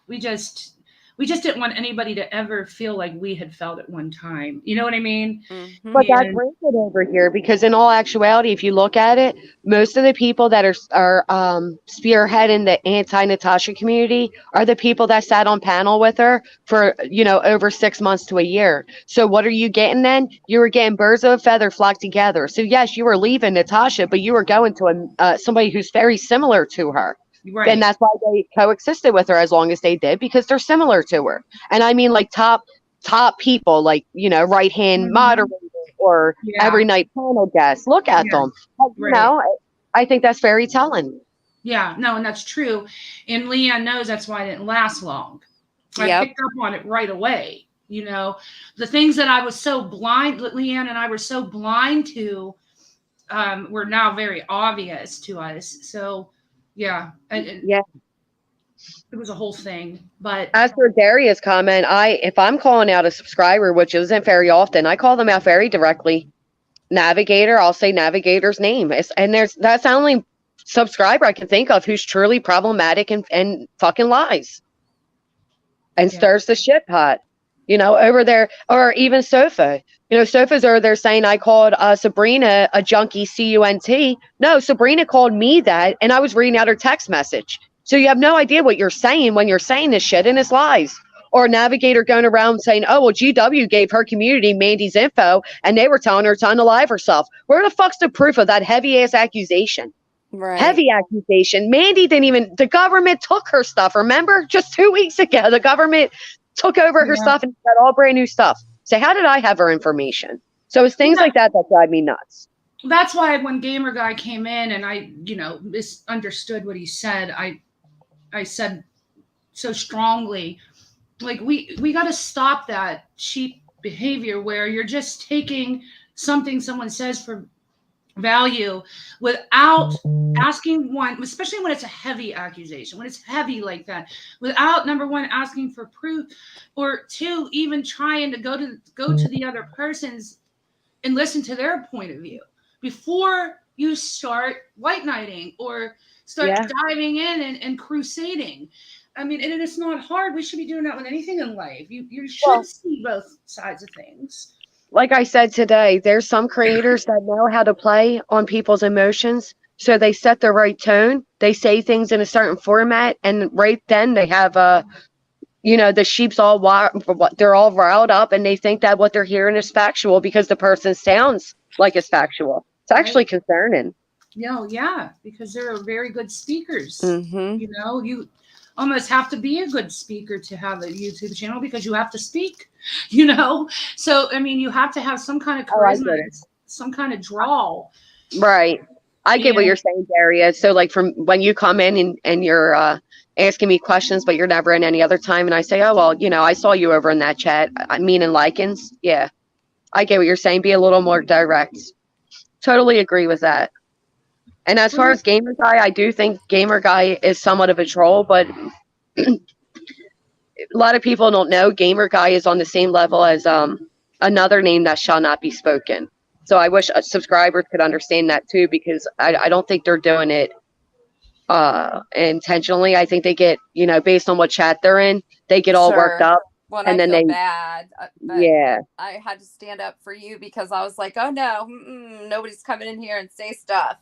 we just didn't want anybody to ever feel like we had felt at one time. You know what I mean? Mhm. But that And brings it over here because, in all actuality, if you look at it, most of the people that are spearheading the anti-Natasha community are the people that sat on panel with her for over 6 months to a year. So what are you getting then? You were getting birds of a feather flock together. So yes, you were leaving Natasha, but you were going to somebody who's very similar to her. Then right. that's why they coexisted with her as long as they did, because they're similar to her. And I mean, like top people, like right hand Mhm. moderator or Yeah. every night panel guest. Look at Yeah. them. Right. I think that's very telling. Yeah, no, and that's true. And Leanne knows that's why I didn't last long. I Yep. picked up on it right away. The things that I was so blind, Leanne and I were so blind to, were now very obvious to us. So, yeah, Yeah. it was a whole thing. But As for Darius' comment, if I'm calling out a subscriber, which isn't very often, I call them out very directly. Navigator, I'll say Navigator's name. That's the only subscriber I can think of who's truly problematic and fucking lies and Yeah. stirs the shit pot. Over there, or even Sofa. Sofa's over there saying I called Sabrina a junkie, cunt. No, Sabrina called me that, and I was reading out her text message. So you have no idea what you're saying when you're saying this shit, and it's lies. Or Navigator going around saying, oh, well, GW gave her community Mandy's info, and they were telling her to unalive herself. Where the fuck's the proof of that heavy-ass accusation? Right. Heavy accusation. Mandy the government took her stuff, remember? Just 2 weeks ago, the government took over her stuff and got all brand new stuff. So how did I have her information? So it's things like that drive me nuts. That's why when Gamer Guy came in and I, misunderstood what he said, I said so strongly, like we got to stop that cheap behavior where you're just taking something someone says for value without asking one, especially when it's a heavy accusation, when it's heavy like that, without number one asking for proof, or two even trying to go to the other person's and listen to their point of view before you start white knighting or start diving in and crusading. I mean, and it's not hard. We should be doing that with anything in life. You should see both sides of things. Like I said today, there's some creators that know how to play on people's emotions. So they set the right tone. They say things in a certain format, and right then they have the sheep's they're all riled up, and they think that what they're hearing is factual because the person sounds like it's factual. It's actually concerning. Yeah, because they're very good speakers. Mm-hmm. You almost have to be a good speaker to have a YouTube channel because you have to speak, So, I mean, you have to have some kind of charisma, some kind of drawl. Right. I get what you're saying, Daria. So, like, from when you come in and you're asking me questions, but you're never in any other time, and I say, oh, well, I saw you over in that chat. I mean, in Likens. Yeah. I get what you're saying. Be a little more direct. Totally agree with that. And as far as Gamer Guy, I do think Gamer Guy is somewhat of a troll, but a lot of people don't know Gamer Guy is on the same level as another name that shall not be spoken. So I wish subscribers could understand that too, because I don't think they're doing it intentionally. I think they get, based on what chat they're in, they get all worked up. Well, and I then feel bad. But I had to stand up for you because I was like, oh no, nobody's coming in here and say stuff.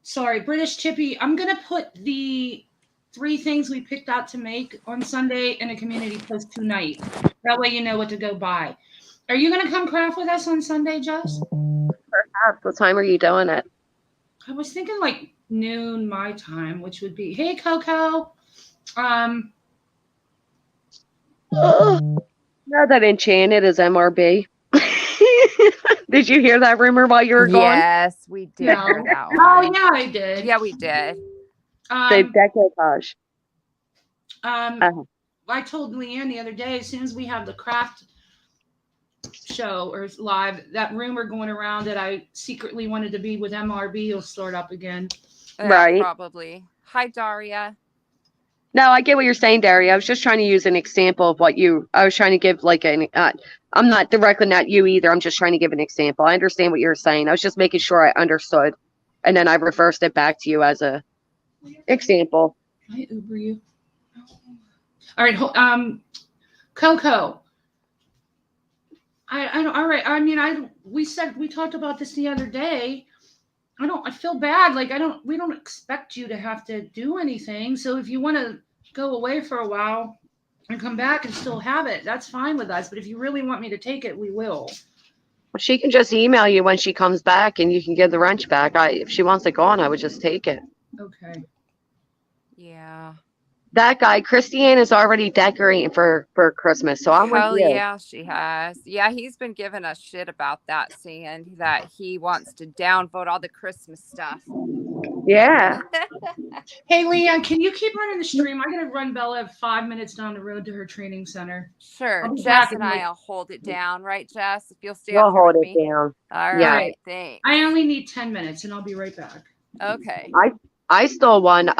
Sorry, British Chippy. I'm gonna put the 3 things we picked out to make on Sunday in a community post tonight. That way you know what to go buy. Are you gonna come craft with us on Sunday, Jess? Perhaps. What time are you doing it? I was thinking like noon my time, which would be Coco. Now that Enchanted is MRB. Did you hear that rumor while you were gone? Yes, we did. No. Oh yeah, I did. Yeah, we did. The decoupage. I told Leanne the other day, as soon as we have the craft show or live, that rumor going around that I secretly wanted to be with MRB will start up again. Right. Probably. Hi, Daria. No, I get what you're saying, Daria. I was just trying to use an example of I was trying to give like I'm not directly not you either. I'm just trying to give an example. I understand what you're saying. I was just making sure I understood. and then I reversed it back to you as a example. Can I Uber you? All right. Coco. I don't. All right. I mean, we talked about this the other day. I feel bad. Like we don't expect you to have to do anything. So if you want to go away for a while and come back and still have it, that's fine with us. But if you really want me to take it, we will. She can just email you when she comes back, and you can give the wrench back. If she wants it gone, I would just take it. Okay. Yeah. That guy, Christiane, is already decorating for Christmas, so I'm with Hell you. yeah, she has. Yeah, he's been giving us shit about that, saying that he wants to downvote all the Christmas stuff. Yeah. Hey, Leanne, can you keep running the stream? I gotta run Bella 5 minutes down the road to her training center. Sure. I'll be Jess back and in, like- I'll hold it down, right, Jess? If you'll stay We'll up here hold with it me. down. All Yeah. right, thanks. I only need 10 minutes, and I'll be right back. Okay. I still want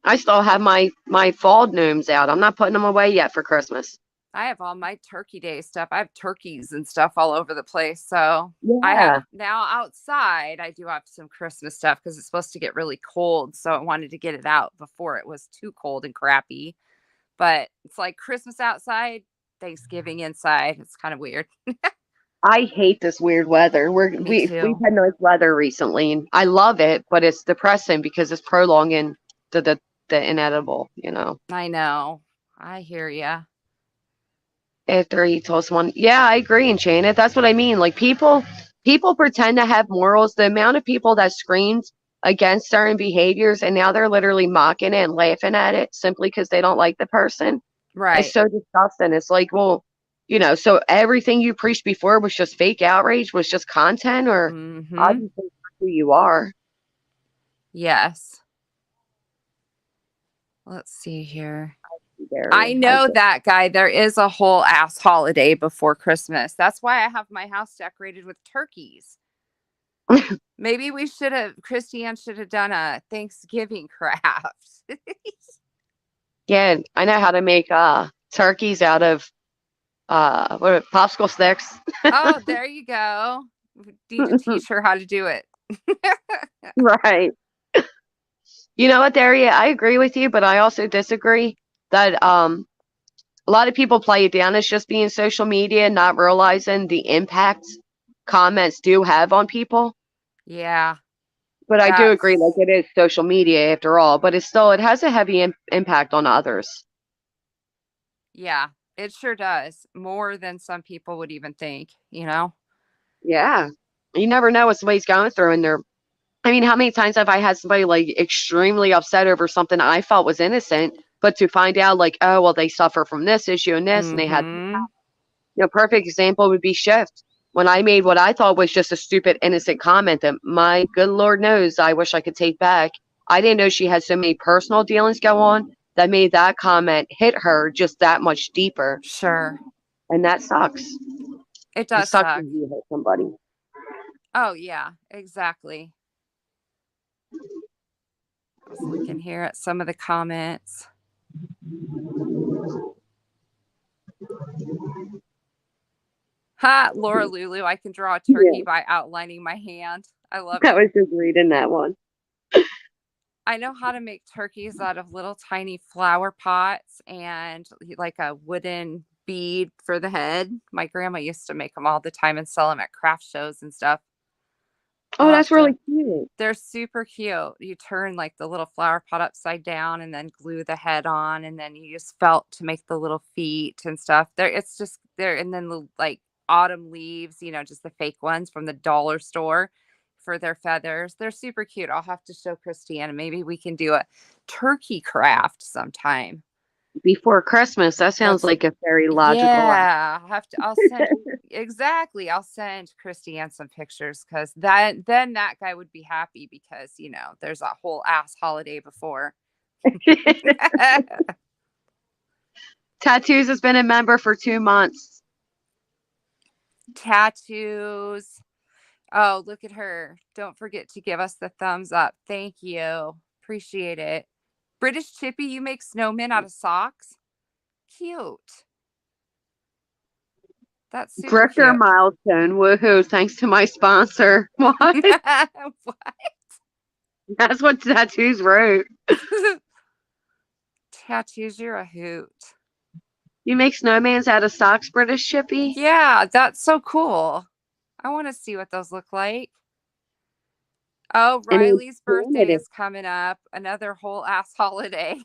I still have my fall gnomes out. I'm not putting them away yet for Christmas. I have all my turkey day stuff. I have turkeys and stuff all over the place. So Yeah. I have now outside, I do have some Christmas stuff because it's supposed to get really cold. So I wanted to get it out before it was too cold and crappy. But it's like Christmas outside, Thanksgiving inside. It's kind of weird. I hate this weird weather. We've had nice weather recently, and I love it, but it's depressing because it's prolonging the inedible, you know. I know. I hear ya. After he told someone, yeah, I agree, Enchanted. That's what I mean. Like people pretend to have morals. The amount of people that screamed against certain behaviors, and now they're literally mocking it and laughing at it simply because they don't like the person. Right. It's so disgusting. It's like, well, you know, so everything you preached before was just fake outrage, was just content, or obviously that's who you are. Yes. Let's see here. I know that guy. There is a whole ass holiday before Christmas. That's why I have my house decorated with turkeys. Maybe Christiane should have done a Thanksgiving craft. Yeah, I know how to make turkeys out of popsicle sticks. Oh, there you go. Need to teach her how to do it. Right. You know what, Daria? I agree with you, but I also disagree that a lot of people play it down as just being social media, not realizing the impact comments do have on people. Yeah. But I do agree, like it is social media after all, but it has a heavy impact on others. Yeah, it sure does. More than some people would even think, you know? Yeah. You never know what somebody's going through, and I mean, how many times have I had somebody like extremely upset over something I felt was innocent, but to find out like, oh, well, they suffer from this issue and this, and they had, perfect example would be Shift. When I made what I thought was just a stupid, innocent comment that my good Lord knows I wish I could take back. I didn't know she had so many personal dealings go on that made that comment hit her just that much deeper. Sure. And that sucks. It does suck. When you hurt somebody. Oh, yeah, exactly. I was looking here at some of the comments. Ha, Laura Lulu, I can draw a turkey by outlining my hand. I love it. I was just reading that one. I know how to make turkeys out of little tiny flower pots and like a wooden bead for the head. My grandma used to make them all the time and sell them at craft shows and stuff. Oh, that's really cute. They're super cute. You turn like the little flower pot upside down and then glue the head on, and then you use felt to make the little feet and stuff. It's just there, and then the like autumn leaves, just the fake ones from the dollar store for their feathers. They're super cute. I'll have to show Christiane, and maybe we can do a turkey craft sometime before Christmas. That sounds like a very logical. Yeah, I'll send Christiane some pictures, because then that guy would be happy because there's a whole ass holiday before. Tattoos has been a member for 2 months. Tattoos. Oh, look at her. Don't forget to give us the thumbs up. Thank you. Appreciate it. British Chippy, you make snowmen out of socks? Cute. That's super Drifter cute. milestone. Woohoo. Thanks to my sponsor. What? What? That's what tattoos wrote. Tattoos, you're a hoot. You make snowmans out of socks, British Chippy? Yeah, that's so cool. I want to see what those look like. Oh, And he Riley's birthday enchanted is coming up. Another whole ass holiday.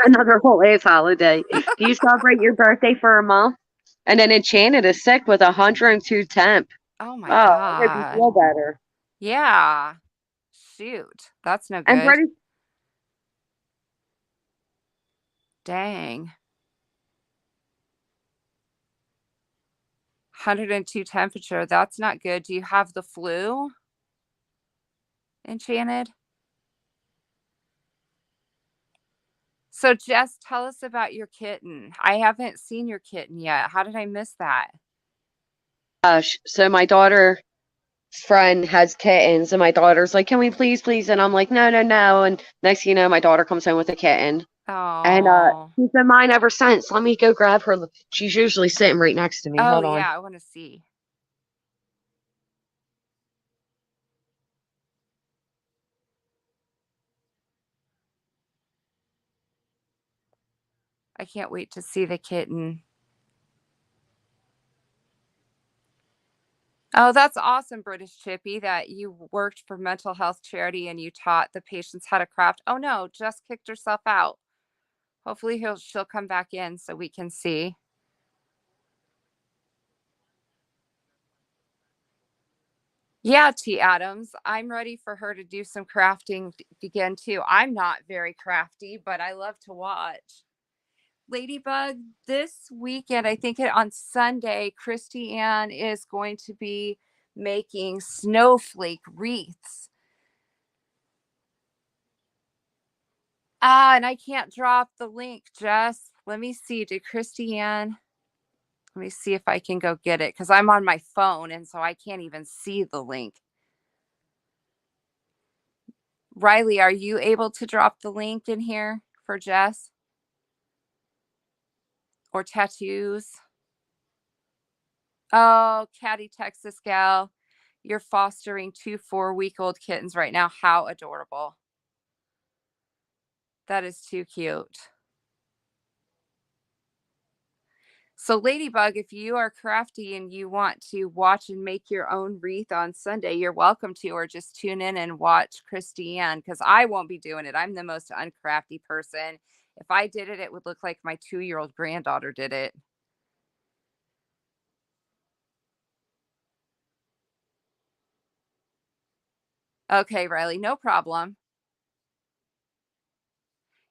another whole ace holiday. Do you celebrate your birthday for a month? And then Enchanted is sick with 102 temp. Oh my Oh, I hope you God. feel better. Yeah. Shoot. That's no And good. British, Dang. 102 temperature. That's not good. Do you have the flu, Enchanted? So, Jess, tell us about your kitten. I haven't seen your kitten yet. How did I miss that? so my daughter's friend has kittens, and my daughter's like, "Can we please, please?" And I'm like, "No, no, no." And next thing you know, my daughter comes home with a kitten. And Oh. she's been mine ever since. Let me go grab her. She's usually sitting right next to me. Oh, Hold on. yeah. I want to see. I can't wait to see the kitten. Oh, that's awesome, British Chippy, that you worked for mental health charity and you taught the patients how to craft. Oh no, Jess kicked herself out. Hopefully she'll come back in so we can see. Yeah, T Adams, I'm ready for her to do some crafting again too. I'm not very crafty, but I love to watch. Ladybug, this weekend, I think on Sunday, Christy Ann is going to be making snowflake wreaths. And I can't drop the link, Jess. Let me see. Did Christy Ann? Let me see if I can go get it because I'm on my phone and so I can't even see the link. Riley, are you able to drop the link in here for Jess? Or tattoos? Oh, Catty, Texas gal. You're fostering 2 4-week-old kittens right now. How adorable. That is too cute. So, Ladybug, if you are crafty and you want to watch and make your own wreath on Sunday, you're welcome to, or just tune in and watch Christy Ann because I won't be doing it. I'm the most uncrafty person. If I did it, it would look like my 2-year-old granddaughter did it. Okay, Riley, no problem.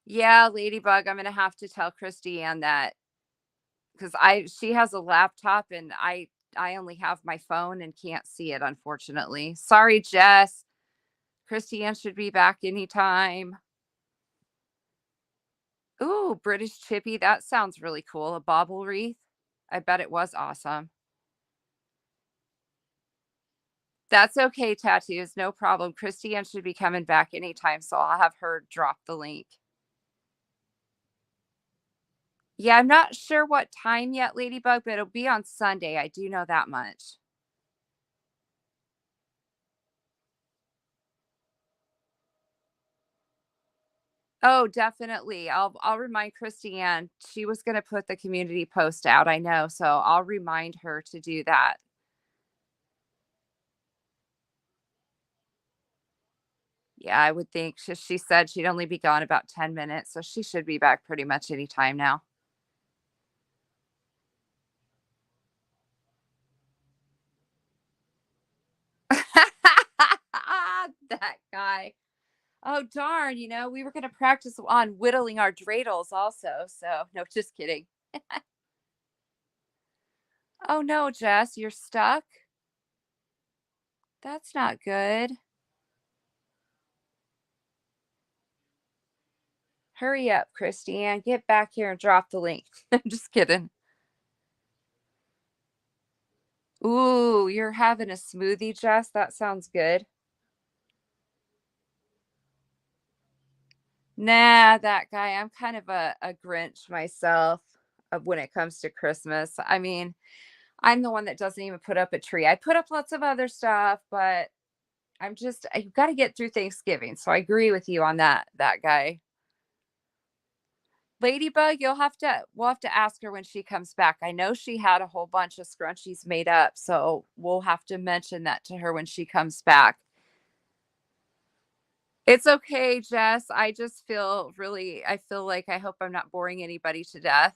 Yeah, Ladybug, I'm going to have to tell Christy Ann that because she has a laptop and I only have my phone and can't see it, unfortunately. Sorry, Jess. Christy Ann should be back anytime. Ooh, British Chippy. That sounds really cool. A bauble wreath. I bet it was awesome. That's okay, tattoos. No problem. Christy Ann should be coming back anytime, so I'll have her drop the link. Yeah, I'm not sure what time yet, Ladybug, but it'll be on Sunday. I do know that much. Oh, definitely. I'll remind Christy Ann. She was going to put the community post out, I know, so I'll remind her to do that. Yeah, I would think she said she'd only be gone about 10 minutes, so she should be back pretty much any time now. That guy. Oh, darn. We were going to practice on whittling our dreidels also. So, no, just kidding. Oh, no, Jess, you're stuck? That's not good. Hurry up, Christiane. Get back here and drop the link. I'm just kidding. Ooh, you're having a smoothie, Jess? That sounds good. Nah, that guy. I'm kind of a Grinch myself when it comes to Christmas. I mean, I'm the one that doesn't even put up a tree. I put up lots of other stuff, but You've got to get through Thanksgiving. So I agree with you on that guy. Ladybug, we'll have to ask her when she comes back. I know she had a whole bunch of scrunchies made up, so we'll have to mention that to her when she comes back. It's okay, Jess. I just feel like I hope I'm not boring anybody to death.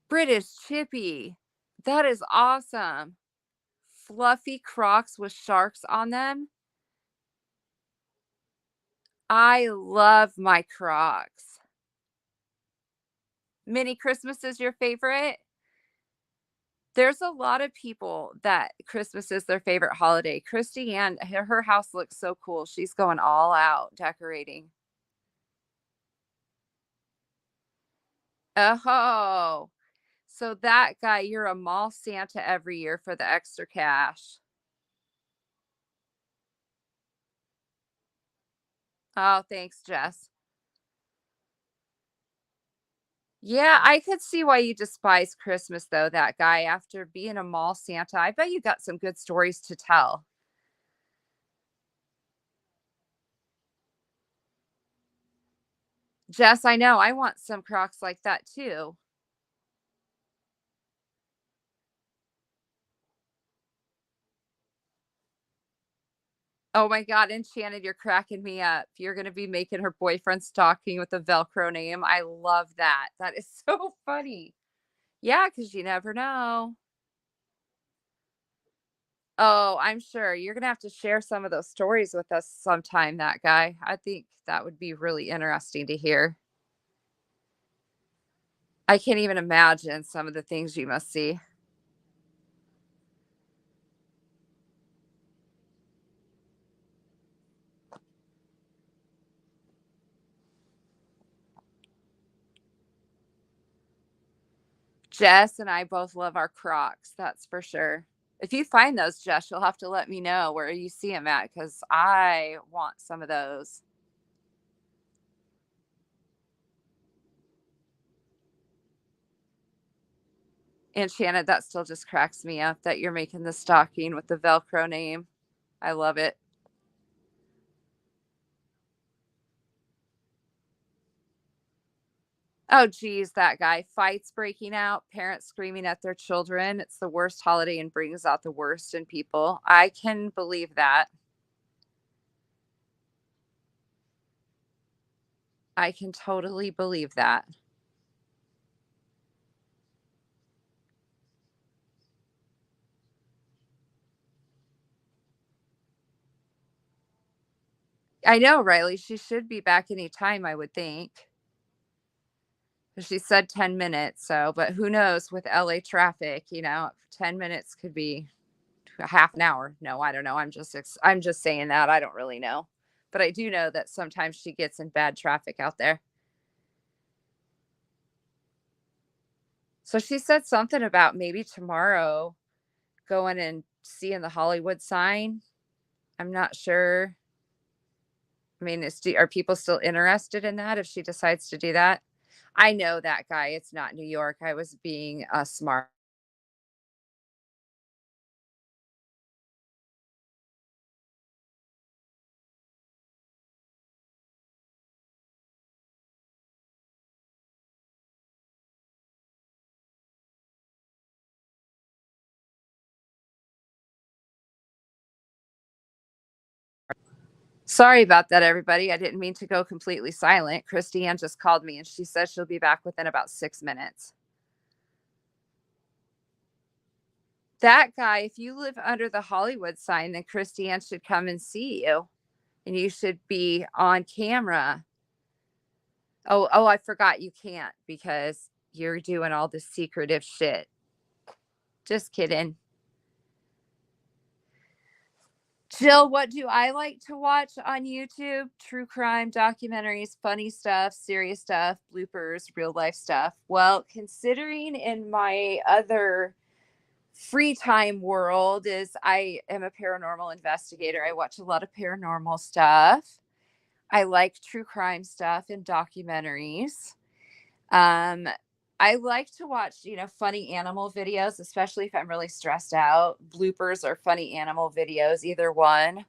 British Chippy. That is awesome. Fluffy Crocs with sharks on them. I love my Crocs. Mini Christmas is your favorite? There's a lot of people that Christmas is their favorite holiday. Christy Ann, her house looks so cool. She's going all out decorating. Oh, so that guy, you're a mall Santa every year for the extra cash. Oh, thanks, Jess. Yeah, I could see why you despise Christmas, though, that guy, after being a mall Santa. I bet you got some good stories to tell. Jess, I know. I want some Crocs like that, too. Oh my God, Enchanted, you're cracking me up. You're going to be making her boyfriend stocking with a Velcro name. I love that. That is so funny. Yeah, because you never know. Oh, I'm sure you're going to have to share some of those stories with us sometime, that guy. I think that would be really interesting to hear. I can't even imagine some of the things you must see. Jess and I both love our Crocs, that's for sure. If you find those, Jess, you'll have to let me know where you see them at, because I want some of those. Enchanted, that still just cracks me up that you're making the stocking with the Velcro name. I love it. Oh, geez, that guy. Fights breaking out, parents screaming at their children. It's the worst holiday and brings out the worst in people. I can believe that. I can totally believe that. I know, Riley. She should be back any time, I would think. She said 10 minutes. So, but who knows with LA traffic, 10 minutes could be a half an hour. No, I don't know. I'm just saying that. I don't really know. But I do know that sometimes she gets in bad traffic out there. So she said something about maybe tomorrow going and seeing the Hollywood sign. I'm not sure. I mean, are people still interested in that if she decides to do that? I know that guy. It's not New York. I was being smart. Sorry about that, everybody. I didn't mean to go completely silent. Christiane just called me and she says she'll be back within about 6 minutes. That guy, if you live under the Hollywood sign, then Christiane should come and see you. And you should be on camera. Oh, I forgot you can't because you're doing all the secretive shit. Just kidding. Jill, what do I like to watch on YouTube? True crime, documentaries, funny stuff, serious stuff, bloopers, real life stuff. Well, considering in my other free time world is I am a paranormal investigator. I watch a lot of paranormal stuff. I like true crime stuff and documentaries. I like to watch, funny animal videos, especially if I'm really stressed out. Bloopers or funny animal videos, either one.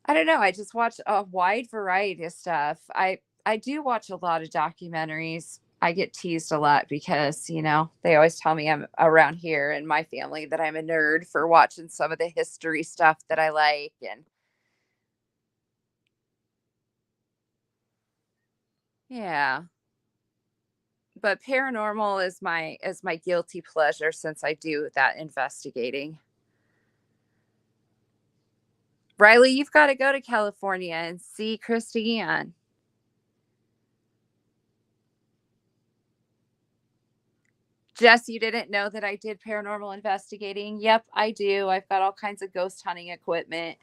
I don't know. I just watch a wide variety of stuff. I do watch a lot of documentaries. I get teased a lot because, they always tell me I'm around here in my family that I'm a nerd for watching some of the history stuff that I like. And yeah, but paranormal is my guilty pleasure since I do that investigating. Riley, you've got to go to California and see Christy Ann. Jess, you didn't know that I did paranormal investigating? Yep, I do. I've got all kinds of ghost hunting equipment.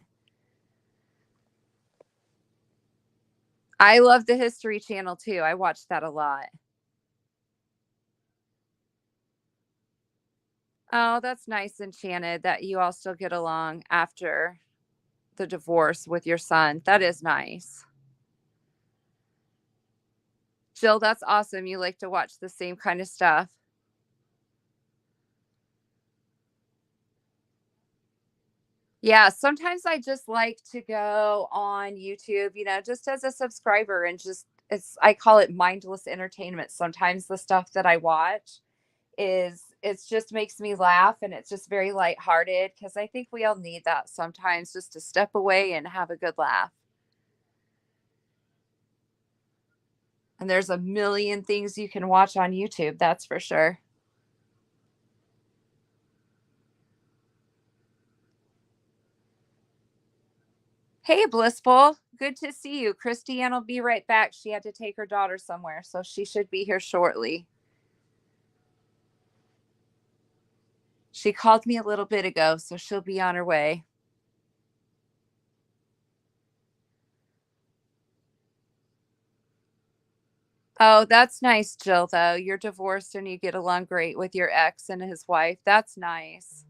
I love the History Channel too. I watch that a lot. Oh, that's nice, Enchanted, that you all still get along after the divorce with your son. That is nice. Jill, that's awesome. You like to watch the same kind of stuff. Yeah, sometimes I just like to go on YouTube, just as a subscriber and I call it mindless entertainment. Sometimes the stuff that I watch it just makes me laugh and it's just very lighthearted because I think we all need that sometimes just to step away and have a good laugh. And there's a million things you can watch on YouTube, that's for sure. Hey, Blissful. Good to see you. Christiane will be right back. She had to take her daughter somewhere, so she should be here shortly. She called me a little bit ago, so she'll be on her way. Oh, that's nice, Jill, though. You're divorced and you get along great with your ex and his wife. That's nice.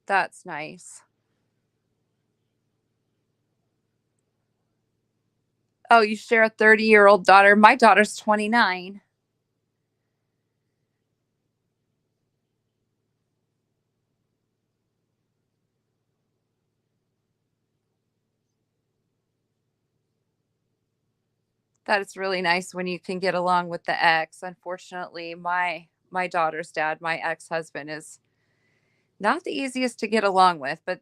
That's nice. Oh, you share a 30-year-old daughter. My daughter's 29. That is really nice when you can get along with the ex. Unfortunately, my daughter's dad, my ex-husband, is not the easiest to get along with, but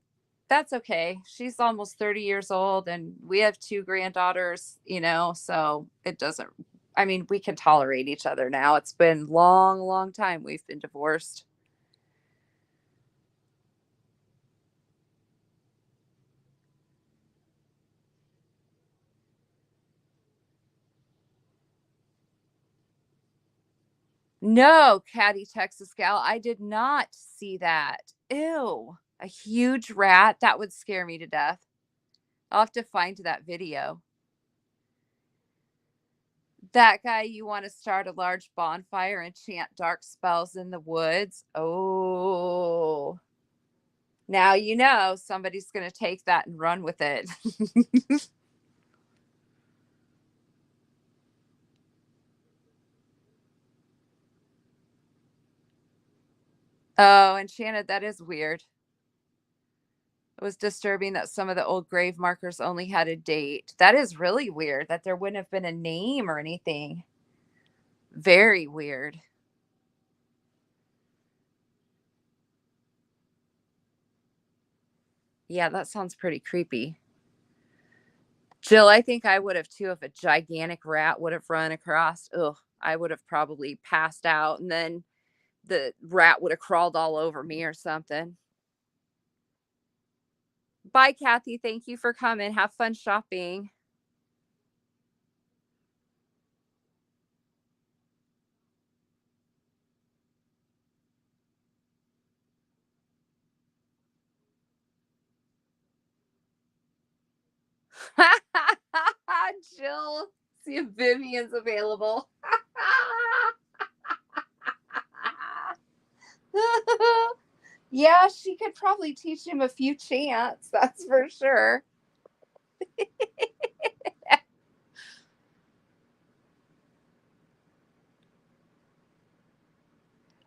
that's okay. She's almost 30 years old and we have 2 granddaughters, so it doesn't, we can tolerate each other now. It's been long, long time we've been divorced. No, Caddy Texas Gal, I did not see that. Ew, a huge rat. That would scare me to death. I'll have to find that video. That guy, you want to start a large bonfire and chant dark spells in the woods? Oh, now somebody's going to take that and run with it. Oh, Enchanted, that is weird. It was disturbing that some of the old grave markers only had a date. That is really weird that there wouldn't have been a name or anything. Very weird. Yeah, that sounds pretty creepy. Jill, I think I would have too if a gigantic rat would have run across. Ugh, I would have probably passed out and then the rat would have crawled all over me or something. Bye, Kathy. Thank you for coming. Have fun shopping. Jill, see if Vivian's available. Yeah, she could probably teach him a few chants, that's for sure.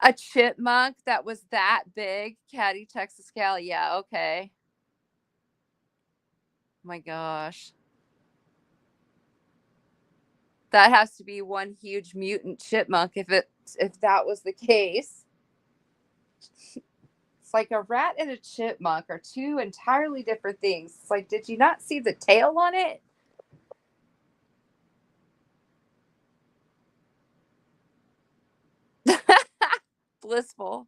A chipmunk that was that big? Caddy, Texas Cal. Yeah, okay. My gosh. That has to be one huge mutant chipmunk if that was the case. It's like a rat and a chipmunk are two entirely different things. It's like, did you not see the tail on it? Blissful.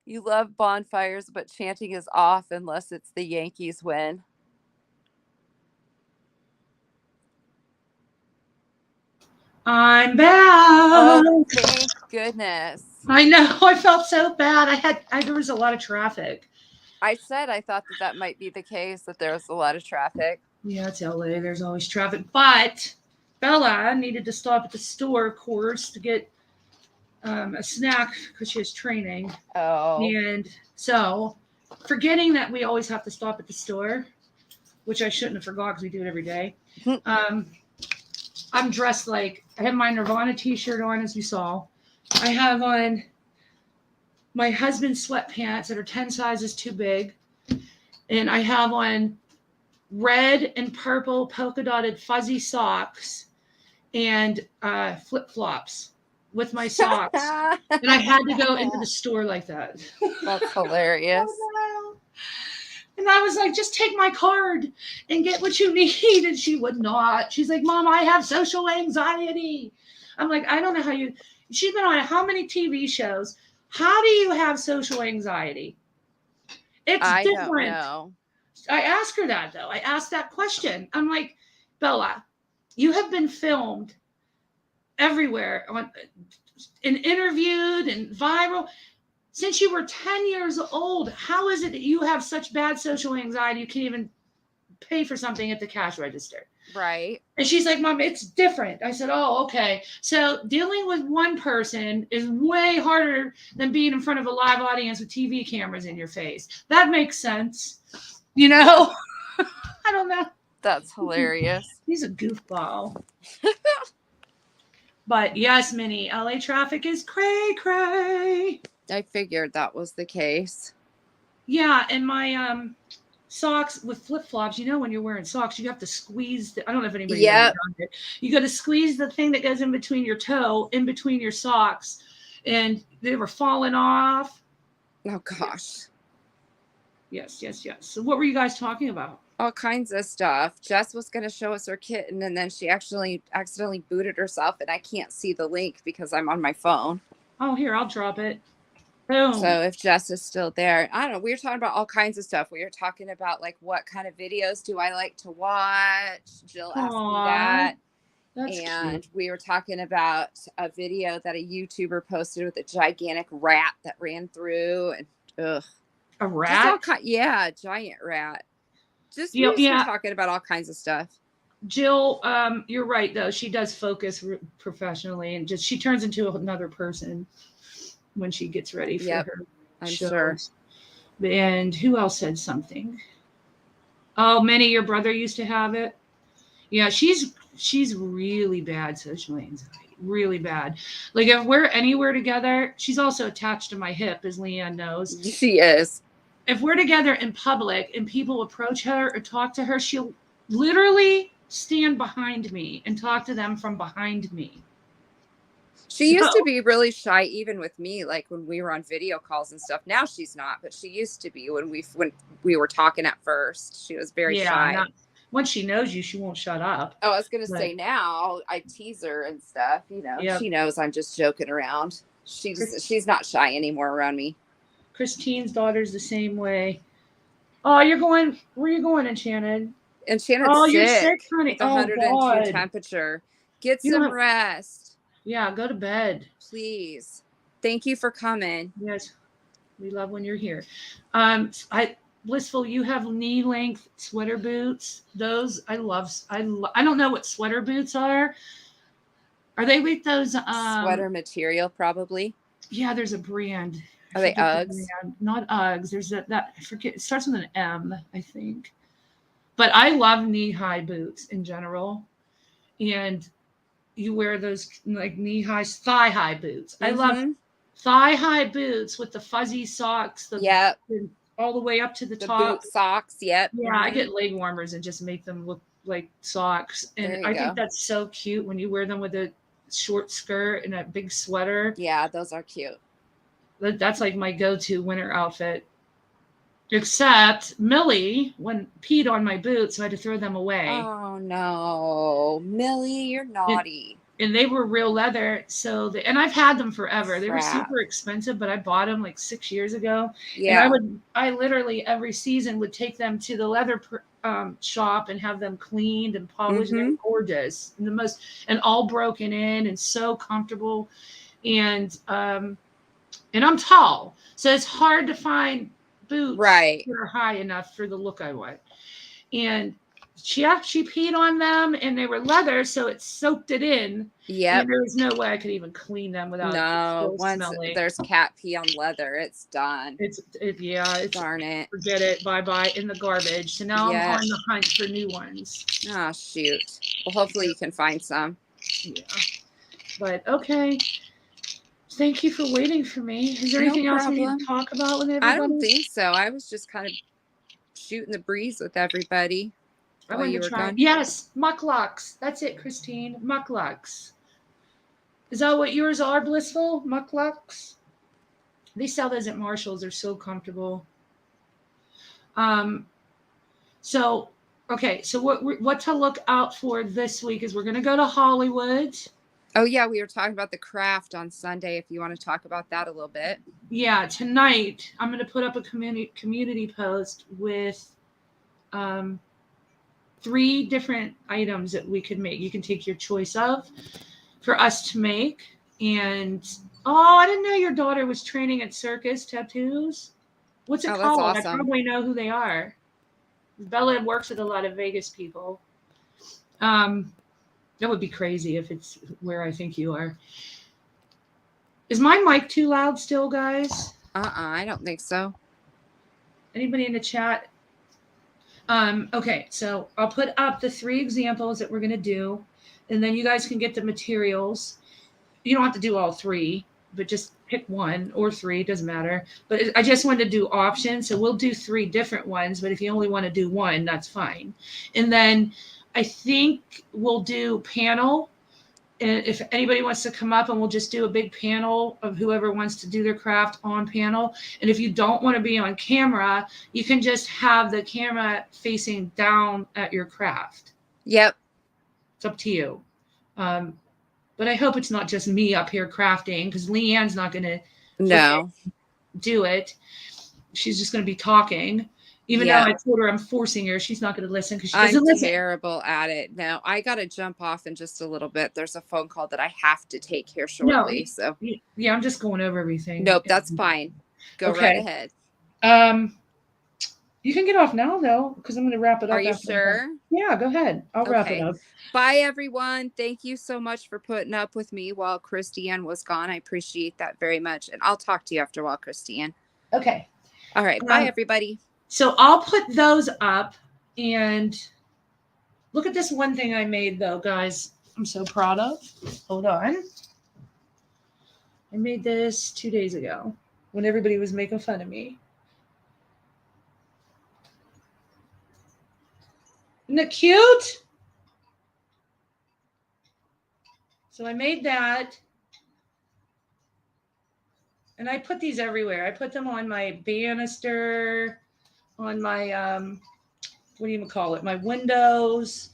You love bonfires, but chanting is off unless it's the Yankees win. I'm back. Oh, thank goodness. I know. I felt so bad. There was a lot of traffic. I said I thought that might be the case, that there was a lot of traffic. Yeah, it's LA. There's always traffic. But Bella needed to stop at the store, of course, to get a snack because she has training. Oh. And so, forgetting that we always have to stop at the store, which I shouldn't have forgot because we do it every day. I'm dressed like, I have my Nirvana t-shirt on, as you saw. I have on my husband's sweatpants that are 10 sizes too big. And I have on red and purple polka dotted fuzzy socks and flip-flops with my socks. And I had to go into the store like that. That's hilarious. And I was like, just take my card and get what you need. And she would not. She's like, Mom, I have social anxiety. I'm like, I don't know how you, she's been on how many TV shows? How do you have social anxiety? It's different. Don't know. I asked her that, though. I asked that question. I'm like, Bella, you have been filmed everywhere and interviewed and viral since you were 10 years old. How is it that you have such bad social anxiety you can't even pay for something at the cash register? Right. And she's like, Mom, it's different. I said, oh, okay. So dealing with one person is way harder than being in front of a live audience with TV cameras in your face. That makes sense. You know? I don't know. That's hilarious. He's a goofball. But yes, Minnie, LA traffic is cray cray. I figured that was the case. Yeah, and my socks with flip-flops, you know, when you're wearing socks, you have to squeeze I don't know if anybody knows it. You got to squeeze the thing that goes in between your toe, in between your socks, and they were falling off. Oh gosh. Yes. So what were you guys talking about? All kinds of stuff. Jess was going to show us her kitten, and then she actually accidentally booted herself, and I can't see the link because I'm on my phone. Oh, here, I'll drop it. Boom. So if Jess is still there, I don't know. We were talking about all kinds of stuff. We were talking about like what kind of videos do I like to watch? Jill asked me that. That's and cute. we were talking about a video that a YouTuber posted with a gigantic rat that ran through, and A rat? Yeah, a giant rat. We were talking about all kinds of stuff. Jill, you're right though. She does focus professionally, and she turns into another person when she gets ready for her shows. Sure. And who else said something? Oh, Minnie, your brother used to have it. Yeah, she's really bad social anxiety, really bad. Like if we're anywhere together, she's also attached to my hip, as Leanne knows. She is. If we're together in public and people approach her or talk to her, she'll literally stand behind me and talk to them from behind me. She used to be really shy, even with me, like when we were on video calls and stuff. Now she's not, but she used to be when we were talking at first. She was very shy. Once she knows you, she won't shut up. Oh, I was going to say now I tease her and stuff. You know, She knows I'm just joking around. She's not shy anymore around me. Christine's daughter's the same way. Oh, where are you going, Enchanted? Enchanted's sick. You're sick, honey. With 102 temperature. Get some rest. Yeah, go to bed. Please. Thank you for coming. Yes. We love when you're here. Blissful, you have knee length sweater boots. Those I love. I don't know what sweater boots are. Are they with those sweater material probably? Yeah, there's a brand. Are they Uggs? Not Uggs. There's that I forget. It starts with an M, I think. But I love knee-high boots in general. And you wear those like knee-high, thigh-high boots. I love thigh-high boots with the fuzzy socks, Yep. all the way up to the The top. boot socks. Yep. Yeah, I get leg warmers and just make them look like socks. And There you I think go. that's so cute when you wear them with a short skirt and a big sweater. Yeah, those are cute. That's like my go-to winter outfit. Except Millie peed on my boots, so I had to throw them away. Oh no, Millie, you're naughty. And they were real leather, and I've had them forever. They were Crap. super expensive, but I bought them like 6 years ago. Yeah. And I literally every season would take them to the leather shop and have them cleaned and polished. They're gorgeous and all broken in and so comfortable. And I'm tall, so it's hard to find boots that are high enough for the look I want. And she peed on them, and they were leather, so it soaked it in. Yeah. And there was no way I could even clean them without once smelling. There's cat pee on leather, it's done. It's darn it. Forget it. Bye in the garbage. So now I'm on the hunt for new ones. Oh shoot. Well, hopefully you can find some. Yeah. But okay. Thank you for waiting for me. Is there anything else we need to talk about with everybody? I don't think so. I was just kind of shooting the breeze with everybody. I want to try. Yes, mucklucks. That's it, Christine. Mucklucks. Is that what yours are, Blissful? Mucklucks? They sell those at Marshall's. They're so comfortable. So what to look out for this week is we're going to go to Hollywood. Oh, yeah. We were talking about the craft on Sunday, if you want to talk about that a little bit. Yeah. Tonight, I'm going to put up a community post with 3 different items that we could make. You can take your choice of for us to make. And, I didn't know your daughter was training at Circus Tattoos. What's it called? That's awesome. I probably know who they are. Bella works with a lot of Vegas people. That would be crazy if it's where I think you are. Is my mic too loud still, guys? I don't think so. Anybody in the chat? Okay, so I'll put up the 3 examples that we're going to do, and then you guys can get the materials. You don't have to do all 3, but just pick 1 or 3, doesn't matter. But I just wanted to do options, so we'll do 3 different ones, but if you only want to do 1, that's fine. And then I think we'll do panel. And if anybody wants to come up, and we'll just do a big panel of whoever wants to do their craft on panel. And if you don't want to be on camera, you can just have the camera facing down at your craft. Yep. It's up to you. But I hope it's not just me up here crafting, because Leanne's not going to do it. She's just going to be talking. Even though I told her I'm forcing her, she's not going to listen because she doesn't listen. I'm terrible at it. Now, I got to jump off in just a little bit. There's a phone call that I have to take here shortly. Yeah, I'm just going over everything. Nope, that's fine. Go right ahead. You can get off now, though, because I'm going to wrap it up. Are you sure? Yeah, go ahead. I'll wrap it up. Bye, everyone. Thank you so much for putting up with me while Christiane was gone. I appreciate that very much. And I'll talk to you after a while, Christiane. Okay. All right. Bye, everybody. So I'll put those up, and look at this one thing I made, though, guys. I'm so proud of. Hold on. I made this 2 days ago when everybody was making fun of me. Isn't it cute? So I made that. And I put these everywhere. I put them on my banister, on my, what do you call it? My windows,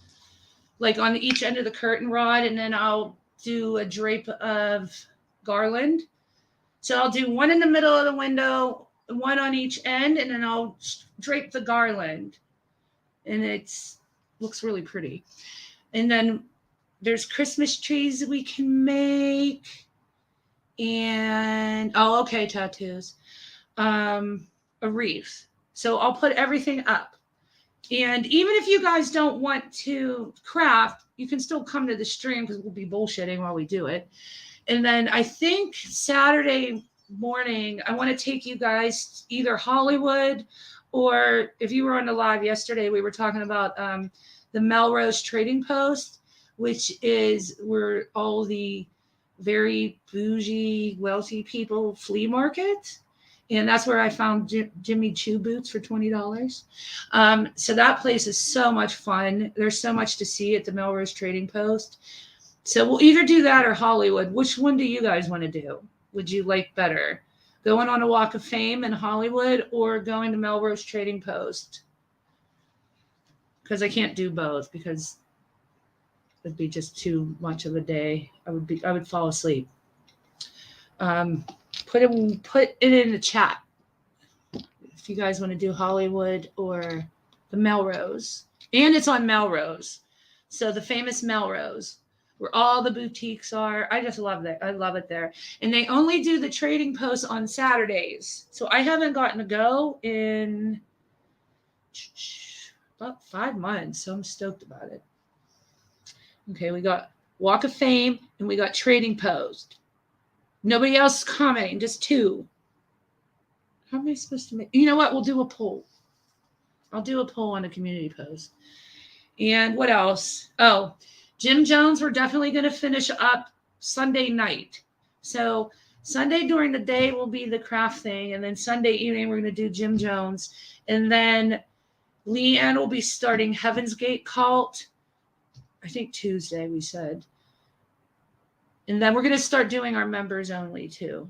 like on each end of the curtain rod. And then I'll do a drape of garland. So I'll do one in the middle of the window, one on each end, and then I'll drape the garland. And looks really pretty. And then there's Christmas trees that we can make. And, tattoos. A wreath. So I'll put everything up. And even if you guys don't want to craft, you can still come to the stream because we'll be bullshitting while we do it. And then I think Saturday morning, I want to take you guys either Hollywood, or if you were on the live yesterday, we were talking about the Melrose Trading Post, which is where all the very bougie, wealthy people flea market. And that's where I found Jimmy Choo boots for $20. So that place is so much fun. There's so much to see at the Melrose Trading Post. So we'll either do that or Hollywood. Which one do you guys want to do? Would you like better? Going on a Walk of Fame in Hollywood or going to Melrose Trading Post? Because I can't do both because it'd be just too much of a day. I would fall asleep. Put it in the chat if you guys want to do Hollywood or the Melrose. And it's on Melrose. So the famous Melrose, where all the boutiques are. I just love that. I love it there. And they only do the Trading Post on Saturdays. So I haven't gotten to go in about 5 months. So I'm stoked about it. Okay, we got Walk of Fame and we got Trading Post. Nobody else commenting, just 2. How am I supposed to make? You know what? We'll do a poll. I'll do a poll on a community post. And what else? Oh, Jim Jones, we're definitely going to finish up Sunday night. So Sunday during the day will be the craft thing. And then Sunday evening, we're going to do Jim Jones. And then Leanne will be starting Heaven's Gate Cult. I think Tuesday, we said. And then we're going to start doing our members only too.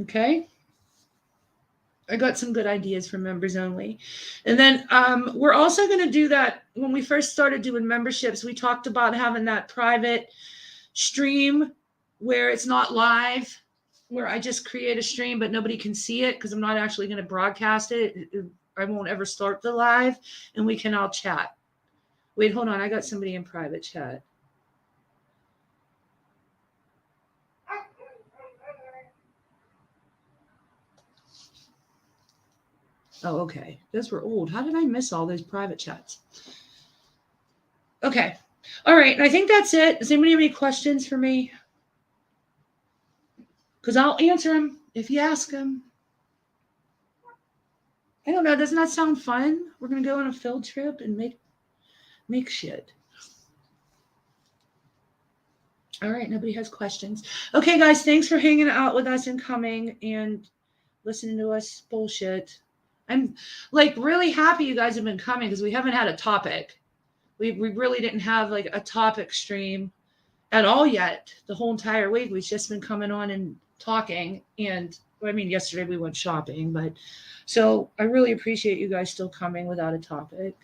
Okay. I got some good ideas for members only. And then we're also going to do that. When we first started doing memberships, we talked about having that private stream where it's not live, where I just create a stream, but nobody can see it because I'm not actually going to broadcast it. I won't ever start the live and we can all chat. Wait, hold on. I got somebody in private chat. Oh, okay. Those were old. How did I miss all those private chats? Okay. All right. And I think that's it. Does anybody have any questions for me? Because I'll answer them if you ask them. I don't know. Doesn't that sound fun? We're going to go on a field trip and make shit. All right. Nobody has questions. Okay, guys. Thanks for hanging out with us and coming and listening to us bullshit. I'm like really happy you guys have been coming because we haven't had a topic. We really didn't have like a topic stream at all yet. The whole entire week we've just been coming on and talking. And I mean, yesterday we went shopping, but so I really appreciate you guys still coming without a topic.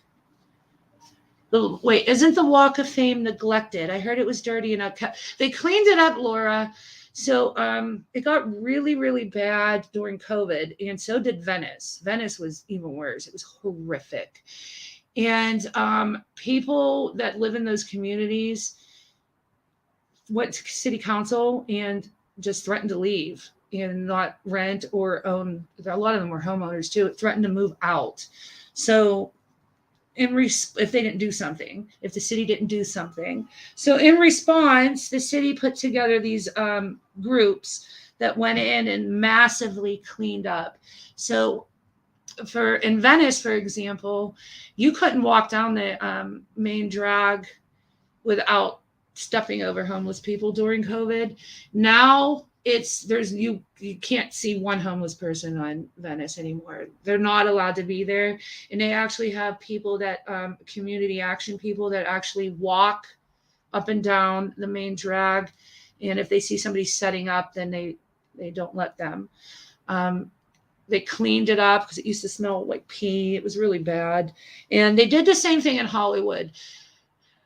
Wait, isn't the Walk of Fame neglected? I heard it was dirty and upkept. They cleaned it up, Laura. So it got really, really bad during COVID, and so did Venice. Venice was even worse. It was horrific. And people that live in those communities went to city council and just threatened to leave and not rent or own. A lot of them were homeowners too. It threatened to move out. So if they didn't do something, if the city didn't do something. So in response, the city put together these groups that went in and massively cleaned up. So in Venice, for example, you couldn't walk down the main drag without stepping over homeless people during COVID. Now you can't see one homeless person on Venice anymore. They're not allowed to be there. And they actually have people that community action people that actually walk up and down the main drag. And if they see somebody setting up, then they don't let them. They cleaned it up because it used to smell like pee. It was really bad. And they did the same thing in Hollywood.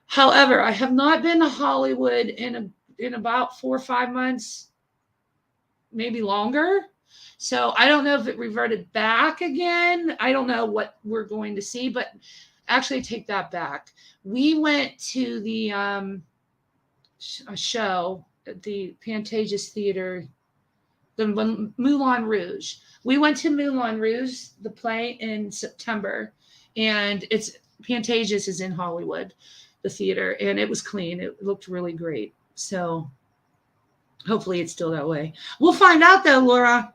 However, I have not been to Hollywood in about 4 or 5 months, maybe longer. So I don't know if it reverted back again. I don't know what we're going to see, but actually take that back. We went to the a show at the Pantages Theater, the Moulin Rouge. We went to Moulin Rouge, the play, in September, and Pantages is in Hollywood, the theater, and it was clean. It looked really great. So hopefully it's still that way. We'll find out though, Laura.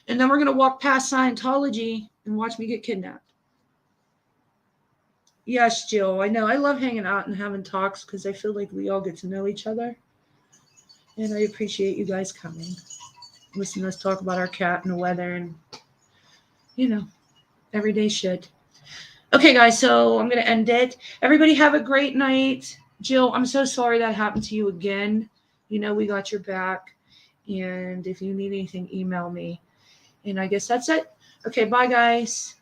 And then we're going to walk past Scientology and watch me get kidnapped. Yes, Jill. I know. I love hanging out and having talks because I feel like we all get to know each other. And I appreciate you guys coming. Listen to us talk about our cat and the weather and, everyday shit. Okay, guys, so I'm going to end it. Everybody have a great night. Jill, I'm so sorry that happened to you again. We got your back. And if you need anything, email me. And I guess that's it. Okay, bye, guys.